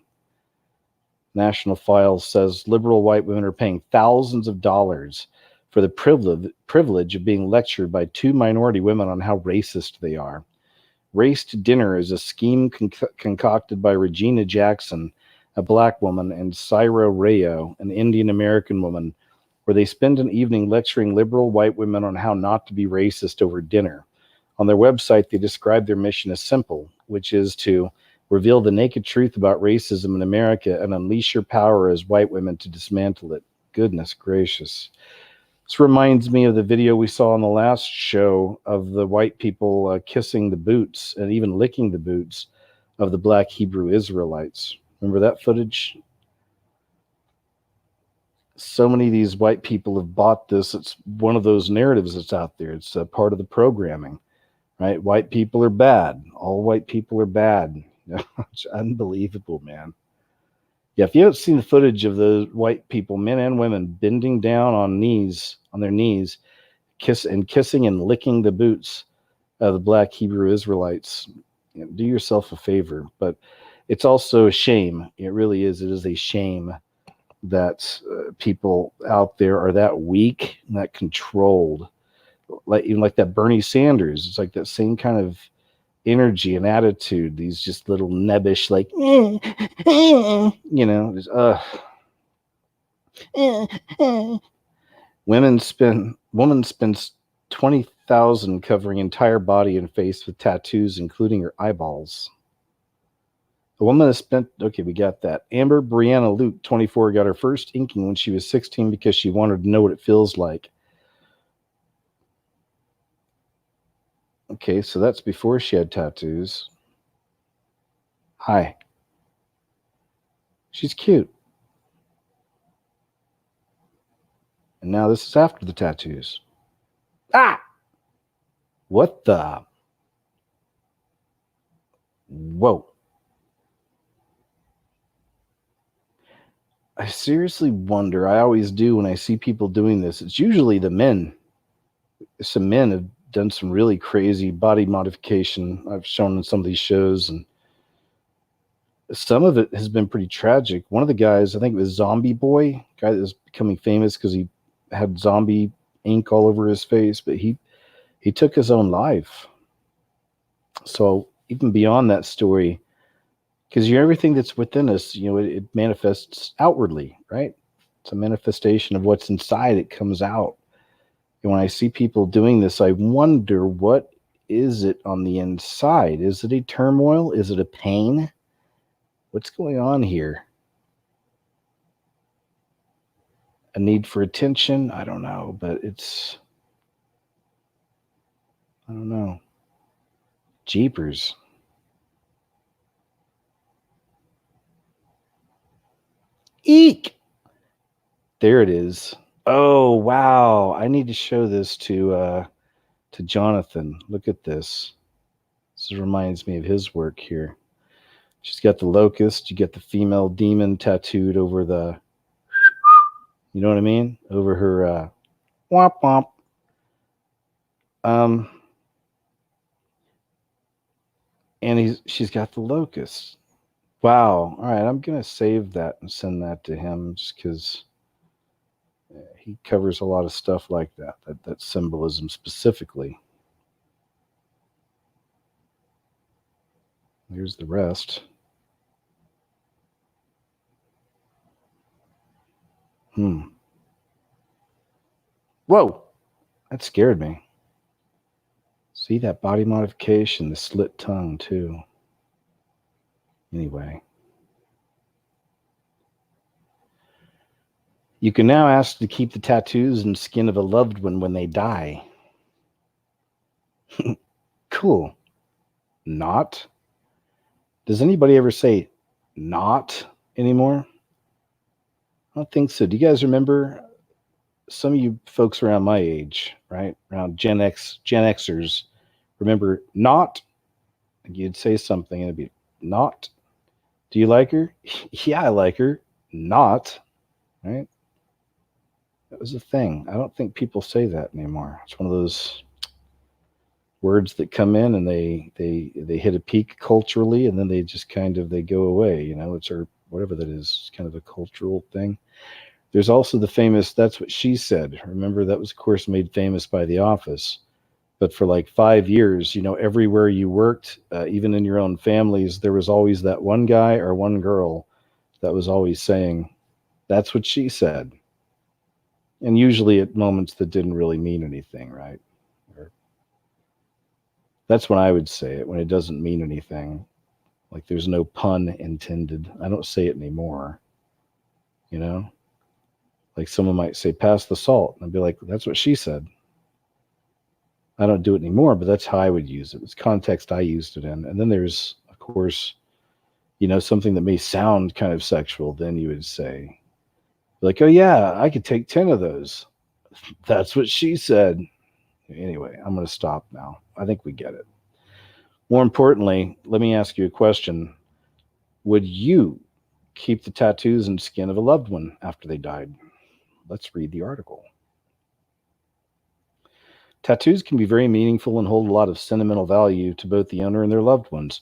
National Files says liberal white women are paying thousands of dollars for the privilege of being lectured by two minority women on how racist they are. Race to Dinner is a scheme concocted by Regina Jackson, a black woman, and Syra Rayo, an Indian American woman, where they spend an evening lecturing liberal white women on how not to be racist over dinner. On their website, they describe their mission as simple, which is to reveal the naked truth about racism in America and unleash your power as white women to dismantle it. Goodness gracious. This reminds me of the video we saw on the last show of the white people kissing the boots and even licking the boots of the black Hebrew Israelites. Remember that footage? So many of these white people have bought this. It's one of those narratives that's out there. It's a part of the programming, right? White people are bad. All white people are bad. It's unbelievable, man. Yeah, if you haven't seen the footage of the white people, men and women, bending down on their knees, kissing and licking the boots of the black Hebrew Israelites, do yourself a favor. But it's also a shame. It really is. It is a shame that people out there are that weak and that controlled. Even like that Bernie Sanders. It's like that same kind of energy and attitude. These just little nebbish, like, woman spends $20,000 covering entire body and face with tattoos, including her eyeballs. The woman has spent, okay, we got that. Amber Brianna Luke, 24, got her first inking when she was 16 because she wanted to know what it feels like. Okay, so that's before she had tattoos. Hi. She's cute. And now this is after the tattoos. Ah! What the? Whoa. I seriously wonder, I always do when I see people doing this, it's usually the men. Some men have done some really crazy body modification I've shown in some of these shows, and some of it has been pretty tragic. One of the guys, I think it was Zombie Boy, guy that was becoming famous because he had zombie ink all over his face, but he took his own life. So even beyond that story, because everything that's within us, it manifests outwardly, right? It's a manifestation of what's inside. It comes out. And when I see people doing this, I wonder, what is it on the inside? Is it a turmoil? Is it a pain? What's going on here? A need for attention? I don't know, but I don't know. Jeepers. Eek! There it is. Oh, wow. I need to show this to Jonathan. Look at this. This reminds me of his work here. She's got the locust. You get the female demon tattooed over the, you know what I mean? Over her womp womp. And she's got the locust. Wow. All right, I'm going to save that and send that to him just because he covers a lot of stuff like that symbolism specifically. Here's the rest. Whoa, that scared me. See that body modification, the slit tongue too. Anyway. You can now ask to keep the tattoos and skin of a loved one when they die. Cool. Not? Does anybody ever say not anymore? I don't think so. Do you guys remember, some of you folks around my age, right? Around Gen Xers, remember not? You'd say something and it'd be not. Do you like her? Yeah, I like her. Not. Right? That was a thing. I don't think people say that anymore. It's one of those words that come in and they hit a peak culturally and then they just kind of, they go away, it's, or whatever that is. It's kind of a cultural thing. There's also the famous "That's What She Said." Remember, that was, of course, made famous by The Office. But for like 5 years, everywhere you worked, even in your own families, there was always that one guy or one girl that was always saying, "That's what she said." And usually at moments that didn't really mean anything, right? That's when I would say it, when it doesn't mean anything. Like there's no pun intended. I don't say it anymore. Like someone might say, "Pass the salt." And I'd be like, "That's what she said." I don't do it anymore, but that's how I would use it. It's context I used it in. And then there's, of course, something that may sound kind of sexual. Then you would say, like, "Oh yeah, I could take 10 of those." That's what she said. Anyway, I'm going to stop now. I think we get it. More importantly, let me ask you a question. Would you keep the tattoos and skin of a loved one after they died? Let's read the article. Tattoos can be very meaningful and hold a lot of sentimental value to both the owner and their loved ones.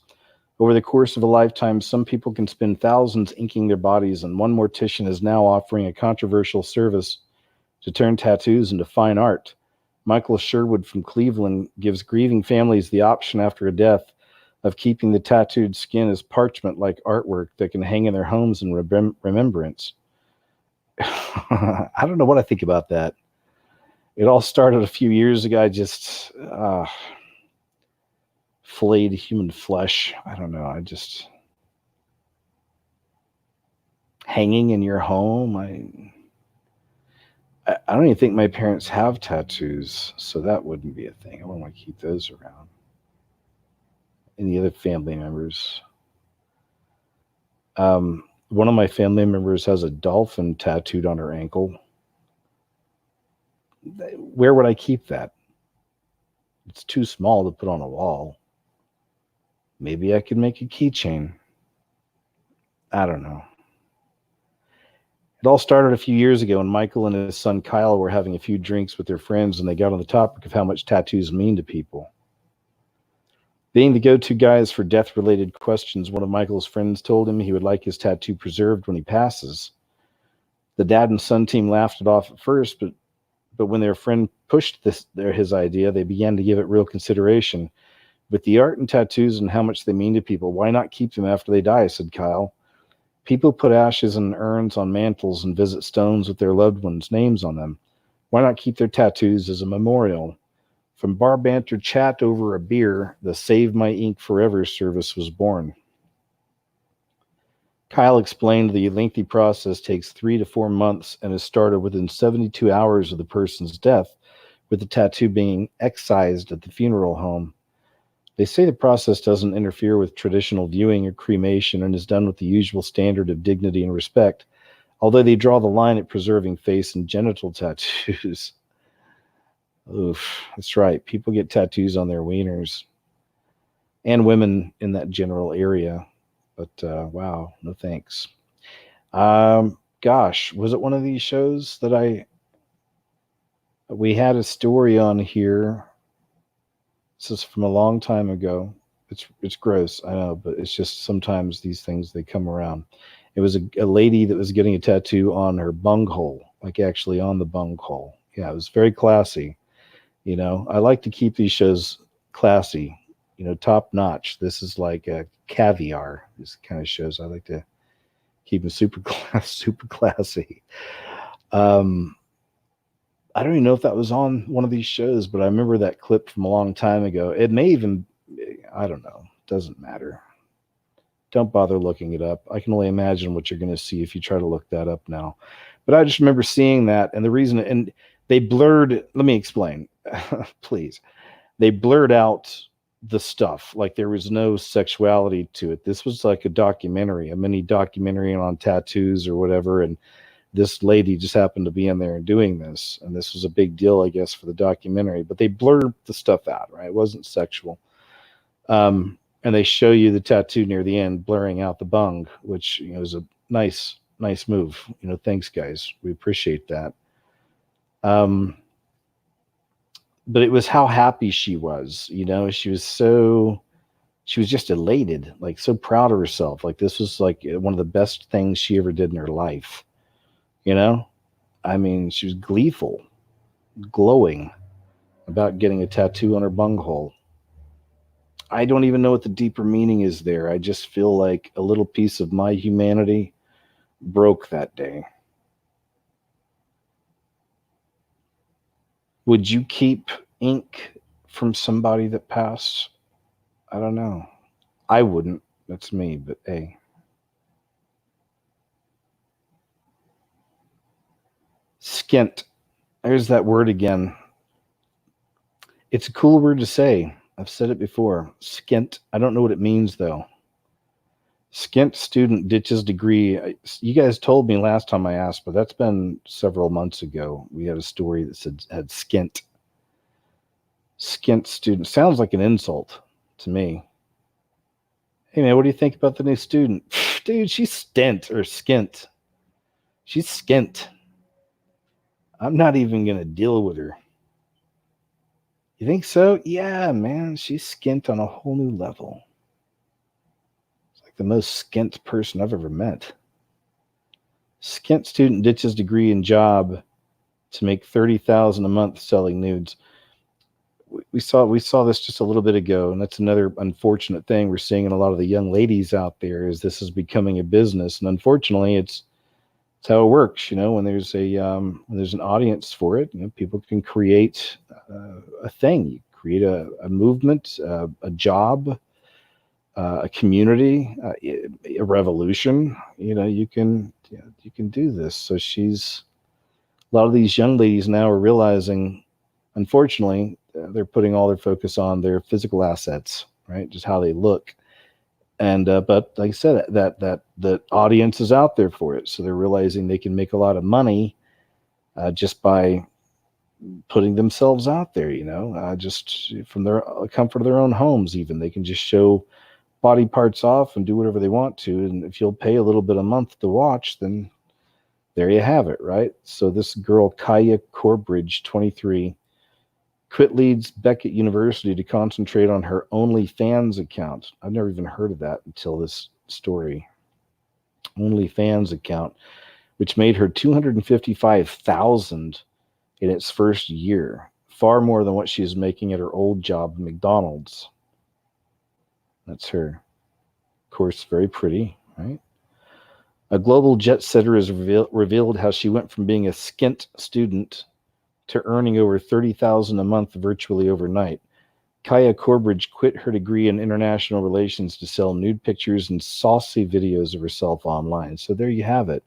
Over the course of a lifetime, some people can spend thousands inking their bodies, and one mortician is now offering a controversial service to turn tattoos into fine art. Michael Sherwood from Cleveland gives grieving families the option after a death of keeping the tattooed skin as parchment-like artwork that can hang in their homes in remembrance. I don't know what I think about that. It all started a few years ago. I just flayed human flesh. I don't know. Hanging in your home. I don't even think my parents have tattoos, so that wouldn't be a thing. I wouldn't want to keep those around. Any other family members? One of my family members has a dolphin tattooed on her ankle. Where would I keep that? It's too small to put on a wall. Maybe I could make a keychain. I don't know. It all started a few years ago when Michael and his son Kyle were having a few drinks with their friends, and they got on the topic of how much tattoos mean to people. Being the go-to guys for death-related questions, one of Michael's friends told him he would like his tattoo preserved when he passes. The dad and son team laughed it off at first, but when their friend pushed his idea, they began to give it real consideration. With the art and tattoos and how much they mean to people, why not keep them after they die, said Kyle. People put ashes in urns on mantles and visit stones with their loved ones' names on them. Why not keep their tattoos as a memorial? From bar banter chat over a beer, the Save My Ink Forever service was born. Kyle explained the lengthy process takes 3 to 4 months and is started within 72 hours of the person's death, with the tattoo being excised at the funeral home. They say the process doesn't interfere with traditional viewing or cremation and is done with the usual standard of dignity and respect, although they draw the line at preserving face and genital tattoos. Oof, that's right. People get tattoos on their wieners, and women in that general area. But wow, no thanks. Gosh, was it one of these shows that we had a story on here? This is from a long time ago. It's gross, I know, but it's just sometimes these things, they come around. It was a lady that was getting a tattoo on her bunghole, like actually on the bunghole. Yeah, it was very classy. I like to keep these shows classy, top notch. This is like a caviar. This kind of shows I like to keep them super classy. I don't even know if that was on one of these shows, but I remember that clip from a long time ago. It may even, I don't know. Doesn't matter. Don't bother looking it up. I can only imagine what you're going to see if you try to look that up now. But I just remember seeing that, and the reason, and they blurred, let me explain, please. They blurred out the stuff. Like there was no sexuality to it. This was like a documentary, a mini documentary on tattoos or whatever, and this lady just happened to be in there and doing this, and this was a big deal, I guess, for the documentary. But they blurred the stuff out, right? It wasn't sexual. And they show you the tattoo near the end, blurring out the bung, which is a nice move. Thanks, guys. We appreciate that. But it was how happy she was. She was just elated, like so proud of herself. Like this was like one of the best things she ever did in her life. I mean, she was gleeful, glowing about getting a tattoo on her bunghole. I don't even know what the deeper meaning is there. I just feel like a little piece of my humanity broke that day. Would you keep ink from somebody that passed? I don't know. I wouldn't. That's me, but hey. Skint. There's that word again. It's a cool word to say. I've said it before. Skint. I don't know what it means, though. Skint student ditches degree. You guys told me last time I asked, but that's been several months ago. We had a story that had skint. Skint student. Sounds like an insult to me. Hey, man, what do you think about the new student? Dude, she's stint or skint. She's skint. I'm not even going to deal with her. You think so? Yeah, man, she's skint on a whole new level. It's like the most skint person I've ever met. Skint student ditches degree and job to make $30,000 a month selling nudes. We saw this just a little bit ago, and that's another unfortunate thing we're seeing in a lot of the young ladies out there. Is this is becoming a business, and unfortunately, it's how it works. You know, when there's an audience for it, you know, people can create a thing. You create a movement, a job, a community, a revolution. You know, you can do this. So a lot of these young ladies now are realizing, unfortunately, they're putting all their focus on their physical assets, right? Just how they look. And but like I said, that the audience is out there for it, so they're realizing they can make a lot of money just by putting themselves out there. You know, just from their comfort of their own homes. Even they can just show body parts off and do whatever they want to. And if you'll pay a little bit a month to watch, then there you have it, right? So this girl, Kaya Corbridge, 23. Quit Leeds Beckett University to concentrate on her OnlyFans account. I've never even heard of that until this story. OnlyFans account, which made her $255,000 in its first year, far more than what she was making at her old job at McDonald's. That's her. Of course, very pretty, right? A global jet setter has revealed how she went from being a skint student to earning over $30,000 a month virtually overnight. Kaya Corbridge quit her degree in international relations to sell nude pictures and saucy videos of herself online. So there you have it.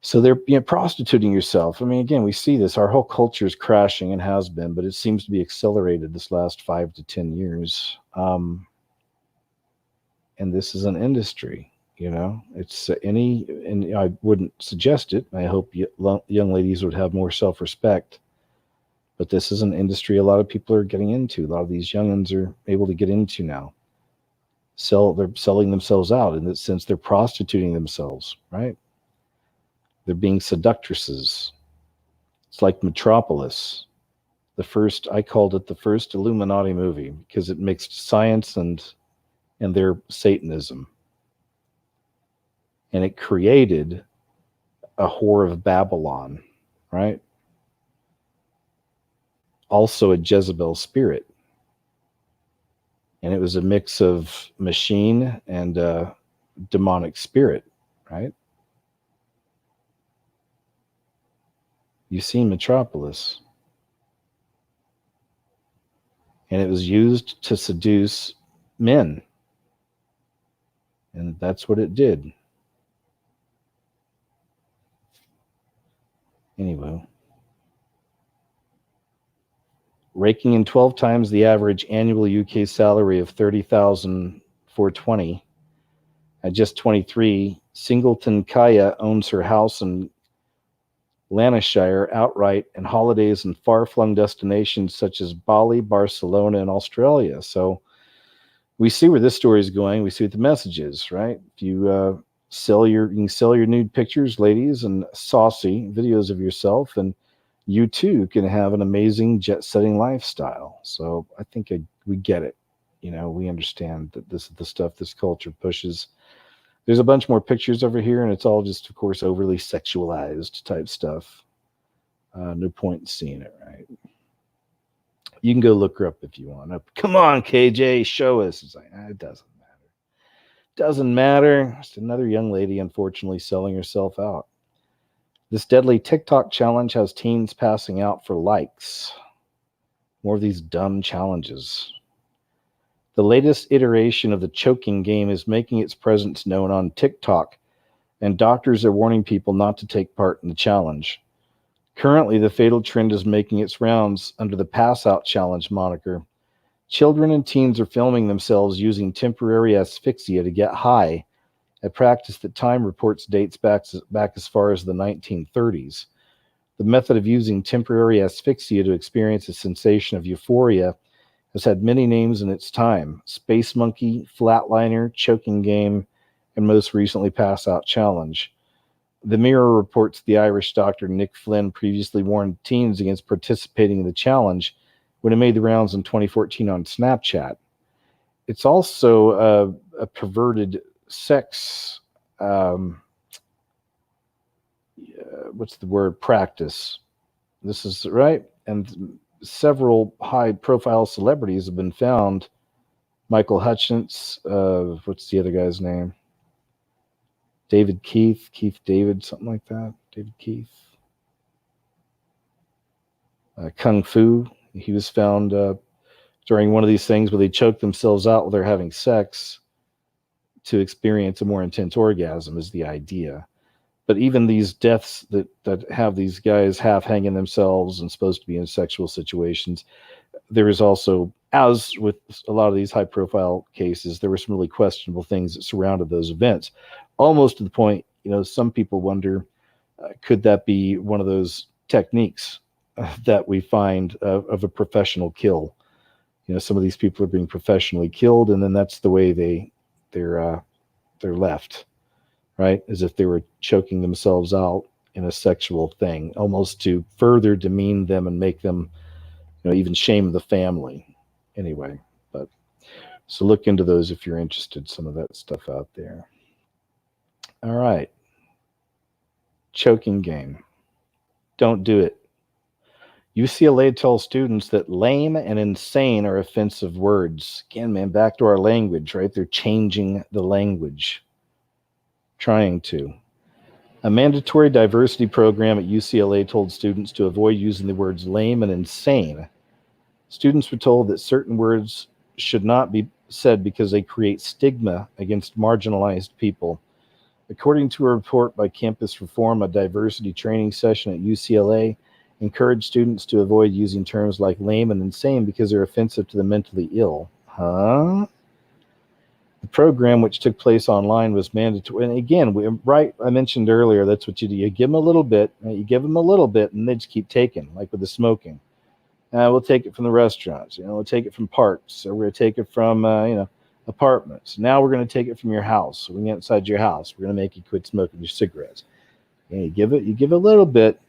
So they're prostituting yourself. I mean, again, we see this. Our whole culture is crashing and has been, but it seems to be accelerated this last 5 to 10 years. And this is an industry. You know, it's and I wouldn't suggest it. I hope young ladies would have more self-respect. But this is an industry a lot of people are getting into. A lot of these youngins are able to get into now. They're selling themselves out in that sense. They're prostituting themselves, right? They're being seductresses. It's like Metropolis. I called it the first Illuminati movie because it mixed science and their Satanism. And it created a whore of Babylon, right? Also a Jezebel spirit. And it was a mix of machine and demonic spirit, right? You've seen Metropolis. And it was used to seduce men. And that's what it did. Anyway, raking in 12 times the average annual UK salary of $30,420. At just 23, Singleton Kaya owns her house in Lancashire outright and holidays in far-flung destinations such as Bali, Barcelona, and Australia. So we see where this story is going. We see what the message is, right? If you you can sell your nude pictures, ladies, and saucy videos of yourself, and you too can have an amazing jet-setting lifestyle. So I think we get it. You know, we understand that this is the stuff this culture pushes. There's a bunch more pictures over here, and it's all just, of course, overly sexualized type stuff. No point in seeing it, right? You can go look her up if you want. Come on, KJ, show us. It's like, it doesn't matter. Doesn't matter. Just another young lady, unfortunately, selling herself out. This deadly TikTok challenge has teens passing out for likes. More of these dumb challenges. The latest iteration of the choking game is making its presence known on TikTok, and doctors are warning people not to take part in the challenge. Currently, the fatal trend is making its rounds under the Pass Out Challenge moniker. Children and teens are filming themselves using temporary asphyxia to get high, a practice that Time reports dates back as far as the 1930s. The method of using temporary asphyxia to experience a sensation of euphoria has had many names in its time: Space Monkey, Flatliner, Choking Game, and most recently Pass Out Challenge. The Mirror reports the Irish doctor Nick Flynn previously warned teens against participating in the challenge when it made the rounds in 2014 on Snapchat. It's also a perverted sex, practice. This is right, and several high-profile celebrities have been found. Michael Hutchins, what's the other guy's name? David Keith David, something like that. David Keith. Kung Fu, he was found during one of these things where they choked themselves out while they're having sex to experience a more intense orgasm is the idea. But even these deaths that have these guys half hanging themselves and supposed to be in sexual situations, there is also, as with a lot of these high-profile cases, there were some really questionable things that surrounded those events, almost to the point, some people wonder, could that be one of those techniques that we find of a professional kill? Some of these people are being professionally killed, and then that's the way they're left, right? As if they were choking themselves out in a sexual thing, almost to further demean them and make them, even shame the family. Anyway, so look into those if you're interested, some of that stuff out there. All right. Choking game. Don't do it. UCLA tells students that lame and insane are offensive words. Again, man, back to our language, right? They're changing the language. Trying to. A mandatory diversity program at UCLA told students to avoid using the words lame and insane. Students were told that certain words should not be said because they create stigma against marginalized people. According to a report by Campus Reform, a diversity training session at UCLA encouraged students to avoid using terms like lame and insane because they're offensive to the mentally ill. Huh? The program, which took place online, was mandatory. And again, I mentioned earlier, that's what you do. You give them a little bit, and they just keep taking, like with the smoking. We'll take it from the restaurants. We'll take it from parks, or we're going to take it from, apartments. Now we're going to take it from your house. So we can get inside your house. We're going to make you quit smoking your cigarettes. You give a little bit.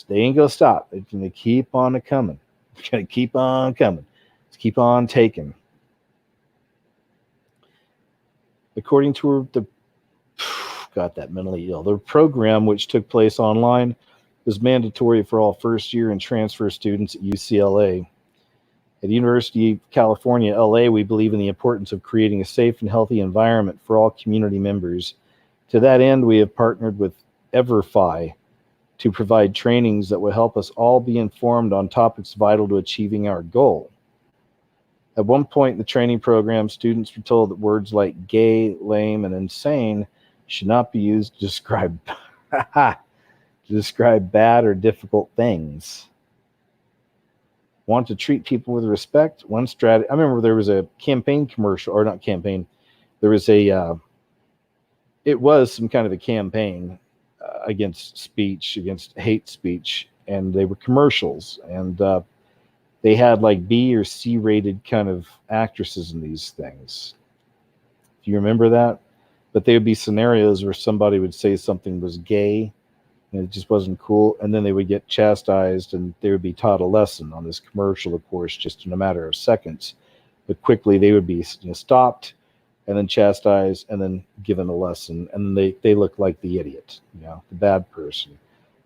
They ain't going to stop. It's going to keep on coming. It's going to keep on coming. Let's keep on taking. According to that mentally ill. The program, which took place online, was mandatory for all first-year and transfer students at UCLA. At the University of California, LA, we believe in the importance of creating a safe and healthy environment for all community members. To that end, we have partnered with EverFi to provide trainings that will help us all be informed on topics vital to achieving our goal. At one point in the training program, students were told that words like gay, lame, and insane should not be used to describe bad or difficult things. Want to treat people with respect? One strategy. I remember there was a campaign commercial, or not campaign. There was it was some kind of a campaign against hate speech, and they were commercials, and they had like B or C rated kind of actresses in these things. Do you remember that? But there would be scenarios where somebody would say something was gay, and it just wasn't cool, and then they would get chastised, and they would be taught a lesson on this commercial, of course, just in a matter of seconds. But quickly they would be stopped, and then chastise, and then give them a lesson, and they look like the idiot, the bad person.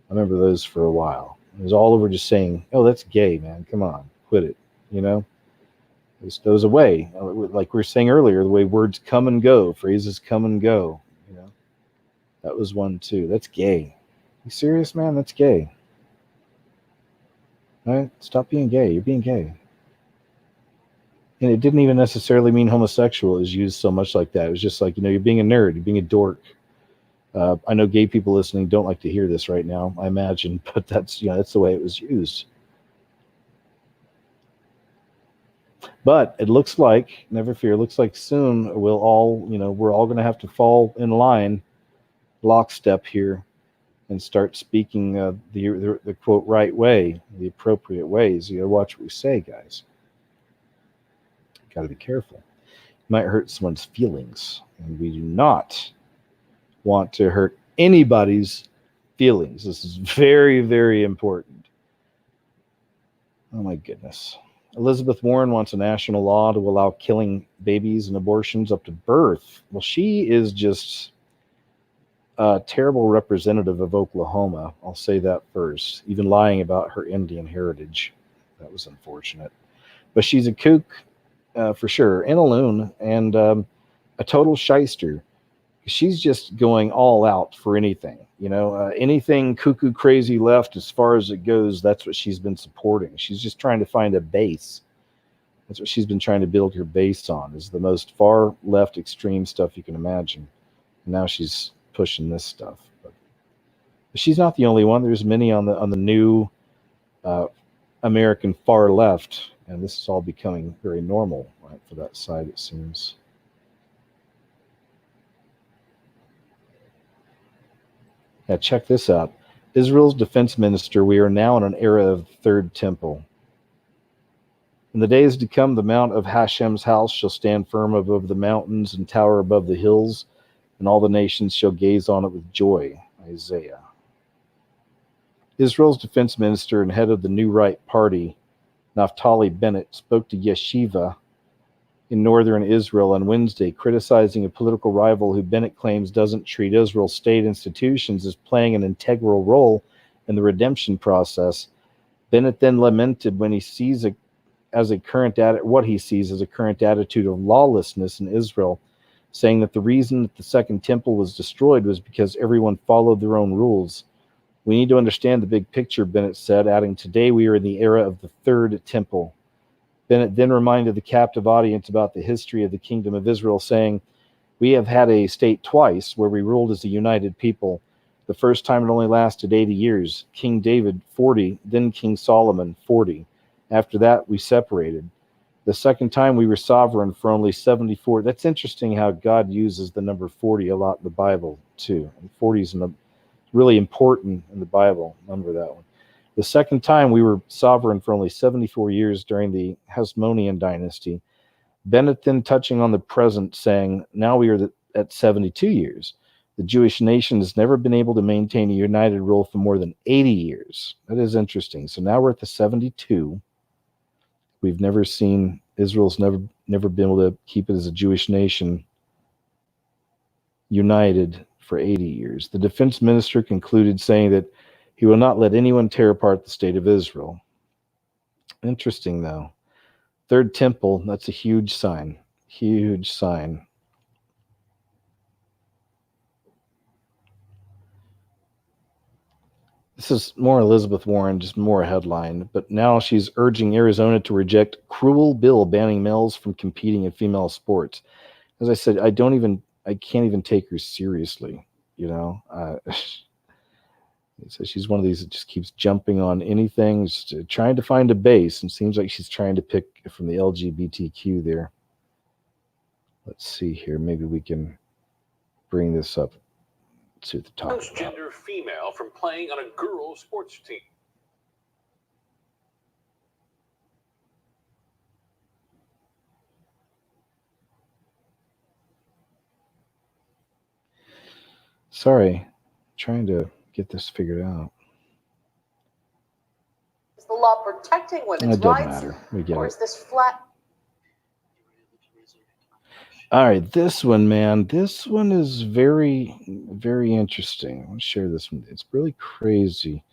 I remember those for a while. It was all over just saying, "Oh, that's gay, man. Come on, quit it." There was a way, like we were saying earlier, the way words come and go, phrases come and go. That was one too. That's gay. You serious, man? That's gay. All right? Stop being gay. You're being gay. And it didn't even necessarily mean homosexual. It was used so much like that. It was just like, you're being a nerd. You're being a dork. I know gay people listening don't like to hear this right now, I imagine, but that's the way it was used. But it looks like, never fear, it looks like soon we're all going to have to fall in line, lockstep here, and start speaking the quote right way, the appropriate ways. You got to watch what we say, guys. Got to be careful. It might hurt someone's feelings, and we do not want to hurt anybody's feelings. This is very, very important. Oh my goodness. Elizabeth Warren wants a national law to allow killing babies and abortions up to birth. Well, she is just a terrible representative of Oklahoma. I'll say that first. Even lying about her Indian heritage. That was unfortunate. But she's a kook for sure, and a loon, and a total shyster. She's just going all out for anything. Anything cuckoo crazy left as far as it goes, that's what she's been supporting. She's just trying to find a base. That's what she's been trying to build her base on, is the most far left extreme stuff you can imagine. And now she's pushing this stuff. But she's not the only one. There's many on the new American far left, and this is all becoming very normal, right, for that side, it seems. Now check this out. Israel's defense minister, we are now in an era of the third temple. In the days to come, the mount of Hashem's house shall stand firm above the mountains and tower above the hills, and all the nations shall gaze on it with joy. Isaiah. Israel's defense minister and head of the New Right Party, Naftali Bennett, spoke to Yeshiva in northern Israel on Wednesday, criticizing a political rival who Bennett claims doesn't treat Israel's state institutions as playing an integral role in the redemption process. Bennett then lamented what he sees as a current attitude of lawlessness in Israel, saying that the reason that the Second Temple was destroyed was because everyone followed their own rules. We need to understand the big picture, Bennett said, adding, today we are in the era of the Third Temple. Bennett then reminded the captive audience about the history of the Kingdom of Israel, saying, we have had a state twice where we ruled as a united people. The first time it only lasted 80 years. King David, 40, then King Solomon, 40. After that, we separated. The second time we were sovereign for only 74. That's interesting how God uses the number 40 a lot in the Bible, too. And 40 is really important in the Bible. Remember that one. The second time we were sovereign for only 74 years during the Hasmonean dynasty. Bennett then touching on the present, saying, now we are at 72 years. The Jewish nation has never been able to maintain a united rule for more than 80 years. That is interesting. So now we're at the 72. We've never seen, Israel's never been able to keep it as a Jewish nation united for 80 years. The defense minister concluded saying that he will not let anyone tear apart the state of Israel. Interesting, though. Third Temple, that's a huge sign. Huge sign. This is more Elizabeth Warren, just more a headline. But now she's urging Arizona to reject cruel bill banning males from competing in female sports. As I said, I can't even take her seriously, So she's one of these that just keeps jumping on anything, just trying to find a base, and seems like she's trying to pick from the LGBTQ there. Let's see here. Maybe we can bring this up to the top. Transgender female from playing on a girls' sports team. Sorry, trying to get this figured out. Is the law protecting women's It doesn't rights? matter. We get Or it. is this flat? All right, this one, man. This one is very, very interesting. I'll share this one. It's really crazy.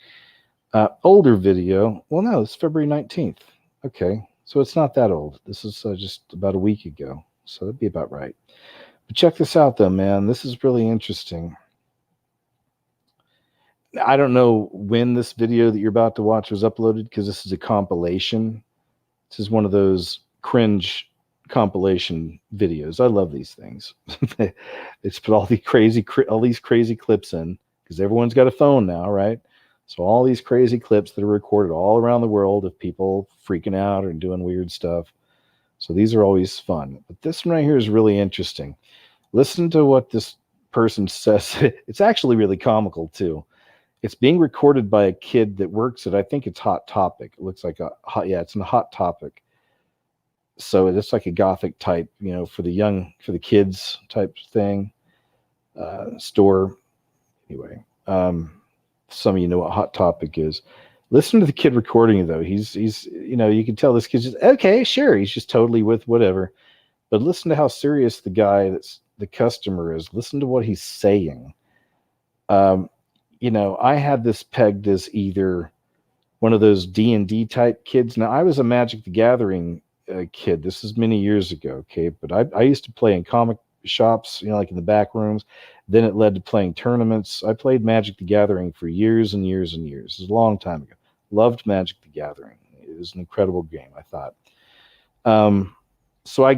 Older video. Well, no, it's February 19th. Okay, so it's not that old. This is just about a week ago, so that'd be about right. But check this out, though, man. This is really interesting. I don't know when this video that you're about to watch was uploaded because this is a compilation. This is one of those cringe compilation videos. I love these things. It's put all these crazy clips in because everyone's got a phone now, right? So all these crazy clips that are recorded all around the world of people freaking out or doing weird stuff. So these are always fun. But this one right here is really interesting. Listen to what this person says. It's actually really comical too. It's being recorded by a kid that works at, I think it's Hot Topic. It looks like it's in a Hot Topic. So it's like a gothic type, for the kids type thing, store. Anyway, some of you know what Hot Topic is. Listen to the kid recording it though. He's you can tell this kid's just, okay, sure. He's just totally with whatever. But listen to how serious the guy that's the customer is. Listen to what he's saying. I had this pegged as either one of those D&D type kids. Now, I was a Magic the Gathering kid. This is many years ago, okay? But I used to play in comic shops, like in the back rooms. Then it led to playing tournaments. I played Magic the Gathering for years and years and years. It was a long time ago. Loved Magic the Gathering. It was an incredible game, I thought. So I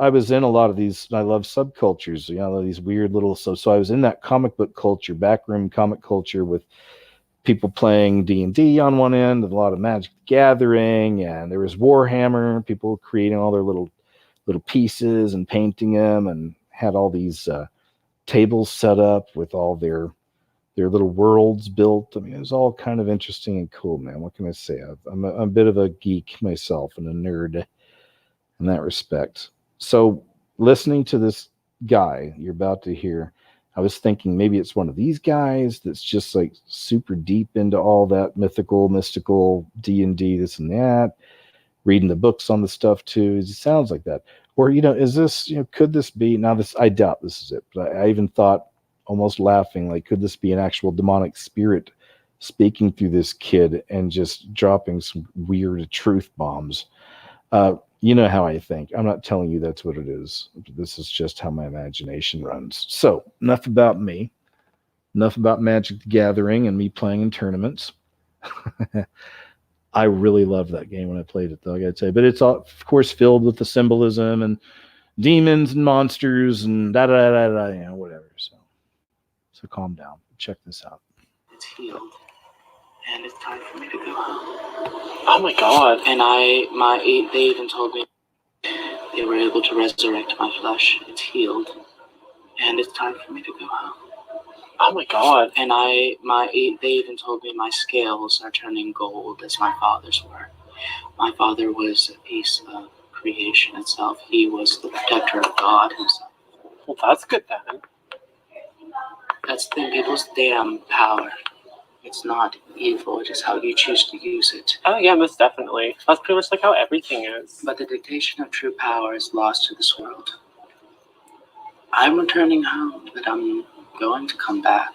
was in a lot of these, I love subcultures, these weird little, so I was in that comic book culture, backroom comic culture with people playing D&D on one end, and a lot of Magic the Gathering, and there was Warhammer, people creating all their little pieces and painting them, and had all these tables set up with all their little worlds built. I mean, it was all kind of interesting and cool, man. What can I say? I'm a bit of a geek myself and a nerd in that respect. So listening to this guy you're about to hear, I was thinking maybe it's one of these guys that's just like super deep into all that mystical D&D, this and that, reading the books on the stuff too. It sounds like that. Or, is this, could this be, now this, I doubt this is it, but I even thought, almost laughing, like, could this be an actual demonic spirit speaking through this kid and just dropping some weird truth bombs? You know how I think. I'm not telling you that's what it is. This is just how my imagination runs. So, enough about me. Enough about Magic the Gathering and me playing in tournaments. I really loved that game when I played it, though, I got to say. But it's, all, of course, filled with the symbolism and demons and monsters and whatever. So calm down. Check this out. It's healed. And it's time for me to go home. Oh my god. And they even told me they were able to resurrect my flesh. It's healed. And it's time for me to go home. Oh my god. And they even told me my scales are turning gold as my father's were. My father was a piece of creation itself. He was the protector of God himself. Well, that's good then. That's the thing, people's damn power. It's not evil, it is how you choose to use it. Oh yeah, most definitely. That's pretty much like how everything is. But the dictation of true power is lost to this world. I'm returning home, but I'm going to come back.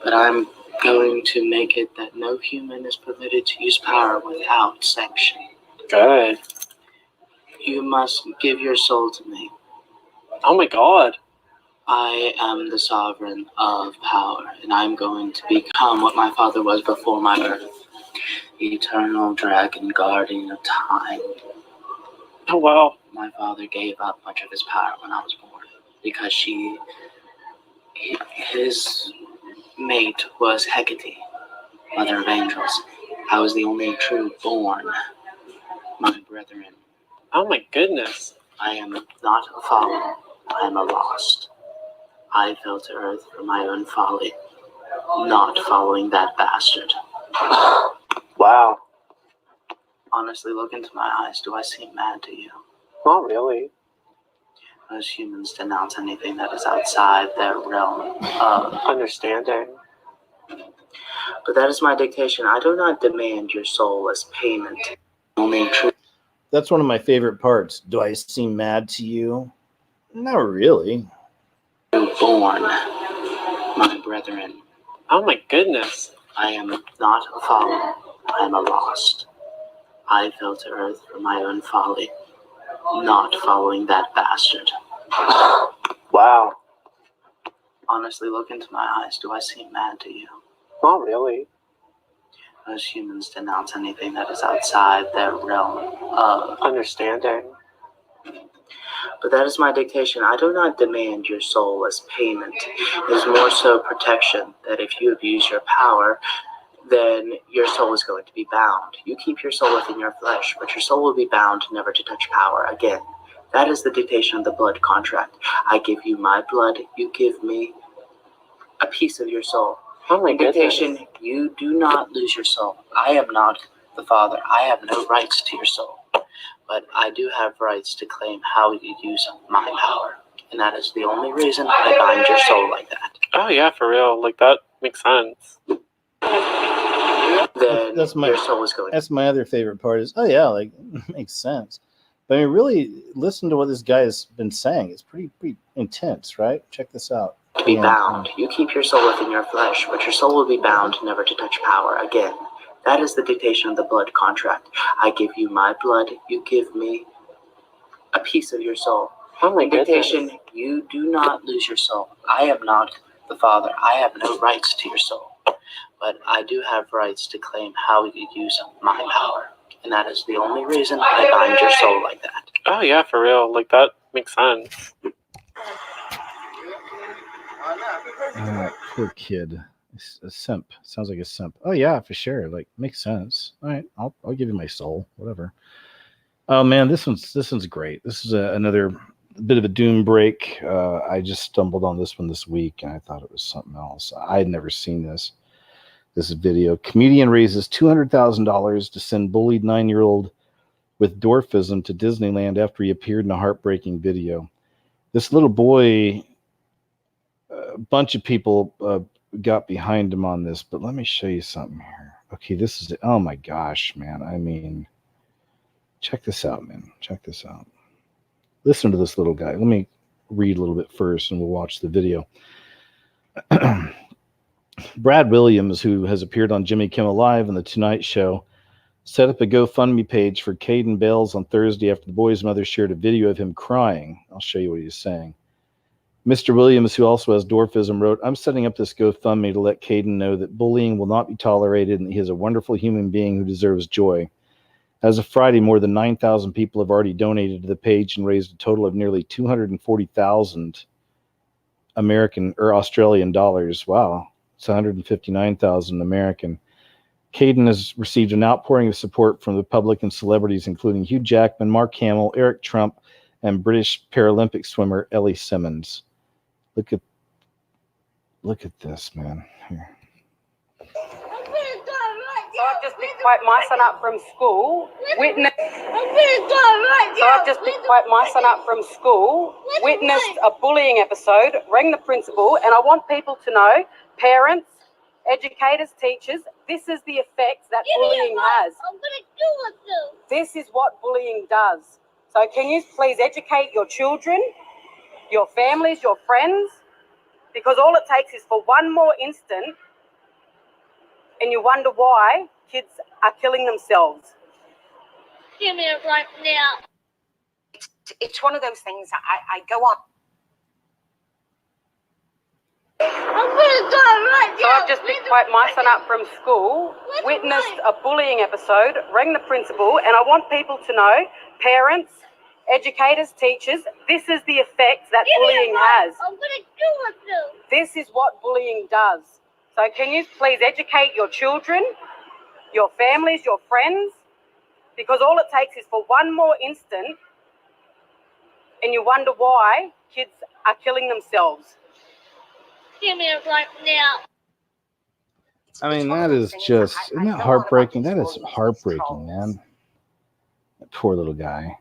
But I'm going to make it that no human is permitted to use power without sanction. Good. You must give your soul to me. Oh my god. I am the sovereign of power, and I'm going to become what my father was before my birth. The eternal dragon guardian of time. Oh wow. My father gave up much of his power when I was born, because his mate was Hecate, mother of angels. I was the only true born, my brethren. Oh my goodness. I am not a fallen, I am a lost. I fell to earth for my own folly, not following that bastard. Wow. Honestly, look into my eyes. Do I seem mad to you? Not really. Most humans denounce anything that is outside their realm of understanding. But that is my dictation. I do not demand your soul as payment. Only true. That's one of my favorite parts. Do I seem mad to you? Not really. Born, my brethren. Oh my goodness. I am not a fallen, I am a lost. I fell to earth for my own folly, not following that bastard. Wow. Honestly, look into my eyes. Do I seem mad to you? Not really. Most humans denounce anything that is outside their realm of understanding. But that is my dictation. I do not demand your soul as payment. It is more so protection, that if you abuse your power, then your soul is going to be bound. You keep your soul within your flesh, but your soul will be bound never to touch power again. That is the dictation of the blood contract. I give you my blood, you give me a piece of your soul. Oh my dictation, goodness. you do not lose your soul. I am not the Father. I have no rights to your soul. But I do have rights to claim how you use my power. And that is the only reason I bind your soul like that. Oh yeah, for real. Like that makes sense. Then That's my your soul is going. That's my other favorite part is, oh yeah, like makes sense. But I mean, really listen to what this guy has been saying. It's pretty intense, right? Check this out. To be bound. You keep your soul within your flesh, but your soul will be bound never to touch power again. That is the dictation of the blood contract. I give you my blood, you give me a piece of your soul. Oh my dictation, goodness. you do not lose your soul. I am not the Father. I have no rights to your soul. But I do have rights to claim how you use my power. And that is the only reason I bind your soul like that. Oh yeah, for real. Like that makes sense. Poor kid. A simp. Sounds like a simp. Oh yeah, for sure. Like makes sense. All right, I'll give you my soul. Whatever. Oh man, this one's great. This is another bit of a doom break. I just stumbled on this one this week, and I thought it was something else. I had never seen this video. Comedian raises $200,000 to send bullied 9-year-old with dwarfism to Disneyland after he appeared in a heartbreaking video. This little boy, a bunch of people got behind him on this, but let me show you something here. Okay, this is it. Oh my gosh, man. I mean, check this out, man. Check this out. Listen to this little guy. Let me read a little bit first, and we'll watch the video. Brad Williams, who has appeared on Jimmy Kimmel Live and The Tonight Show, set up a GoFundMe page for Caden Bales on Thursday after the boy's mother shared a video of him crying. I'll show you what he's saying. Mr. Williams, who also has dwarfism, wrote, "I'm setting up this GoFundMe to let Caden know that bullying will not be tolerated and that he is a wonderful human being who deserves joy. As of Friday, more than 9,000 people have already donated to the page and raised a total of nearly 240,000 American or Australian dollars. Wow. It's 159,000 American. Caden has received an outpouring of support from the public and celebrities, including Hugh Jackman, Mark Hamill, Eric Trump, and British Paralympic swimmer Ellie Simmons. Look at this, man. Here. So I've just picked my son up from school. Witnessed a bullying episode. Rang the principal, and I want people to know, parents, educators, teachers, this is the effects that bullying has. This is what bullying does. So can you please educate your children, your families, your friends? Because all it takes is for one more instant, and you wonder why kids are killing themselves. Give me it right now. It's one of those things that I go on. I'm gonna die right So now. I've just picked my son up from school, witnessed a bullying episode, rang the principal, and I want people to know, parents, educators, teachers, this is the effects that bullying has. I'm gonna do it too. This is what bullying does. So can you please educate your children, your families, your friends? Because all it takes is for one more instant, and you wonder why kids are killing themselves. Give me it right now. I mean, that is just, isn't that heartbreaking? That is heartbreaking, man. That poor little guy.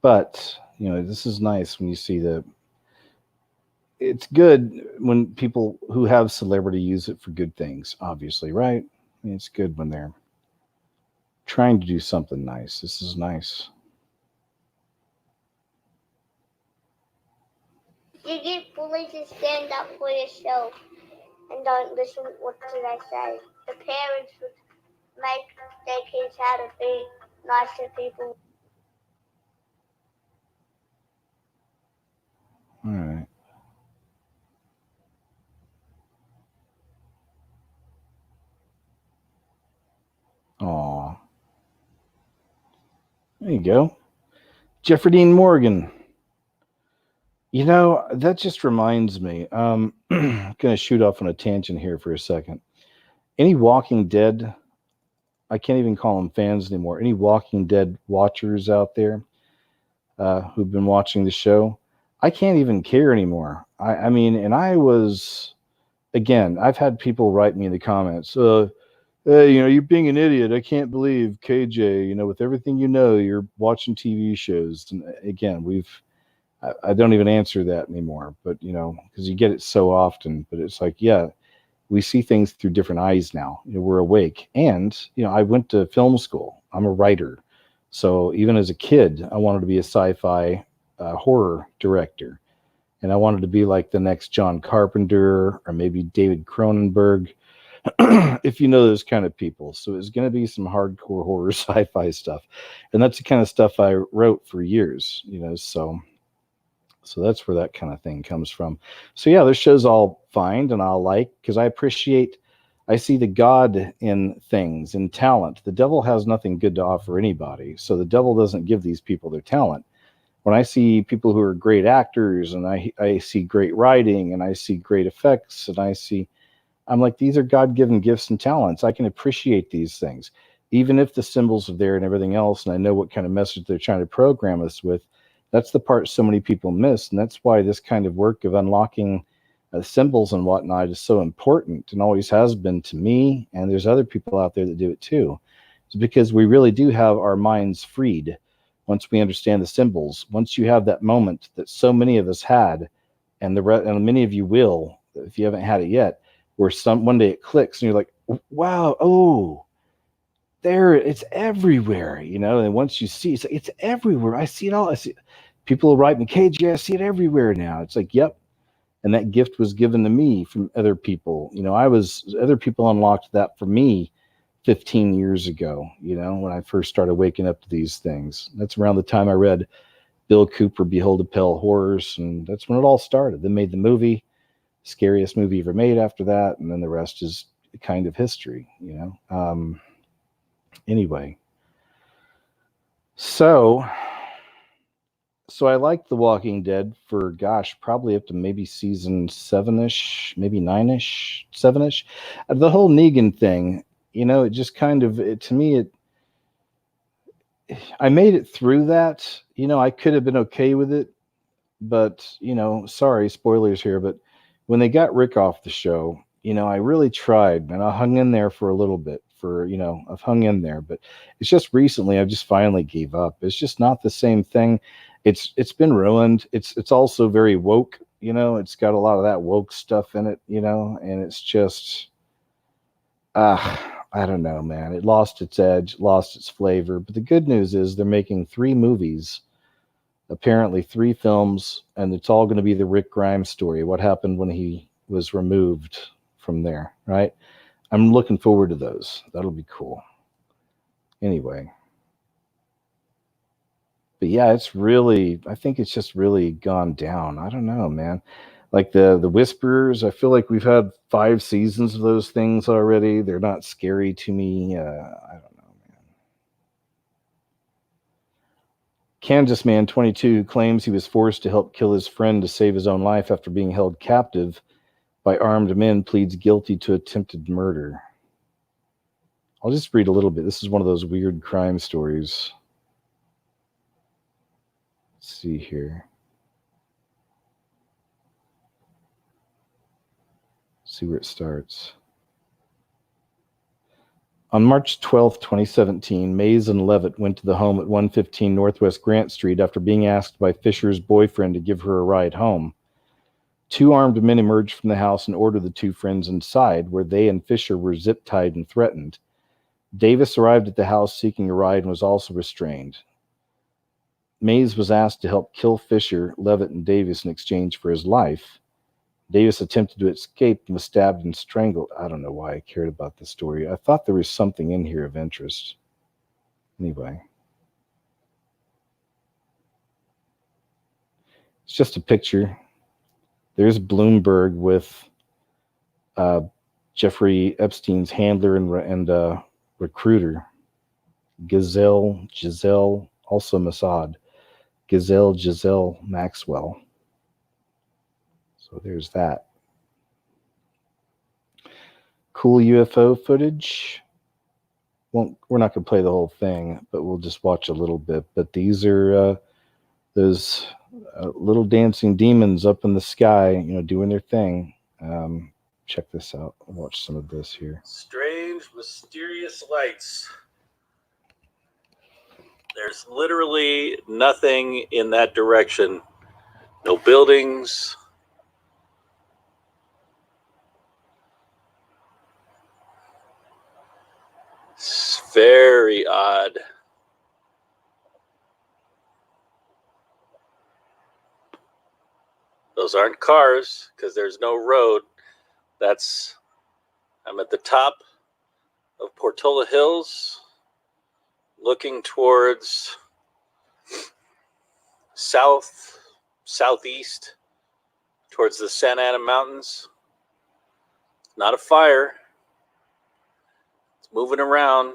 But, you know, this is nice when you see it's good when people who have celebrity use it for good things, obviously, right? I mean, it's good when they're trying to do something nice. This is nice. You get bullies to stand up for yourself and don't listen what do they say. The parents would make their kids how to be nice to people. All right. Aw. There you go. Jeffrey Dean Morgan. You know, that just reminds me. I'm going to shoot off on a tangent here for a second. Any Walking Dead, I can't even call them fans anymore. Any Walking Dead watchers out there who've been watching the show, I can't even care anymore. I mean, and I was, again, I've had people write me in the comments, hey, you're being an idiot. I can't believe KJ, with everything you're watching TV shows. And again, I don't even answer that anymore, but, because you get it so often. But it's like, yeah, we see things through different eyes now. We're awake. And, I went to film school. I'm a writer. So even as a kid, I wanted to be a sci-fi horror director. And I wanted to be like the next John Carpenter or maybe David Cronenberg, if you know those kind of people. So it's going to be some hardcore horror sci-fi stuff. And that's the kind of stuff I wrote for years, so that's where that kind of thing comes from. So yeah, this show's all fine and I'll like, because I see the God in things, in talent. The devil has nothing good to offer anybody. So the devil doesn't give these people their talent. When I see people who are great actors and I see great writing and I see great effects and I'm like, these are God-given gifts and talents. I can appreciate these things. Even if the symbols are there and everything else, and I know what kind of message they're trying to program us with, that's the part so many people miss. And that's why this kind of work of unlocking symbols and whatnot is so important and always has been to me. And there's other people out there that do it too. It's because we really do have our minds freed once we understand the symbols. Once you have that moment that so many of us had, and and many of you will, if you haven't had it yet, where one day it clicks and you're like, wow, oh, there, it's everywhere, and once you see it's everywhere. I see it all. I see people will write me, KJ, I see it everywhere now. It's like, yep. And that gift was given to me from other people. Other people unlocked that for me 15 years ago, when I first started waking up to these things. That's around the time I read Bill Cooper, Behold a Pale Horse, and that's when it all started. They made the movie, scariest movie ever made after that, and then the rest is kind of history, anyway. So I liked The Walking Dead for, probably up to maybe season 7-ish, maybe 9-ish, 7-ish. The whole Negan thing, it just kind of, to me, I made it through that. I could have been okay with it, but, sorry, spoilers here, but when they got Rick off the show, I really tried, and I hung in there for a little bit. I've hung in there, but it's just recently I've just finally gave up. It's just not the same thing. It's been ruined. It's also very woke, it's got a lot of that woke stuff in it, and it's just, I don't know, man. It lost its edge, lost its flavor. But the good news is they're making 3 movies, apparently 3 films, and it's all going to be the Rick Grimes story. What happened when he was removed from there, right? I'm looking forward to those. That'll be cool. Anyway. But yeah, I think it's just really gone down. I don't know, man. Like the Whisperers, I feel like we've had 5 seasons of those things already. They're not scary to me. I don't know, man. Kansas man 22 claims he was forced to help kill his friend to save his own life after being held captive by armed men, pleads guilty to attempted murder. I'll just read a little bit. This is one of those weird crime stories. Let's see here. See where it starts. On March 12, 2017, Mays and Levitt went to the home at 115 Northwest Grant Street after being asked by Fisher's boyfriend to give her a ride home. 2 armed men emerged from the house and ordered the 2 friends inside, where they and Fisher were zip-tied and threatened. Davis arrived at the house seeking a ride and was also restrained. Mays was asked to help kill Fisher, Levitt, and Davis in exchange for his life. Davis attempted to escape and was stabbed and strangled. I don't know why I cared about this story. I thought there was something in here of interest. Anyway. It's just a picture. There's Bloomberg with Jeffrey Epstein's handler and recruiter. Giselle, also Mossad. Giselle Maxwell. So there's that. Cool UFO footage. We're not going to play the whole thing, but we'll just watch a little bit. But these are those little dancing demons up in the sky, doing their thing. Check this out. I'll watch some of this here. Strange, mysterious lights. There's literally nothing in that direction. No buildings. It's very odd. Those aren't cars because there's no road. I'm at the top of Portola Hills, looking towards southeast, towards the Santa Ana Mountains. Not a fire. It's moving around.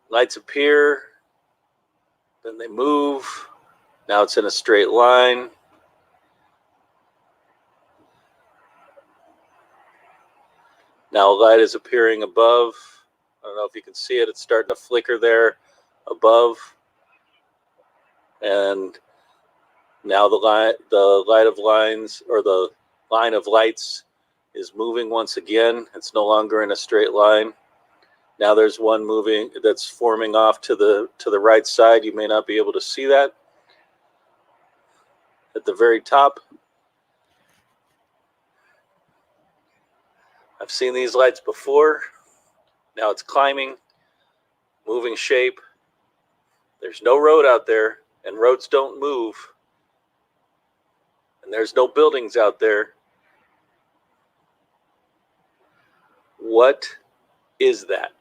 Lights appear, then they move. Now it's in a straight line. Now a light is appearing above. I don't know if you can see it. It's starting to flicker there above. And now the light of lines, or the line of lights, is moving once again. It's no longer in a straight line. Now there's one moving that's forming off to the right side. You may not be able to see that. At the very top. I've seen these lights before. Now it's climbing, moving shape. There's no road out there, and roads don't move. And there's no buildings out there. What is that?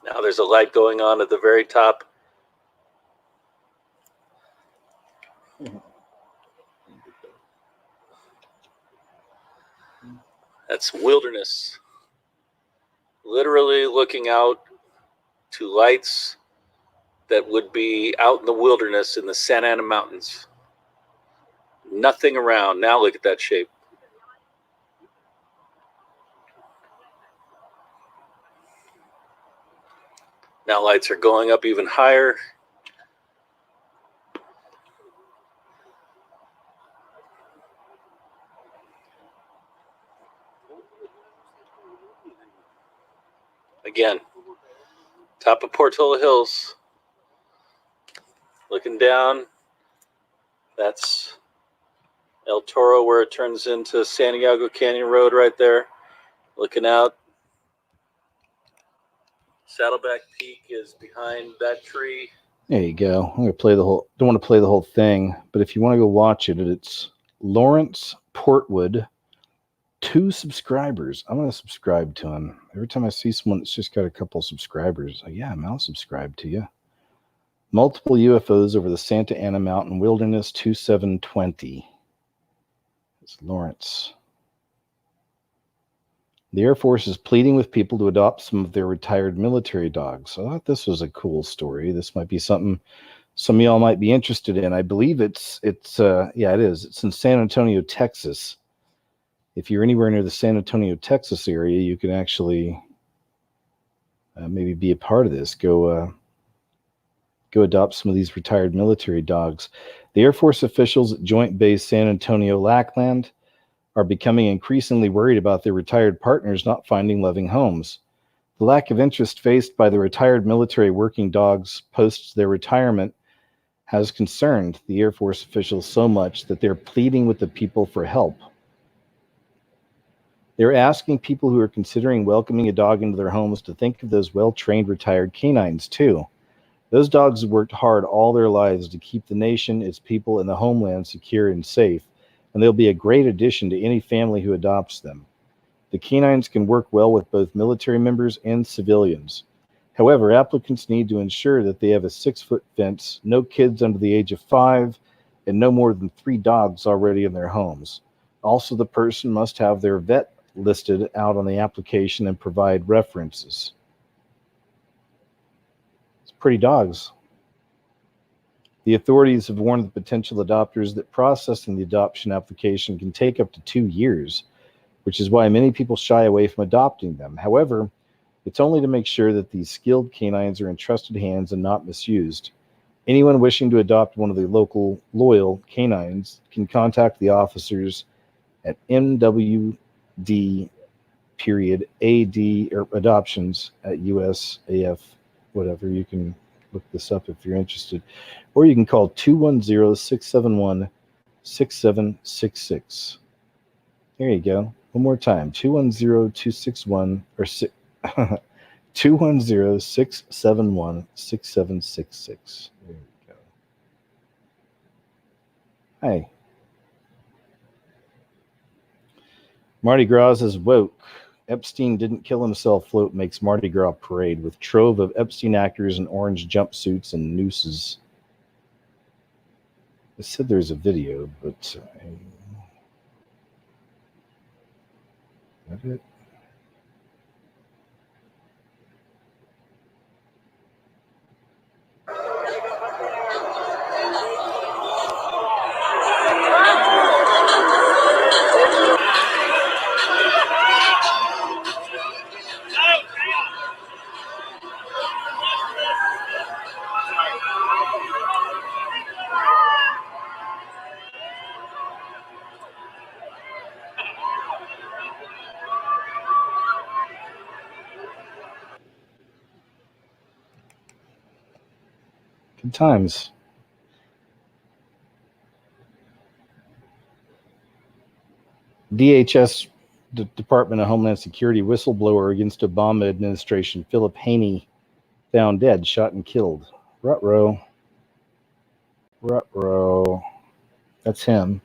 Now there's a light going on at the very top. That's wilderness. Literally looking out to lights that would be out in the wilderness in the Santa Ana Mountains. Nothing around. Now look at that shape. Now lights are going up even higher. Again, top of Portola Hills, looking down, that's El Toro where it turns into Santiago Canyon Road right there. Looking out, Saddleback Peak is behind that tree. There you go. I'm going to play the whole, don't want to play the whole thing, but if you want to go watch it, it's Lawrence Portwood. 2 subscribers. I'm going to subscribe to him. Every time I see someone that's just got a couple subscribers, yeah, I'll subscribe to you. Multiple UFOs over the Santa Ana Mountain Wilderness 2720. It's Lawrence. The Air Force is pleading with people to adopt some of their retired military dogs. I thought this was a cool story. This might be something some of y'all might be interested in. I believe it is. It's in San Antonio, Texas. If you're anywhere near the San Antonio, Texas area, you can actually maybe be a part of this. Go adopt some of these retired military dogs. The Air Force officials at Joint Base San Antonio Lackland are becoming increasingly worried about their retired partners not finding loving homes. The lack of interest faced by the retired military working dogs post their retirement has concerned the Air Force officials so much that they're pleading with the people for help. They're asking people who are considering welcoming a dog into their homes to think of those well-trained retired canines too. Those dogs have worked hard all their lives to keep the nation, its people, and the homeland secure and safe, and they'll be a great addition to any family who adopts them. The canines can work well with both military members and civilians. However, applicants need to ensure that they have a 6-foot fence, no kids under the age of 5, and no more than 3 dogs already in their homes. Also, the person must have their vet listed out on the application and provide references. It's pretty dogs. The authorities have warned the potential adopters that processing the adoption application can take up to 2 years, which is why many people shy away from adopting them. However, it's only to make sure that these skilled canines are in trusted hands and not misused. Anyone wishing to adopt one of the local loyal canines can contact the officers at MWD AD or adoptions at USAF, whatever. You can look this up if you're interested. Or you can call 210-671-6766. There you go. One more time, 210-261 or 210-671-6766. There you go. Hi. Mardi Gras is woke. Epstein didn't kill himself float makes Mardi Gras parade with trove of Epstein actors in orange jumpsuits and nooses. I said there's a video, but is that it? Good times. DHS, the Department of Homeland Security whistleblower against Obama administration, Philip Haney, found dead, shot and killed. Ruh-roh. Ruh-roh. That's him.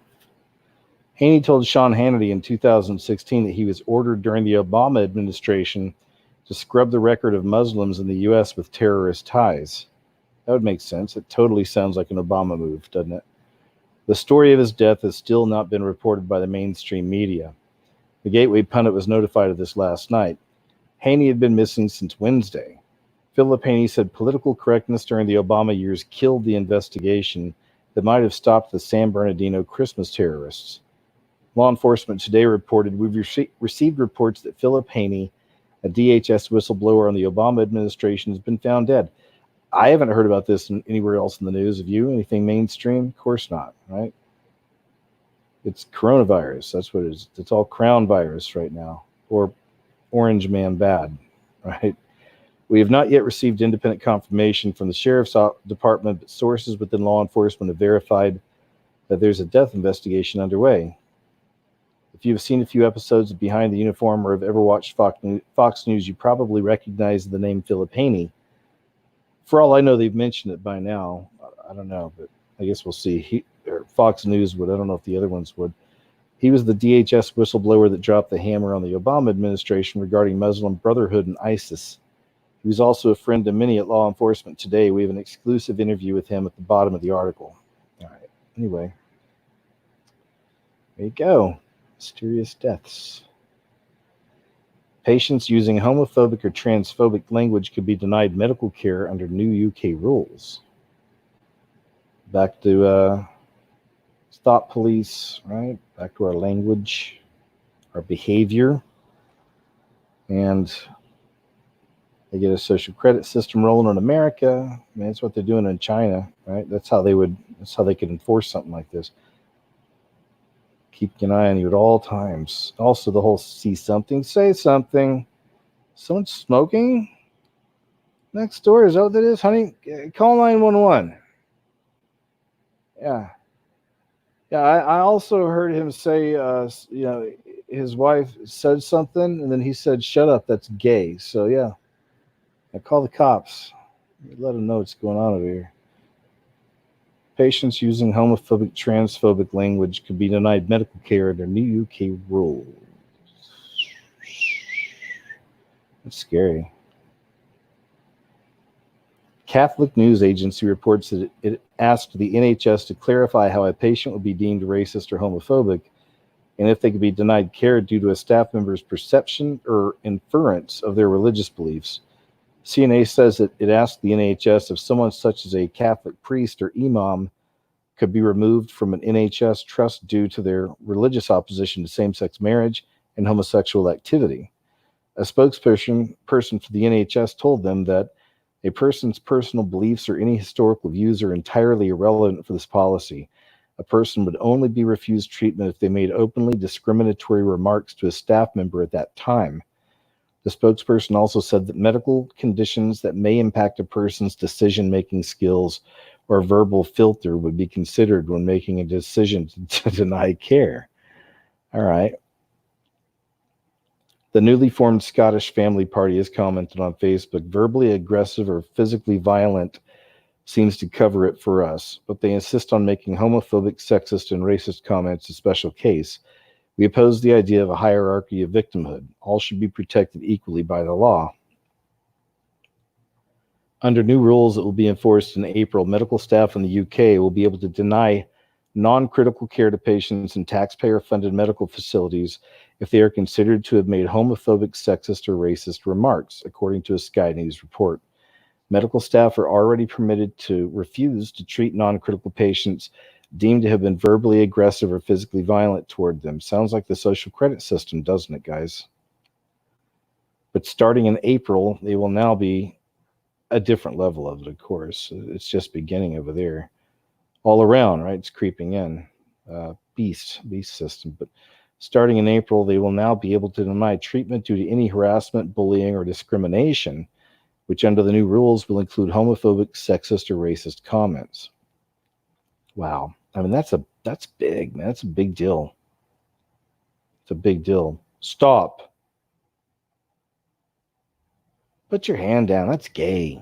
Haney told Sean Hannity in 2016 that he was ordered during the Obama administration to scrub the record of Muslims in the U.S. with terrorist ties. That would make sense. It totally sounds like an Obama move, doesn't it? The story of his death has still not been reported by the mainstream media. The Gateway pundit was notified of this last night. Haney had been missing since Wednesday. Philip Haney said political correctness during the Obama years killed the investigation that might have stopped the San Bernardino Christmas terrorists. Law enforcement today reported we've received reports that Philip Haney, a DHS whistleblower on the Obama administration, has been found dead. I haven't heard about this anywhere else in the news. Have you? Anything mainstream? Of course not, right? It's coronavirus. That's what it is. It's all crown virus right now, or orange man bad, right? We have not yet received independent confirmation from the Sheriff's Department, but sources within law enforcement have verified that there's a death investigation underway. If you've seen a few episodes of Behind the Uniform or have ever watched Fox News, you probably recognize the name Philip Haney. For all I know, they've mentioned it by now. I don't know, but I guess we'll see. Fox News would. I don't know if the other ones would. He was the DHS whistleblower that dropped the hammer on the Obama administration regarding Muslim Brotherhood and ISIS. He was also a friend to many at law enforcement today. We have an exclusive interview with him at the bottom of the article. All right. Anyway, there you go. Mysterious deaths. Patients using homophobic or transphobic language could be denied medical care under new UK rules. Back to thought police, right? Back to our language, our behavior. And they get a social credit system rolling in America. I mean, that's what they're doing in China, right? That's how they could enforce something like this. Keep an eye on you at all times. Also, the whole see something, say something. Someone's smoking next door. Is that what that is, honey? Call 911. Yeah. Yeah, I also heard him say, his wife said something, and then he said, shut up, that's gay. So, yeah, I call the cops. Let them know what's going on over here. Patients using homophobic, transphobic language could be denied medical care under new UK rules. That's scary. Catholic News Agency reports that it asked the NHS to clarify how a patient would be deemed racist or homophobic, and if they could be denied care due to a staff member's perception or inference of their religious beliefs. CNA says that it asked the NHS if someone such as a Catholic priest or imam could be removed from an NHS trust due to their religious opposition to same-sex marriage and homosexual activity. A spokesperson for the NHS told them that a person's personal beliefs or any historical views are entirely irrelevant for this policy. A person would only be refused treatment if they made openly discriminatory remarks to a staff member at that time. The spokesperson also said that medical conditions that may impact a person's decision-making skills or verbal filter would be considered when making a decision to deny care. All right. The newly formed Scottish Family Party has commented on Facebook, verbally aggressive or physically violent seems to cover it for us, but they insist on making homophobic, sexist, and racist comments a special case. We oppose the idea of a hierarchy of victimhood. All should be protected equally by the law. Under new rules that will be enforced in April, medical staff in the UK will be able to deny non-critical care to patients in taxpayer-funded medical facilities if they are considered to have made homophobic, sexist, or racist remarks, according to a Sky News report. Medical staff are already permitted to refuse to treat non-critical patients deemed to have been verbally aggressive or physically violent toward them. Sounds like the social credit system, doesn't it, guys? But starting in April, they will now be a different level of it, of course. It's just beginning over there. All around, right? It's creeping in. Beast system. But starting in April, they will now be able to deny treatment due to any harassment, bullying, or discrimination, which under the new rules will include homophobic, sexist, or racist comments. Wow. I mean, that's big, man. That's a big deal. It's a big deal. Stop. Put your hand down. That's gay.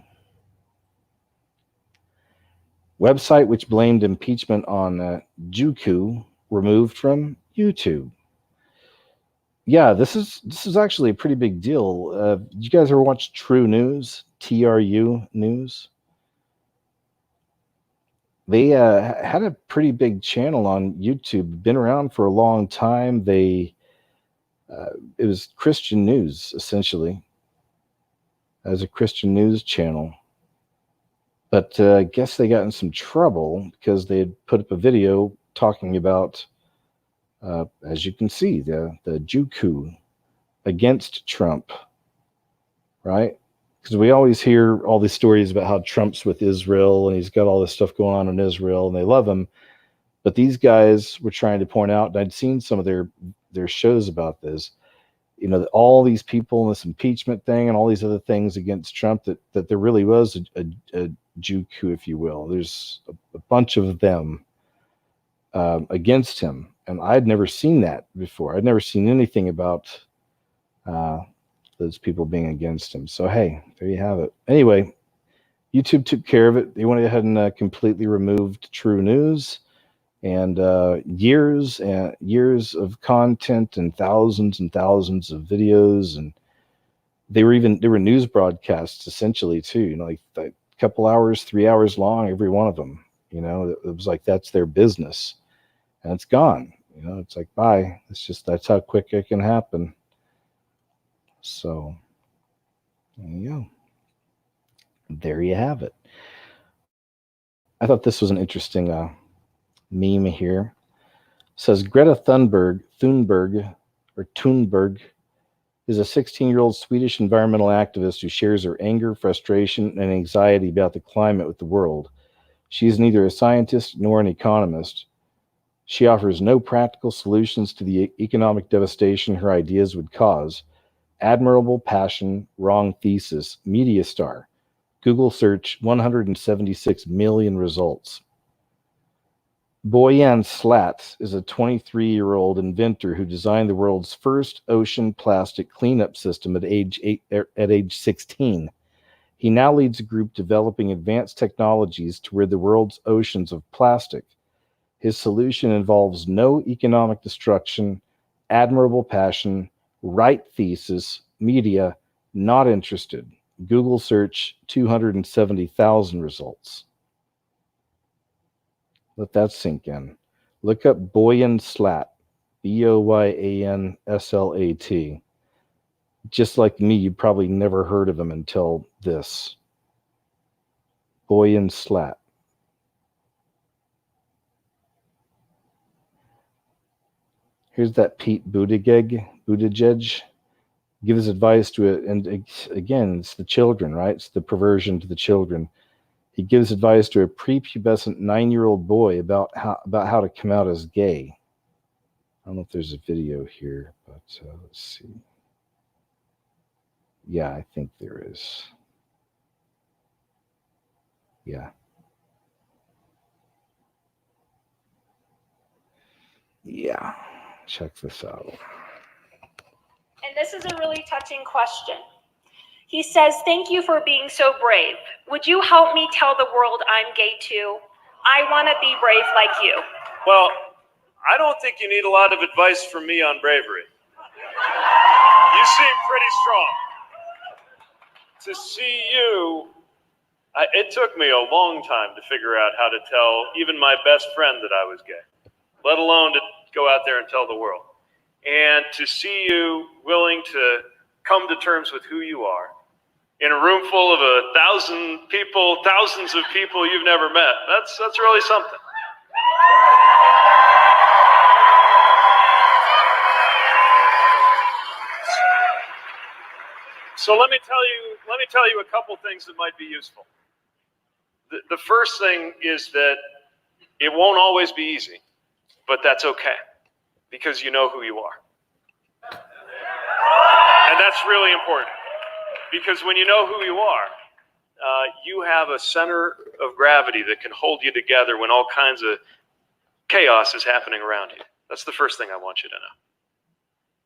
Website which blamed impeachment on Juku removed from YouTube. Yeah, this is actually a pretty big deal. Did you guys ever watch True News? TRU News? They had a pretty big channel on YouTube. Been around for a long time. It was Christian news, essentially, as a Christian news channel. But I guess they got in some trouble because they had put up a video talking about, as you can see, the Juku against Trump, right? Because we always hear all these stories about how Trump's with Israel and he's got all this stuff going on in Israel and they love him. But these guys were trying to point out, and I'd seen some of their shows about this, you know, that all these people in this impeachment thing and all these other things against Trump, that there really was a Juku, if you will. There's a bunch of them against him. And I'd never seen that before. I'd never seen anything about those people being against him. So, hey, there you have it. Anyway, YouTube took care of it. They went ahead and completely removed True News, and years of content and thousands of videos, and they were news broadcasts essentially too. You know, like a couple hours, 3 hours long, every one of them. You know, it was like that's their business, and it's gone. You know, it's like bye. That's how quick it can happen. So there you go. There you have it. I thought this was an interesting meme here. It says Greta Thunberg is a 16-year-old Swedish environmental activist who shares her anger, frustration, and anxiety about the climate with the world. She is neither a scientist nor an economist. She offers no practical solutions to the economic devastation her ideas would cause. Admirable passion, wrong thesis, media star. Google search, 176 million results. Boyan Slat is a 23-year-old inventor who designed the world's first ocean plastic cleanup system at age 16. He now leads a group developing advanced technologies to rid the world's oceans of plastic. His solution involves no economic destruction, admirable passion, right thesis, media, not interested. Google search 270,000 results. Let that sink in. Look up Boyan Slat, Boyanslat. Just like me, you probably never heard of him until this. Boyan Slat. Here's that Pete Buttigieg. Gives advice to it, and again, it's the children, right? It's the perversion to the children. He gives advice to a prepubescent 9-year-old boy about how to come out as gay. I don't know if there's a video here, but let's see. Yeah, I think there is. Yeah. Yeah. Check this out. And this is a really touching question. He says, "Thank you for being so brave. Would you help me tell the world I'm gay too? I want to be brave like you." Well, I don't think you need a lot of advice from me on bravery. You seem pretty strong. To see you, it took me a long time to figure out how to tell even my best friend that I was gay, let alone to go out there and tell the world. And to see you willing to come to terms with who you are in a room full of 1,000 people, thousands of people you've never met, that's really something. So let me tell you a couple things that might be useful. The first thing is that it won't always be easy, but that's okay, because you know who you are. And that's really important, because when you know who you are, you have a center of gravity that can hold you together when all kinds of chaos is happening around you. That's the first thing I want you to know.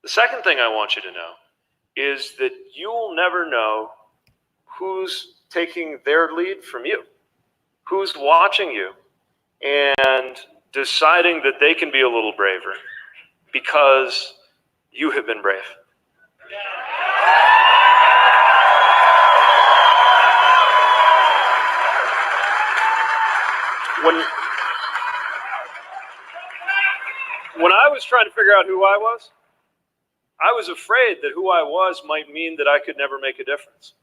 The second thing I want you to know is that you'll never know who's taking their lead from you, who's watching you and deciding that they can be a little braver because you have been brave. When I was trying to figure out who I was afraid that who I was might mean that I could never make a difference.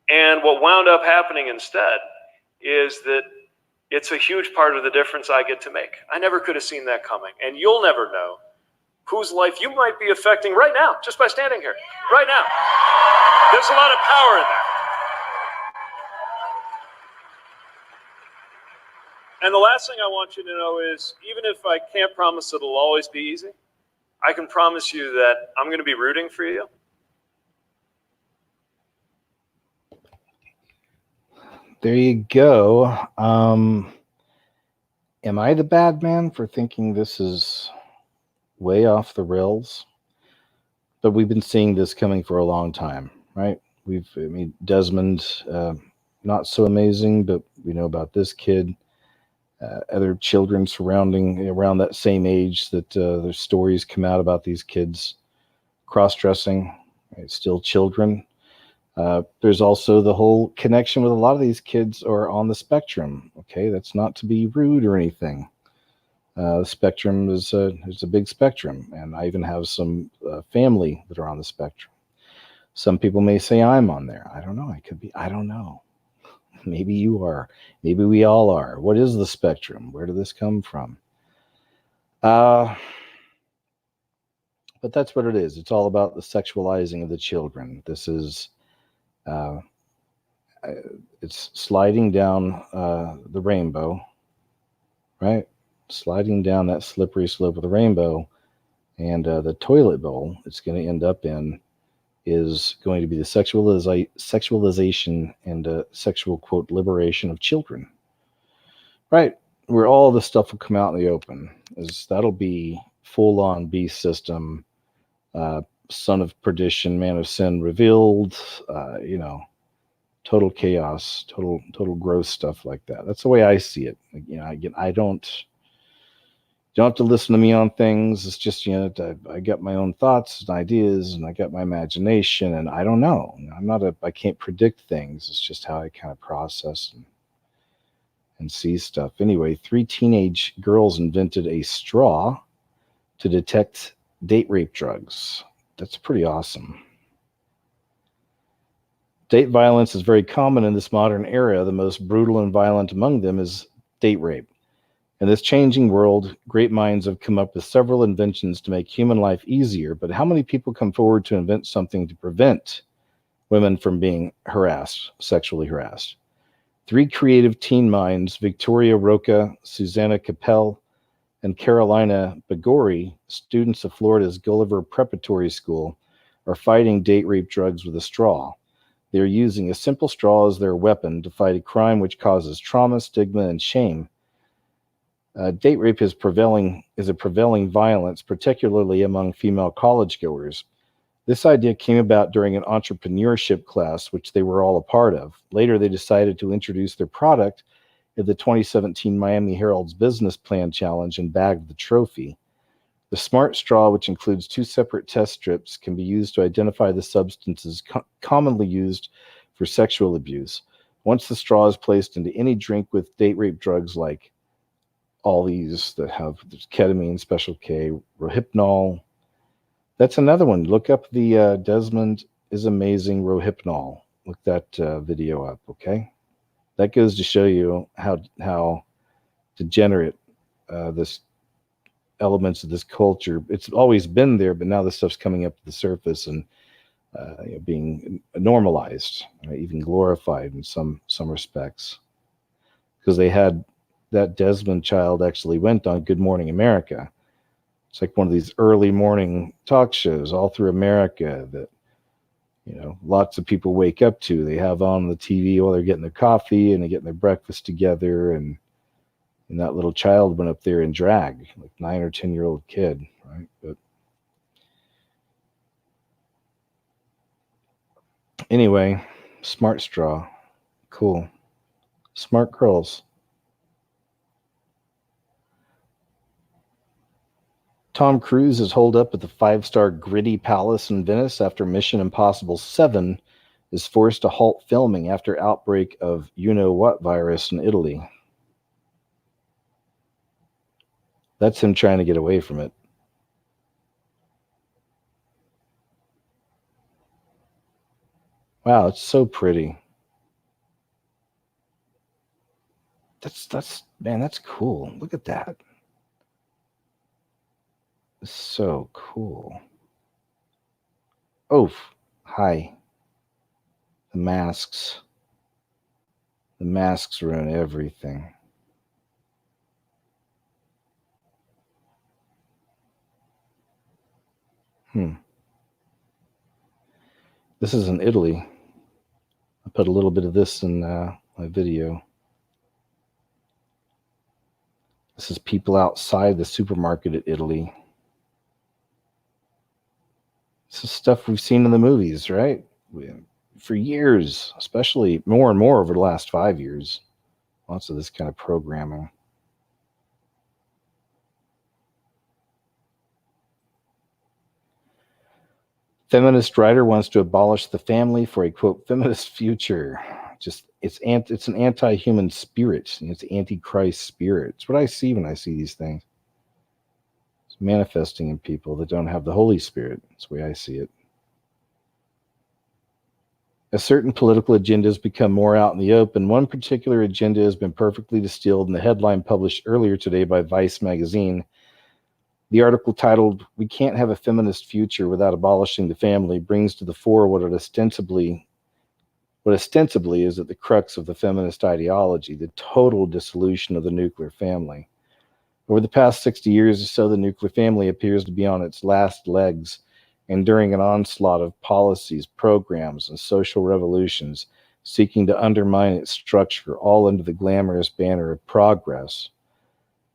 And what wound up happening instead is that it's a huge part of the difference I get to make. I never could have seen that coming. And you'll never know whose life you might be affecting right now, just by standing here, right now. There's a lot of power in that. And the last thing I want you to know is, even if I can't promise it'll always be easy, I can promise you that I'm going to be rooting for you. There you go. Am I the bad man for thinking this is way off the rails? But we've been seeing this coming for a long time, right? Desmond, not so amazing, but we know about this kid. Other children around that same age that there's stories come out about these kids cross-dressing, right? Still children. There's also the whole connection with a lot of these kids are on the spectrum. Okay, that's not to be rude or anything. The spectrum is there's a big spectrum, and I even have some family that are on the spectrum. Some people may say I'm on there. I don't know. I could be. I don't know. Maybe you are. Maybe we all are. What is the spectrum? Where did this come from? But that's what it is. It's all about the sexualizing of the children. This is, it's sliding down the rainbow, right? Sliding down that slippery slope of the rainbow, and the toilet bowl it's going to end up in is going to be the sexualization and sexual, quote, liberation of children, right? Where all this stuff will come out in the open. That'll be full-on beast system, son of perdition, man of sin revealed, total chaos, total gross stuff like that. That's the way I see it. Again, I don't have to listen to me on things. It's just, I got my own thoughts and ideas, and I got my imagination, and I don't know. I can't predict things. It's just how I kind of process and see stuff. Anyway, 3 teenage girls invented a straw to detect date rape drugs. That's pretty awesome. Date violence is very common in this modern era. The most brutal and violent among them is date rape. In this changing world, great minds have come up with several inventions to make human life easier, but how many people come forward to invent something to prevent women from being sexually harassed? 3 creative teen minds, Victoria Roca, Susanna Capel, and Carolina Bagori, students of Florida's Gulliver Preparatory School, are fighting date rape drugs with a straw. They are using a simple straw as their weapon to fight a crime which causes trauma, stigma, and shame. Date rape is a prevailing violence, particularly among female college goers. This idea came about during an entrepreneurship class, which they were all a part of. Later, they decided to introduce their product at the 2017 Miami Herald's Business Plan Challenge and bagged the trophy. The Smart Straw, which includes 2 separate test strips, can be used to identify the substances commonly used for sexual abuse. Once the straw is placed into any drink with date rape drugs like all these that have ketamine, Special K, Rohypnol. That's another one. Look up the Desmond is Amazing Rohypnol. Look that video up, okay? That goes to show you how degenerate this elements of this culture. It's always been there, but now this stuff's coming up to the surface and being normalized, even glorified in some respects. Because they had that Desmond child actually went on Good Morning America. It's like one of these early morning talk shows all through America that lots of people wake up to. They have on the TV while they're getting their coffee and they're getting their breakfast together, and that little child went up there in drag, like 9 or 10-year-old kid, right? But anyway, Smart Straw, cool. Smart girls. Tom Cruise is holed up at the 5-star gritty palace in Venice after Mission Impossible 7 is forced to halt filming after outbreak of you-know-what virus in Italy. That's him trying to get away from it. Wow, it's so pretty. That's cool. Look at that. It's so cool. Oh, hi. The masks. The masks ruin everything. This is in Italy. I put a little bit of this in my video. This is people outside the supermarket at Italy. This is stuff we've seen in the movies, right? For years, especially more and more over the last 5 years. Lots of this kind of programming. Feminist writer wants to abolish the family for a, quote, feminist future. It's an anti-human spirit. It's antichrist spirit. It's what I see when I see these things. It's manifesting in people that don't have the Holy Spirit. That's the way I see it. A certain political agenda has become more out in the open. One particular agenda has been perfectly distilled in the headline published earlier today by Vice magazine. The article titled, "We Can't Have a Feminist Future Without Abolishing the Family," brings to the fore what ostensibly is at the crux of the feminist ideology, the total dissolution of the nuclear family. Over the past 60 years or so, the nuclear family appears to be on its last legs, enduring an onslaught of policies, programs, and social revolutions seeking to undermine its structure, all under the glamorous banner of progress.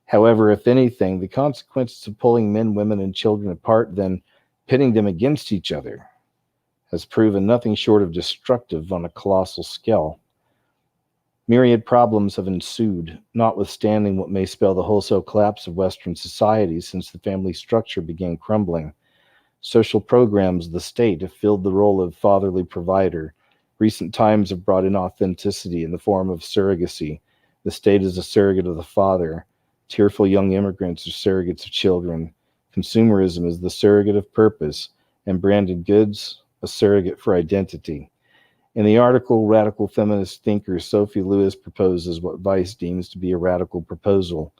However, if anything, the consequences of pulling men, women, and children apart, then pitting them against each other, has proven nothing short of destructive on a colossal scale. Myriad problems have ensued, notwithstanding what may spell the wholesale collapse of Western society since the family structure began crumbling. Social programs of the state have filled the role of fatherly provider. Recent times have brought in authenticity in the form of surrogacy. The state is a surrogate of the father. Tearful young immigrants are surrogates of children. Consumerism is the surrogate of purpose, and branded goods, a surrogate for identity. In the article, radical feminist thinker Sophie Lewis proposes what Vice deems to be a radical proposal.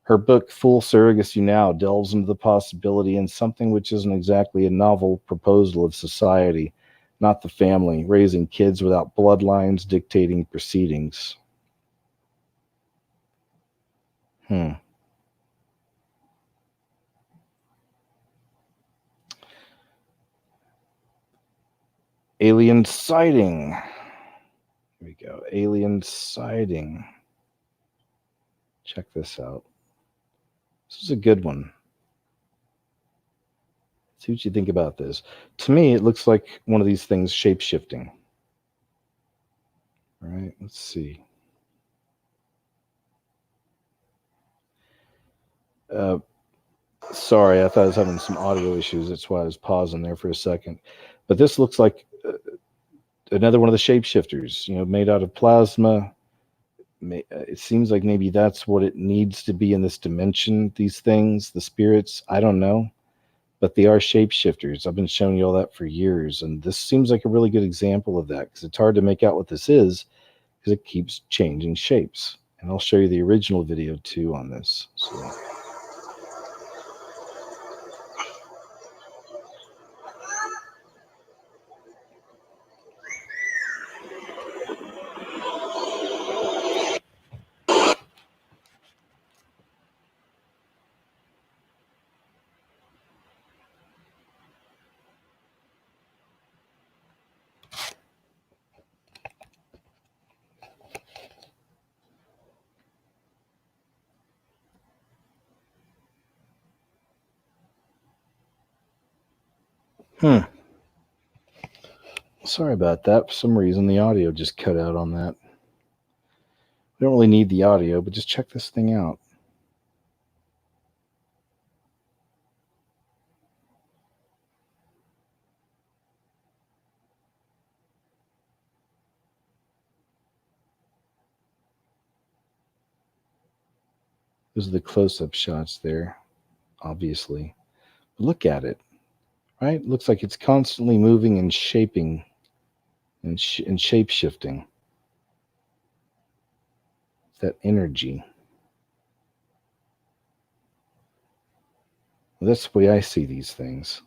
Her book, Full Surrogacy Now, delves into the possibility in something which isn't exactly a novel proposal of society, not the family, raising kids without bloodlines dictating proceedings. Alien sighting. Here we go. Alien sighting. Check this out. This is a good one. See what you think about this. To me, it looks like one of these things shape-shifting. All right, let's see. Sorry, I thought I was having some audio issues. That's why I was pausing there for a second. But this looks like another one of the shapeshifters, made out of plasma. It seems like maybe that's what it needs to be in this dimension, these things, the spirits. I don't know. But they are shapeshifters. I've been showing you all that for years. And this seems like a really good example of that because it's hard to make out what this is because it keeps changing shapes. And I'll show you the original video too on this. So. Sorry about that. For some reason, the audio just cut out on that. We don't really need the audio, but just check this thing out. Those are the close-up shots there, obviously. But look at it, right? It looks like it's constantly moving and shaping and shape-shifting. That energy. Well, that's the way I see these things.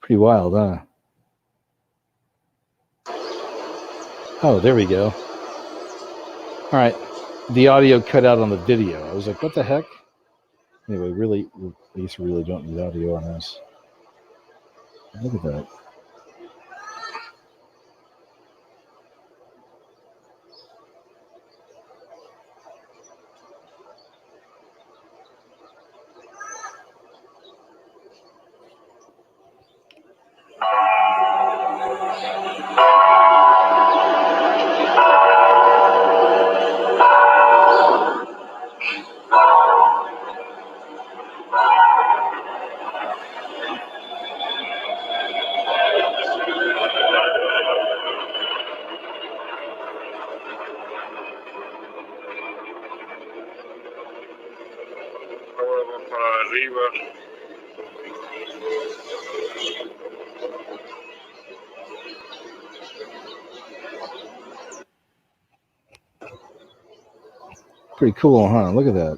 Pretty wild, huh? Oh, there we go. All right. The audio cut out on the video. I was like, what the heck? Anyway, really, at least we really don't need audio on this. Look at that. Pretty cool, huh? Look at that.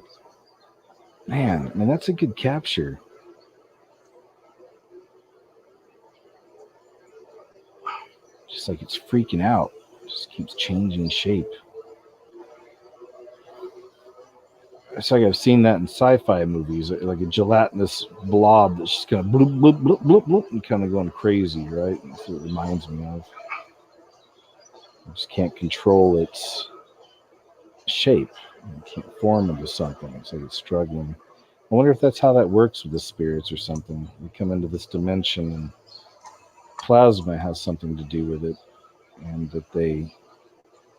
Man, that's a good capture. Just like it's freaking out. Just keeps changing shape. It's like I've seen that in sci-fi movies, like a gelatinous blob that's just kind of bloop, bloop, bloop, bloop, bloop, and kind of going crazy, right? That's what it reminds me of. You just can't control its shape. You can't form into something. It's like it's struggling. I wonder if that's how that works with the spirits or something. We come into this dimension and plasma has something to do with it, and that they,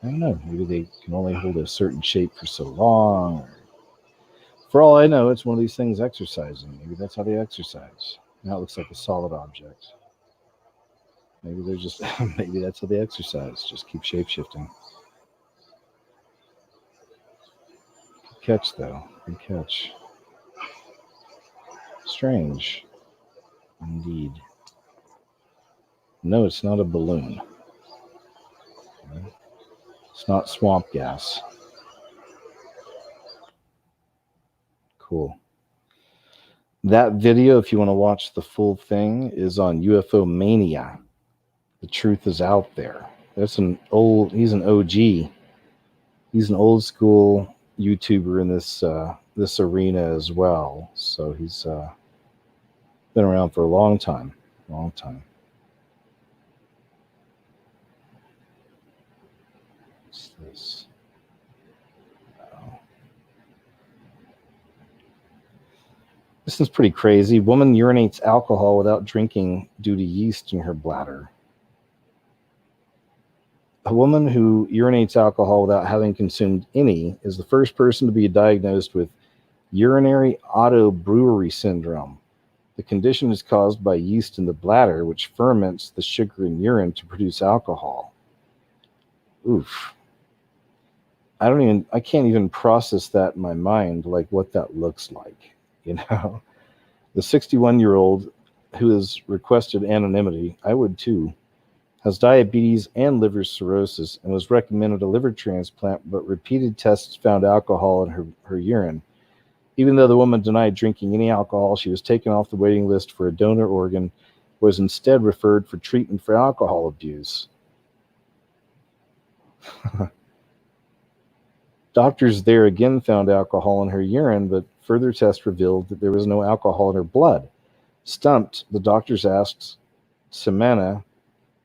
I don't know, maybe they can only hold a certain shape for so long. Or, for all I know, it's one of these things exercising. Maybe that's how they exercise. Now it looks like a solid object. Maybe they're just, maybe that's how they exercise. Just keep shape-shifting. Good catch, though. Good catch. Strange. Indeed. No, it's not a balloon. It's not swamp gas. Cool. That video, if you want to watch the full thing, is on UFO Mania. The truth is out there. He's an OG. He's an old school YouTuber in this arena as well. So he's been around for a long time. Long time. What's this? This is pretty crazy. Woman urinates alcohol without drinking due to yeast in her bladder. A woman who urinates alcohol without having consumed any is the first person to be diagnosed with urinary autobrewery syndrome. The condition is caused by yeast in the bladder, which ferments the sugar in urine to produce alcohol. Oof. I can't even process that in my mind, like what that looks like, you know? The 61-year-old who has requested anonymity, I would too, has diabetes and liver cirrhosis and was recommended a liver transplant, but repeated tests found alcohol in her urine. Even though the woman denied drinking any alcohol, she was taken off the waiting list for a donor organ, was instead referred for treatment for alcohol abuse. Doctors there again found alcohol in her urine, but further tests revealed that there was no alcohol in her blood. Stumped, the doctors asked Samana,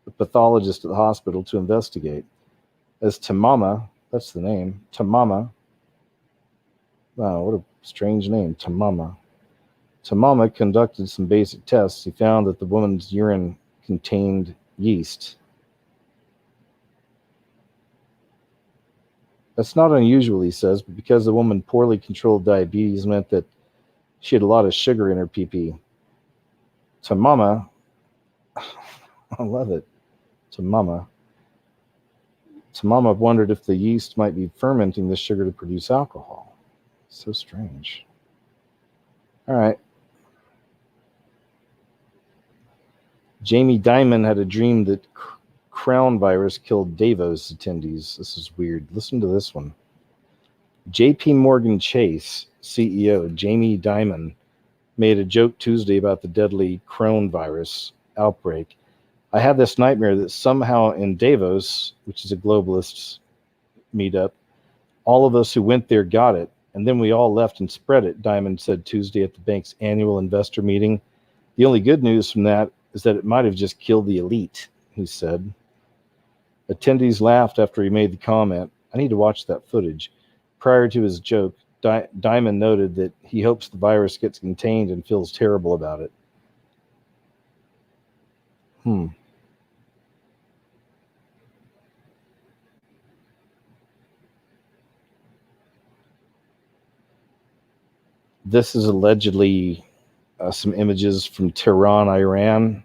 the pathologist at the hospital, to investigate. As Tamama, that's the name, Tamama, wow, what a strange name, Tamama. Tamama conducted some basic tests. He found that the woman's urine contained yeast. That's not unusual, he says, but because the woman poorly controlled diabetes meant that she had a lot of sugar in her pee-pee. Tamama, I love it, Tamama wondered if the yeast might be fermenting the sugar to produce alcohol. So strange. All right. Jamie Dimon had a dream that crown virus killed Davos attendees. This is weird. Listen to this one. JP Morgan Chase CEO Jamie Dimon made a joke Tuesday about the deadly coronavirus outbreak. I had this nightmare that somehow in Davos, which is a globalist meetup, all of us who went there got it, and then we all left and spread it, Dimon said Tuesday at the bank's annual investor meeting. The only good news from that is that it might have just killed the elite, he said. Attendees laughed after he made the comment. I need to watch that footage. Prior to his joke, Dimon noted that he hopes the virus gets contained and feels terrible about it. This is allegedly some images from Tehran, Iran,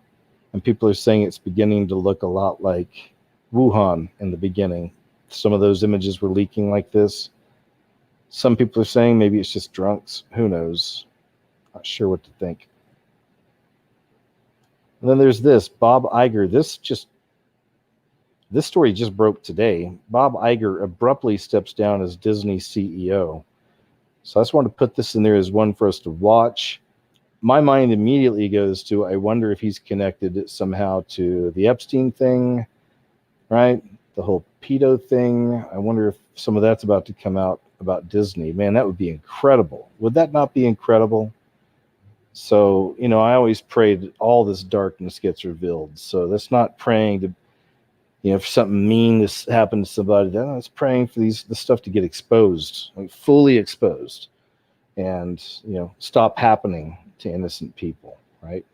and people are saying it's beginning to look a lot like Wuhan in the beginning. Some of those images were leaking like this. Some people are saying maybe it's just drunks. Who knows? Not sure what to think. And then there's this, Bob Iger. This story just broke today. Bob Iger abruptly steps down as Disney CEO. So I just want to put this in there as one for us to watch. My mind immediately goes to, I wonder if he's connected somehow to the Epstein thing, right? The whole pedo thing. I wonder if some of that's about to come out about Disney. Man, that would be incredible. Would that not be incredible? So, I always pray that all this darkness gets revealed. So that's not praying to, if something mean this happened to somebody, then I was praying for this stuff to get exposed, like fully exposed, and stop happening to innocent people, right?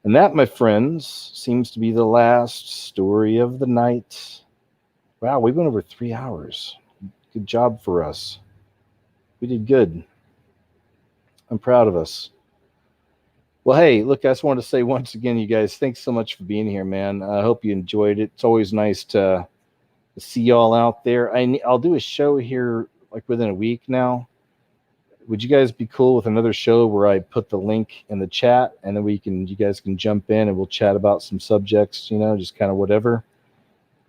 And that, my friends, seems to be the last story of the night. Wow, we went over 3 hours. Good job for us. We did good. I'm proud of us. Well, hey, look, I just wanted to say once again, you guys, thanks so much for being here, man. I hope you enjoyed it. It's always nice to see y'all out there. I'll do a show here like within a week now. Would you guys be cool with another show where I put the link in the chat, and then you guys can jump in and we'll chat about some subjects, just kind of whatever,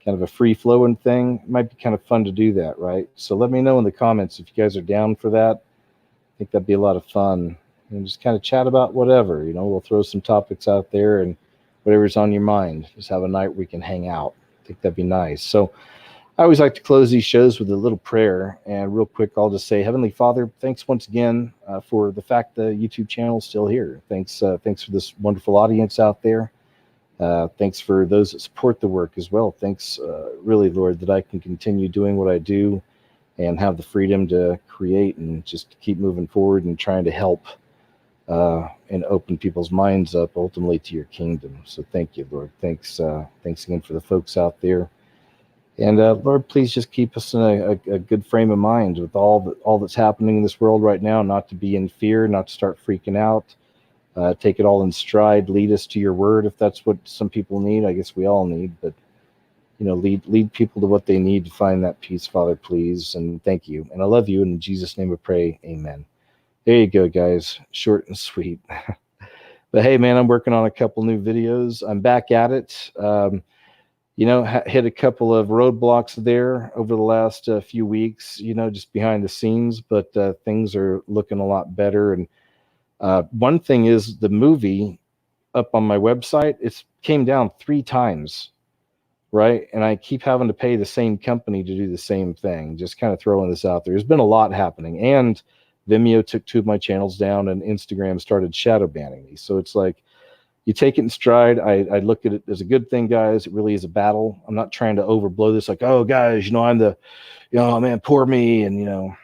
kind of a free flowing thing. It might be kind of fun to do that, right? So let me know in the comments if you guys are down for that. I think that'd be a lot of fun. And just kind of chat about whatever, we'll throw some topics out there and whatever's on your mind. Just have a night where we can hang out. I think that'd be nice. So I always like to close these shows with a little prayer. And real quick, I'll just say, Heavenly Father, thanks once again for the fact the YouTube channel is still here. Thanks for this wonderful audience out there. Thanks for those that support the work as well. Thanks, really, Lord, that I can continue doing what I do and have the freedom to create and just keep moving forward and trying to help and open people's minds up ultimately to your kingdom. So thank you, Lord. Thanks again for the folks out there. And Lord, please just keep us in a good frame of mind with all that's happening in this world right now, not to be in fear, not to start freaking out. Take it all in stride. Lead us to your word if that's what some people need. I guess we all need, but lead people to what they need to find that peace, Father, please. And thank you. And I love you. And in Jesus' name we pray, amen. There you go, guys. Short and sweet. But hey, man, I'm working on a couple new videos. I'm back at it. Hit a couple of roadblocks there over the last few weeks, just behind the scenes, but things are looking a lot better. And one thing is the movie up on my website, it's came down 3 times, right? And I keep having to pay the same company to do the same thing. Just kind of throwing this out there. There's been a lot happening. And Vimeo took 2 of my channels down, and Instagram started shadow banning me. So it's like, you take it in stride. I look at it as a good thing, guys. It really is a battle. I'm not trying to overblow this like, oh, guys, I'm the, man, poor me, and, or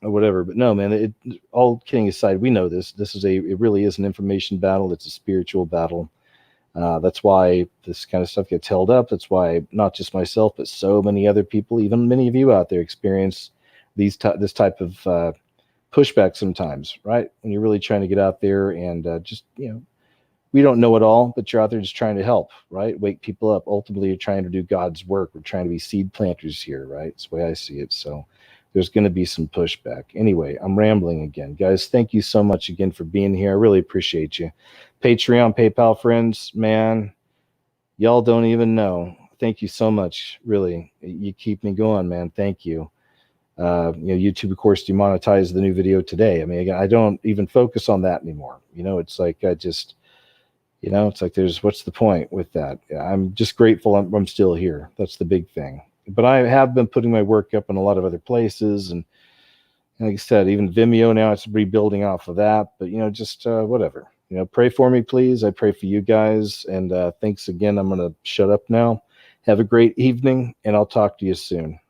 whatever. But no, man, all kidding aside, we know this. It really is an information battle. It's a spiritual battle. That's why this kind of stuff gets held up. That's why not just myself, but so many other people, even many of you out there, experience this type of pushback sometimes, right? When you're really trying to get out there and we don't know it all, but you're out there just trying to help, right? Wake people up. Ultimately, you're trying to do God's work. We're trying to be seed planters here, right? That's the way I see it. So there's going to be some pushback. Anyway, I'm rambling again. Guys, thank you so much again for being here. I really appreciate you. Patreon, PayPal friends, man, y'all don't even know. Thank you so much. Really, you keep me going, man. Thank you. YouTube, of course, demonetized the new video today. I mean, again, I don't even focus on that anymore. It's like I just... it's like what's the point with that? I'm just grateful I'm still here. That's the big thing. But I have been putting my work up in a lot of other places. And like I said, even Vimeo now, it's rebuilding off of that. But, just whatever. Pray for me, please. I pray for you guys. And thanks again. I'm going to shut up now. Have a great evening, and I'll talk to you soon.